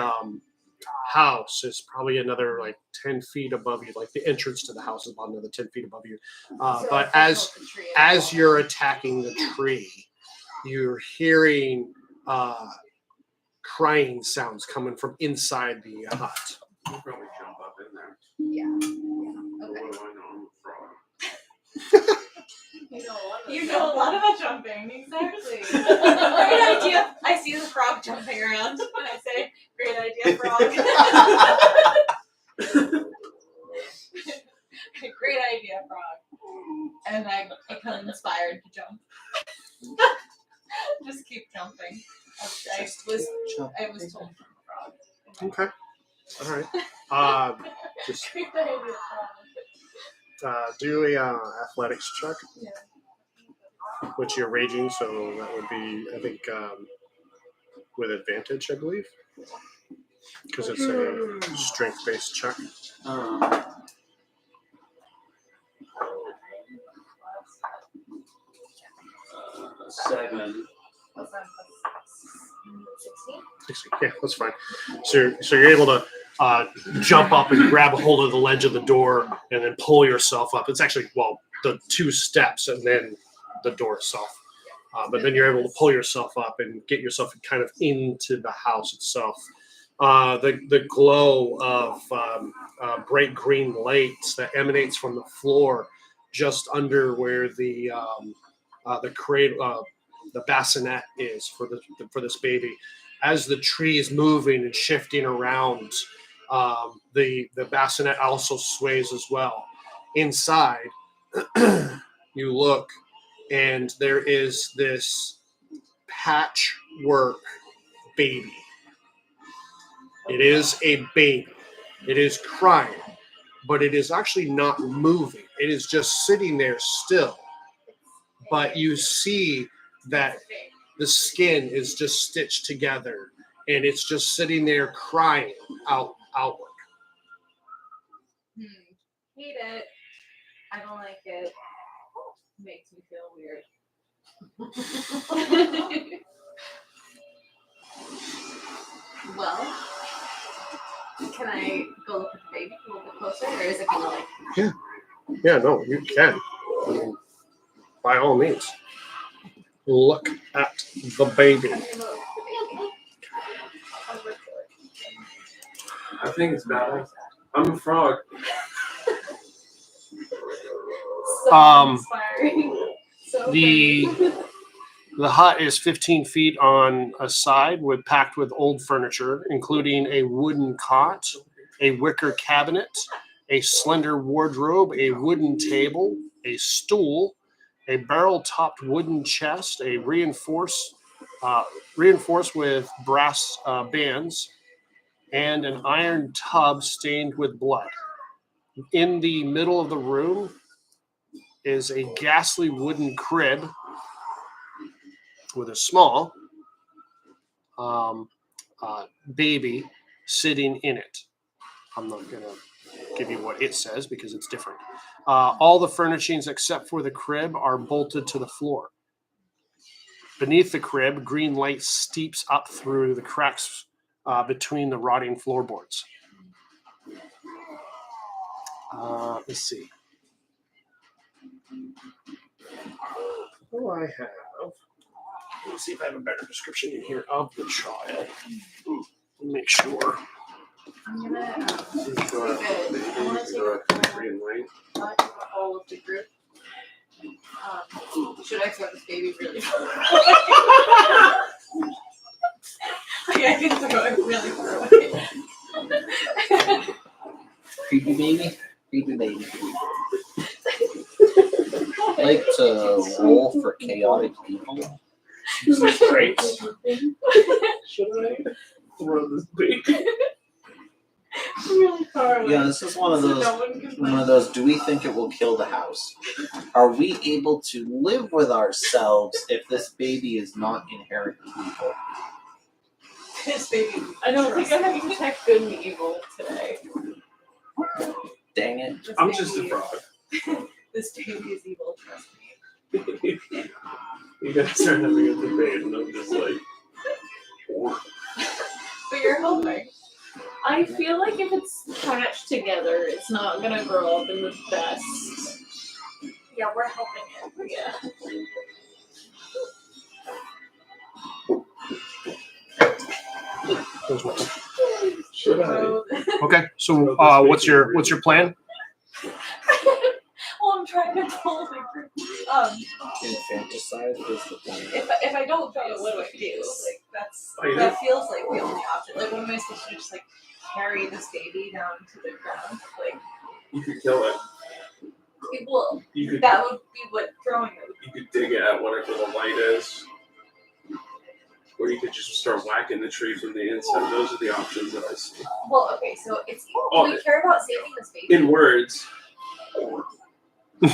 house is probably another like 10 feet above you. Like the entrance to the house is about another 10 feet above you. So But if I as poke the tree, as you're attacking the tree, you're hearing crying sounds coming from inside the hut. I'll probably jump up in there. Yeah. But Okay. what do I know? I'm a frog. You know a lot about jumping, exactly. Great idea. I see the frog jumping around, and I say, "Great idea, frog." Great idea, frog. And I become inspired to jump. Just keep jumping. I was told from a frog. Okay. All right. Just Great idea, frog. do a athletics check. Yeah. Which you're raging, so that would be, I think, with advantage, I believe, because it's a strength-based check. 7. 16? Yeah, that's fine. So you're able to jump up and grab a hold of the ledge of the door and then pull yourself up. It's actually, the 2 steps and then the door itself. But then you're able to pull yourself up and get yourself kind of into the house itself. The glow of bright green lights that emanates from the floor just under where the cradle, the bassinet is for this baby. As the tree is moving and shifting around, the bassinet also sways as well. Inside, you look, and there is this patchwork baby. It is a baby. It is crying, but it is actually not moving. It is just sitting there still. But you see that the skin is just stitched together, and it's just sitting there crying outward. Hate it. I don't like it. Makes me feel weird. Well, Can I go look at the baby a little bit closer, or is it gonna like? Yeah, no, you can. I mean, by all means, look at the baby. I'm gonna look at the baby. I think it's bad. I'm a frog. So inspiring. So the- pretty. The hut is 15 feet on a side, packed with old furniture, including a wooden cot, a wicker cabinet, a slender wardrobe, a wooden table, a stool, a barrel-topped wooden chest, a reinforced with brass bands, and an iron tub stained with blood. In the middle of the room is a ghastly wooden crib with a small baby sitting in it. I'm not going to give you what it says because it's different. All the furnishings except for the crib are bolted to the floor. Beneath the crib, green light steeps up through the cracks between the rotting floorboards. Let's see. What do I have? Let's see if I have a better description in here of the child. Make sure. I'm gonna I want to take green light. all of the group. Should I throw this baby really far? Yeah, I can throw it really far away. Creepy baby. Creepy baby. I like to roll for chaotic people. Great. Should I throw this baby? Really far away. Yeah, this is one of So those. no one can One of those. Do we think it will kill the house? Are we able to live with ourselves if this baby is not inherently evil? this baby. I don't think I have to detect good and evil today. Dang it! This I'm baby just a frog. This baby is evil, trust me. You guys are having a debate, and I'm just like, But you're helping. I feel like if it's patched together, it's not gonna grow up in the best. Yeah, we're helping it. Yeah. should I? Okay, so what's your plan? Well, I'm trying to totally group. Infanticide is the thing. If I don't do it, what do I do? Like Oh, that feels like the only option. Like, what am I supposed to do? Just like carry this baby down to the ground? Like, You could kill it. people. You could. That would be what throwing it would You could dig it at whatever the light is, or you could just start whacking the tree from the inside. Those are the options that I see. Well, okay, so it's. Oh, Do we care about saving this baby? In words, Do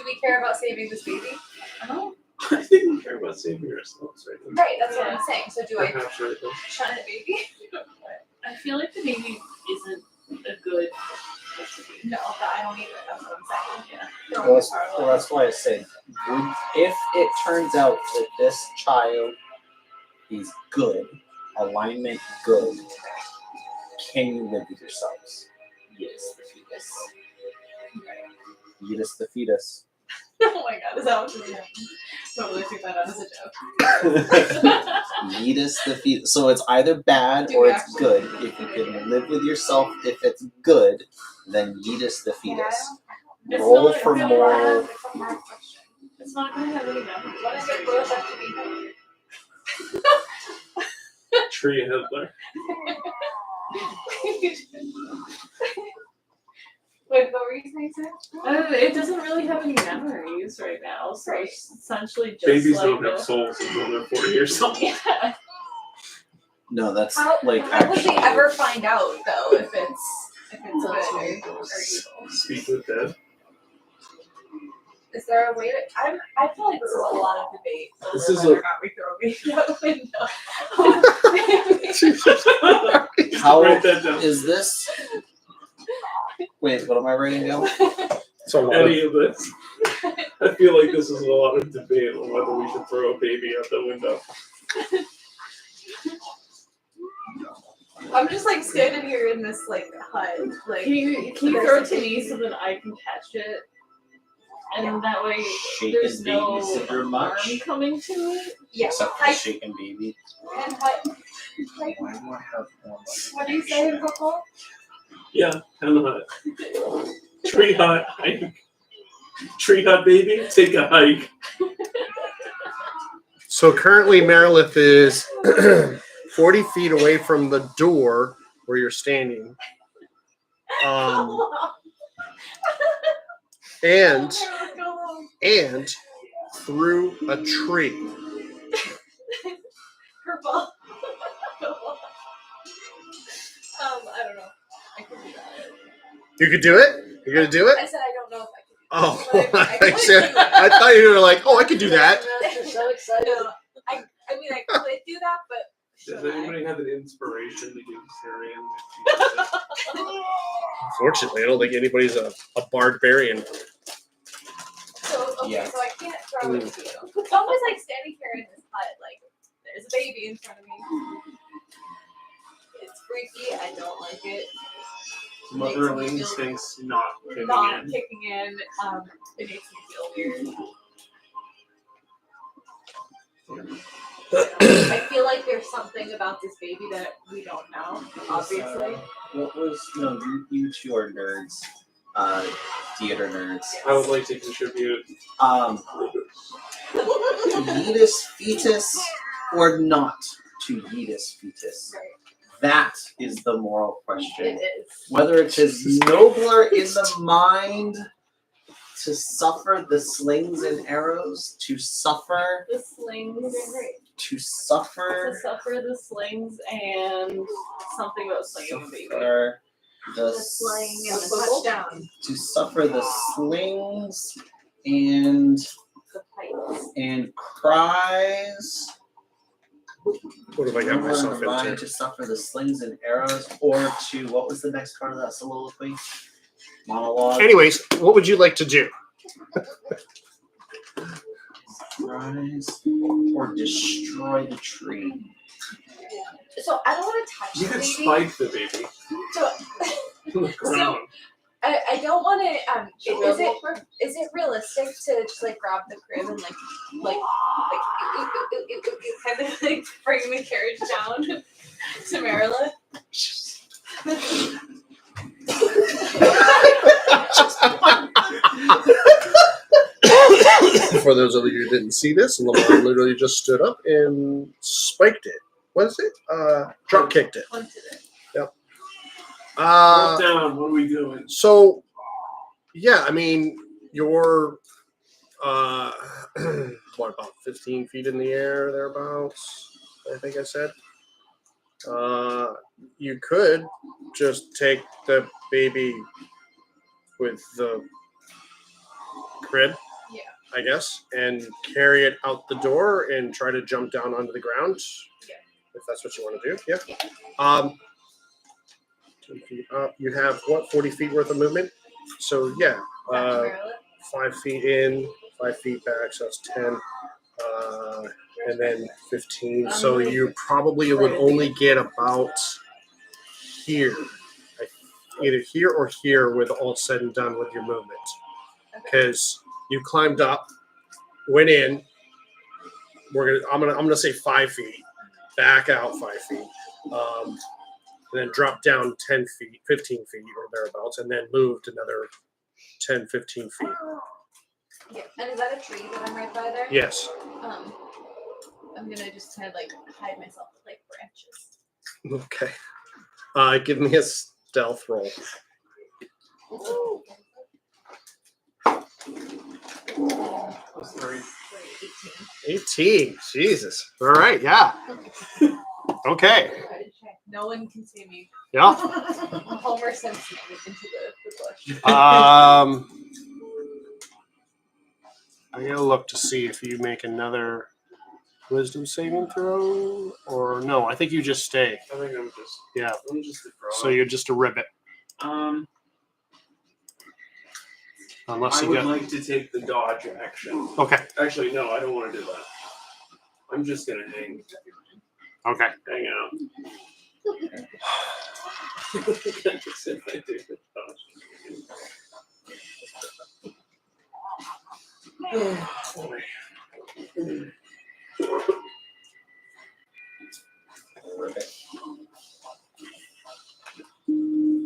we care about saving this baby? I don't. I think we care about saving ourselves right now. Right, that's what I'm saying. So do I Perhaps right now. shun the baby? I feel like the baby isn't a good. No, I don't either. That's what I'm saying. Yeah. Well, that's why I said, if it turns out that this child is good, alignment good, can you live with yourselves? Yes, the fetus. Fetus the fetus. Oh my god, is that what's really happening? Totally took that out as a joke. Fetus the fetus. So it's either bad Do or we it's actually- good. If you can live with yourself, if it's good, then fetus the fetus. It's Roll not for gonna moral. It's a hard question. It's not gonna have any memories. What if it grows up to be Tree Hitler. Wait, what were you saying, sir? It doesn't really have any memories right now, so Right. it's essentially just Babies like don't have souls until they're 4 years old. Yeah. No, that's How like would we actually. ever find out though if it's good or evil? Speak with dead. Is there a way to? I feel like this is a lot of debate over This is whether a- or not we throw a baby out the window. How Write that down. is this? Wait, what am I writing down? So Any of this. I feel like this is a lot of debate on whether we should throw a baby out the window. I'm just like standing here in this like hut, like Can you throw it to me so that I can catch it? And that way Shaken there's no babysitter harm much? coming to it? yeah. Except for Hi. shaken baby. And what? Why do I have more What do you say, Coco? Yeah, and the hut. Tree hut hike. Tree hut baby, take a hike. So currently, Merilith is 40 feet away from the door where you're standing. And through a tree. Purple. I don't know. I could do that. You could do it? You're going to do it? I said I don't know if I could. Oh, But I could do it. I thought you were like, oh, I could do that. You're so excited. No, I mean, I could do that, but Does should I? anybody have an inspiration to give Syrian? Fortunately, I don't think anybody's a barbarian. So, okay, Yeah. so I can't throw it to you. It's almost like standing here in this hut, like, there's a baby in front of me. It's freaky, I don't like it. Motherly Makes me feel instincts not kicking not in. kicking in. It makes me feel weird. I feel like there's something about this baby that we don't know, obviously. What was you two are nerds. Theater nerds. I would like to contribute. Yeetus fetus or not to Yeetus fetus? Right. That is the moral question. It is. Whether it is nobler in the mind to suffer the slings and arrows, to suffer The slings. to To suffer suffer the slings and something about slinging a baby. suffer The sling and the touchdown. to suffer the slings and The pipes. cries. What have I got Nobler in myself the mind into? to suffer the slings and arrows, or to what was the next part of that soliloquy? Monologue. Anyways, what would you like to do? Rise or destroy the tree. So I don't want to touch You the could baby. spike the baby So on the ground. I don't want to. Is it realistic to just like grab the crib and like kind of like bring the carriage down to Maryland? For those of you who didn't see this, Lamar literally just stood up and spiked it. What is it? Drop kicked it. Punted it. Drop down. What are we doing? So, yeah, I mean, you're what, about 15 feet in the air, thereabouts, I think I said. You could just take the baby with the crib, Yeah. I guess, and carry it out the door and try to jump down onto the ground. Yeah. If that's what you want to do. Yeah. 10 feet up. You have what, 40 feet worth of movement? So yeah. Back to Maryland. 5 feet in, 5 feet back, so that's 10. And then 15. So you probably would only get about here. Either here or here with all said and done with your movement. Because you climbed up, went in. I'm gonna say 5 feet, back out 5 feet, and then drop down 10 feet, 15 feet or thereabouts, and then moved another 10, 15 feet. Yeah. And is that a tree that I'm right by there? Yes. I'm gonna just kind of like hide myself with like branches. Okay. Give me a stealth roll. Ooh. 3. 18. Jesus. All right. Yeah. Okay. No one can see me. Yeah. Homer Simpson into the bush. I gotta look to see if you make another wisdom saving throw or no. I think you just stay. I think I'm just. Yeah. I'm just a pro. So you're just a ribbit, unless I you would get. like to take the dodge action. Okay. Actually, no, I don't want to do that. I'm just gonna hang Okay. out.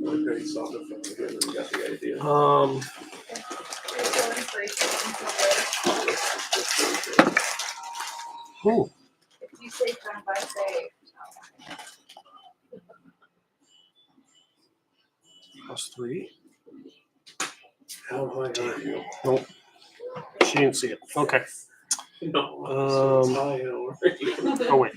Okay, saw the phone again and got the idea. Ooh, If you say time by say. +3. How high are you? Nope. She didn't see it. Okay. No. So high, how are you? Oh wait.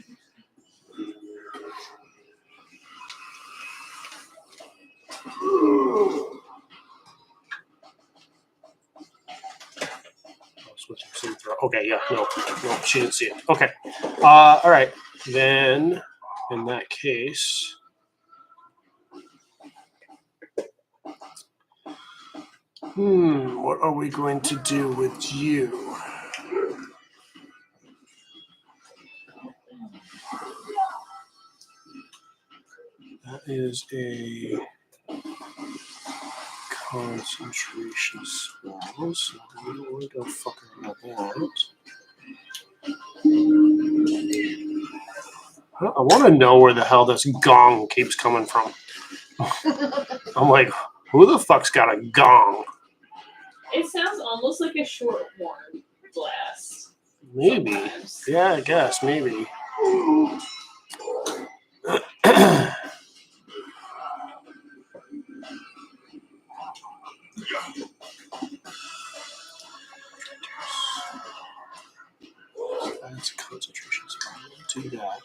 Switching saving throw. Okay, yeah, no, she didn't see it. Okay. All right. Then, in that case, what are we going to do with you? That is a concentration spell, so we don't want to go fucking about that. I want to know where the hell this gong keeps coming from. I'm like, who the fuck's got a gong? It sounds almost like a short horn blast. Maybe. Sometimes. Yeah, I guess, maybe. That's a concentration spell. We'll do that.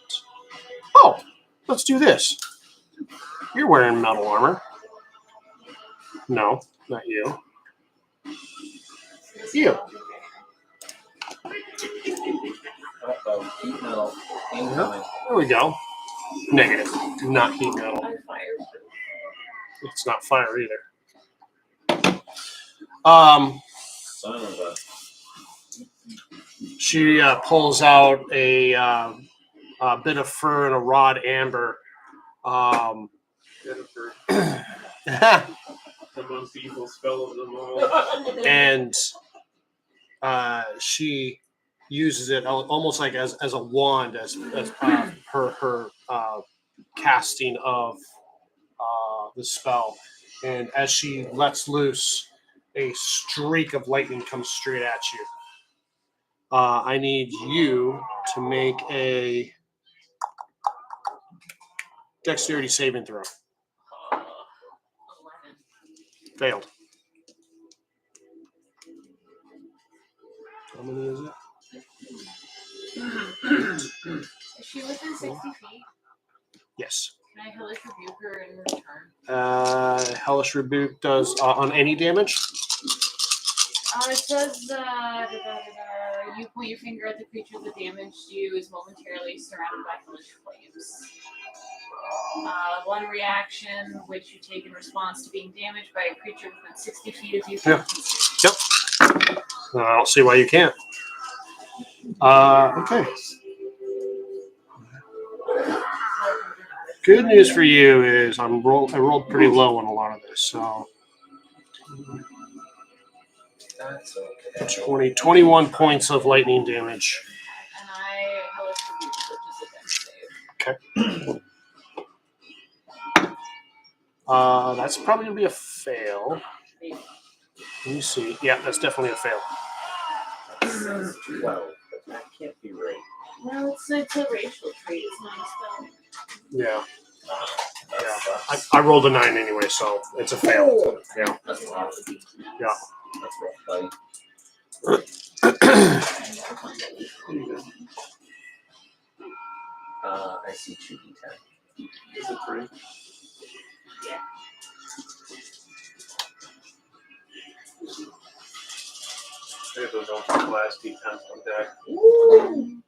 Oh, let's do this. You're wearing metal armor. No, not you. You. Uh-oh. Heat metal. Incoming. There we go. Negative. Not heat metal. I'm fired. It's not fire either. Son of a. She pulls out a bit of fur and a rod amber. Jennifer, And the most evil spell of them all. she uses it almost like as a wand, as her casting of the spell. And as she lets loose, a streak of lightning comes straight at you. I need you to make a dexterity saving throw. 11. Failed. How many is it? Is she within 60 feet? Yes. Can I hellish rebuke her in return? Hellish Rebuke does on any damage. It says you point your finger at the creature that damaged you is momentarily surrounded by hellish flames. One reaction which you take in response to being damaged by a creature within 60 feet of you. Yeah. Yep. I don't see why you can't. Okay. Good news for you is I rolled pretty low on a lot of this, so That's okay. 21 points of lightning damage. And I hellish rebuke, which is a death save. Okay. That's probably gonna be a fail. Maybe. Let me see. Yeah, that's definitely a fail. 12, but that can't be right. Well, it's a racial trait. It's not a spell. Yeah. Yeah. I rolled a 9 anyway, so it's a fail. Yeah. That's rough. Yeah. That's rough, buddy. I see 2d10. Is it 3? Yeah. I have those old last D10s on deck. Ooh.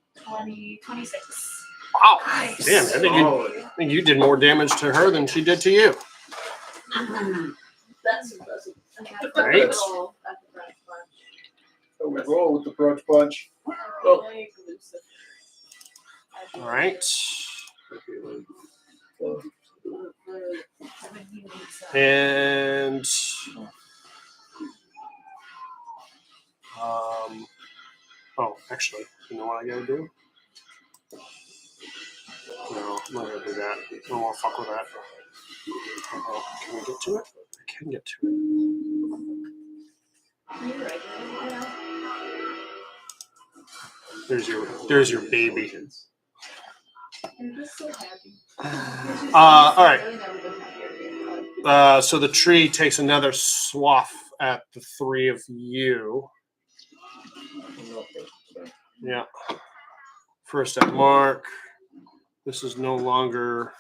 26. Wow. Nice. Damn, I think you did more damage to her than she did to you. That's impressive. Right. At all at the branch punch. So we roll with the brooch punch. Oh. All right. flow. And oh, actually, you know what I gotta do? No, I'm not gonna do that. I don't want to fuck with that. Can we get to it? I can get to it. There's your baby. I'm just so happy. All right. So the tree takes another swath at the three of you. Yeah. First at Mark. This is no longer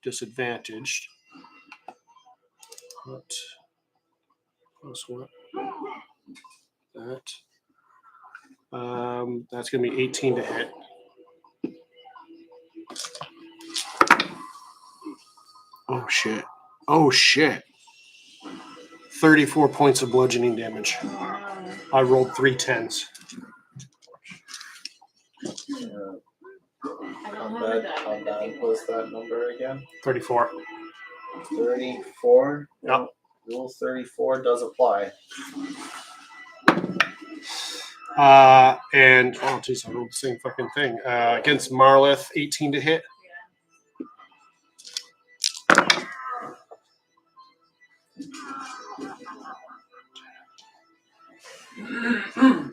disadvantaged. What? Plus what? That. That's going to be 18 to hit. Oh, shit. Oh, shit. 34 points of bludgeoning damage. I rolled 3 10s. How bad was that number again? 34. 34? Yep. Rule 34 does apply. And, oh, geez, I rolled the same fucking thing. Against Marlith, 18 to hit. Hmm.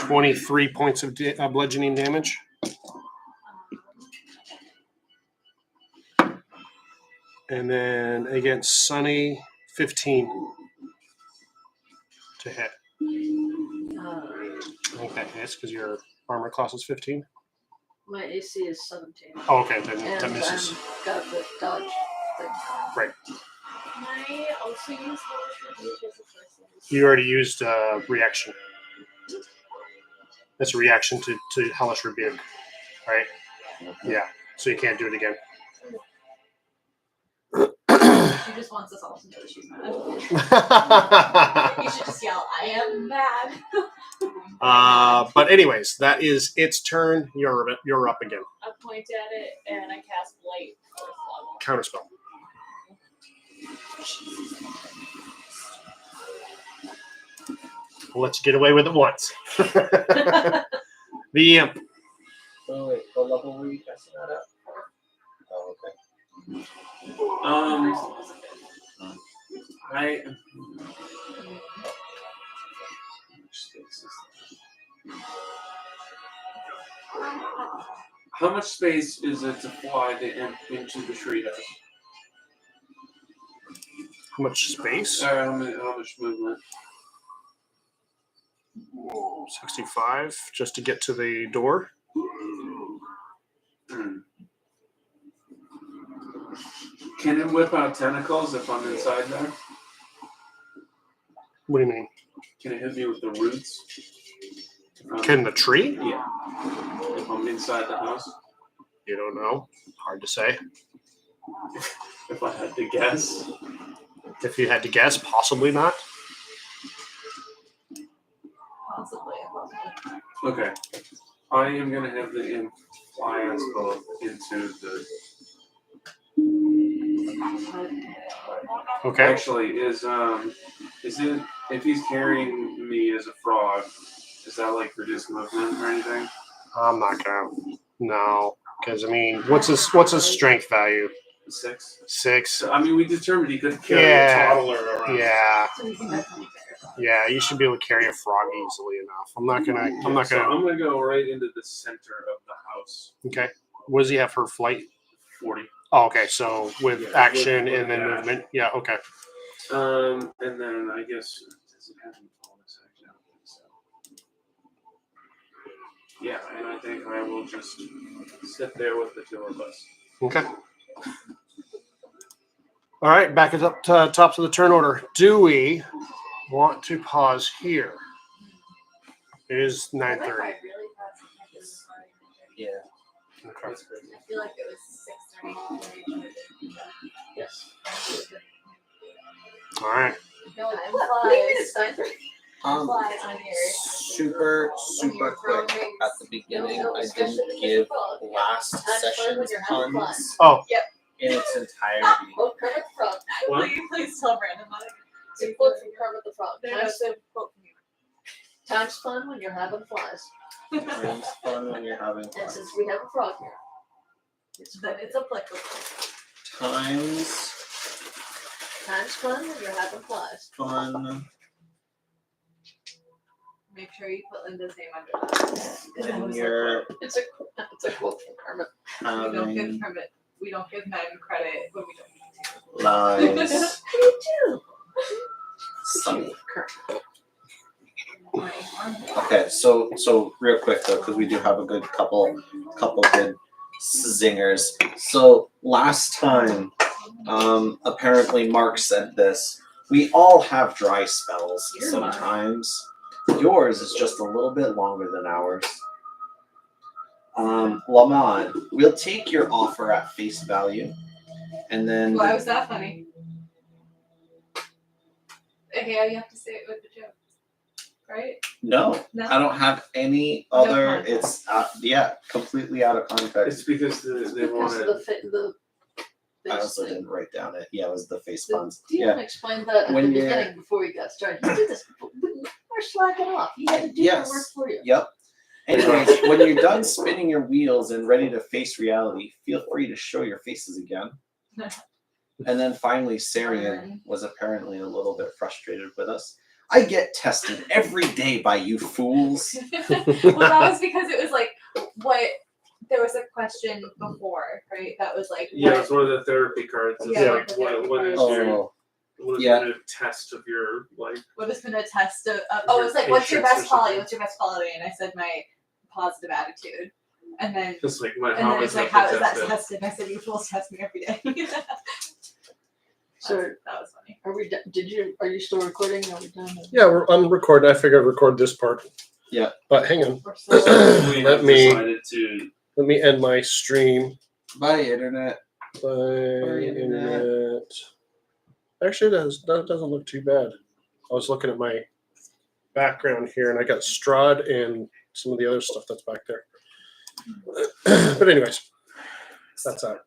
23 points of bludgeoning damage. And then against Sunny, 15 to hit. I think that hits because your armor class is 15. My AC is 17. Oh, okay, then And that misses. I've got the dodge thing. Right. Can I also use Hellish Rebuke as a first? You already used reaction. That's a reaction to Hellish Rebuke, right? Yeah, so you can't do it again. She just wants us all to know that she's mad. You should just yell, I am mad. But anyways, that is its turn. You're up again. I point at it and I cast Light Counterspell. We'll let you get away with it once. The imp. Oh, wait, what level were you casting that at? Oh, okay. How much space is it to fly the imp into the treehouse? How much space? How much movement? 65 just to get to the door. Can it whip out tentacles if I'm inside there? What do you mean? Can it hit me with the roots? Can the tree? Yeah. If I'm inside the house? You don't know. Hard to say. If I had to guess. If you had to guess, possibly not. Possibly. Okay. I am going to have the imp fly us both into the... Okay. Actually, is it, if he's carrying me as a frog, is that like reduced movement or anything? I'm not gonna. No, because I mean, what's his strength value? 6. 6. So, I mean, we determined he could carry Yeah. a toddler around. Yeah. So we can definitely Yeah. You should be able to carry a frog easily enough. I'm not gonna. So I'm gonna go right into the center of the house. Okay. What does he have for flight? 40. Oh, okay. So with Yeah, action with and then dash. movement. Yeah. Okay. And then I guess does it have any bonus action? I don't think so. Yeah, and I think I will just sit there with the two of us. Okay. All right. Back it up to tops of the turn order. Do we want to pause here? It is 9:30. Yeah. Okay. That's crazy. I feel like it was 6:30. Yes. All right. No, Time flies. flies. On here. Super quick at the beginning. I didn't give last Time fun when session's you're having fun. puns Oh, in its entirety. Quote Kermit the Frog. Will you please tell Brandon that? It's a quote from Kermit the Frog. No, it's a quote from you. Time's fun when you're having flies. Time's fun when you're having And fun. since we have a frog here, Then it's applicable. Time's time's fun when you're having flies. fun Make sure you put Linda's name under that. when you're It's a quote from Kermit. We don't give having credit. We don't give men credit when we don't need to. lies. Me too. Sunny. Kermit. Okay, so real quick though, because we do have a good couple good zingers. So last time, apparently Mark said this. We all have dry spells sometimes. Yours is just a little bit longer than ours. Lamont, we'll take your offer at face value, and then Why was that funny? Okay, you have to say it with the joke, right? no, No? I don't have any No other. context. It's completely out of context. It's because they Because of wanted. the I face also thing. didn't write down it. Yeah, it was the face The puns. DM explained that at When the you're- beginning before we got started. He did this. We're slacking off. He had to do Yes. the work for you. Yep. Anyways, when you're done spinning your wheels and ready to face reality, feel free to show your faces again. And then finally, Sarian was apparently a little bit frustrated with us. I get tested every day by you fools. Well, that was because it was like what there was a question before, right? That was like Yeah, what it's one of the therapy cards. It's Yeah, like what is Oh, your what is yeah. a test of your like what has been a test of oh, it's like what's your Patience or best quality? something. What's your best quality? And I said my positive attitude, and then just like what and how then is it's like that how is that tested? tested? And I said you fools test me every day. So that was funny. are we? Are you still recording? Are we done? yeah, I'm recording. I figured I'd record this part. Yeah. But hang on. We're still- We Let have me- decided to Let me end my stream. Bye, internet. By internet. internet. Actually, that doesn't look too bad. I was looking at my background here, and I got Strahd and some of the other stuff that's back there. But anyways, that's out.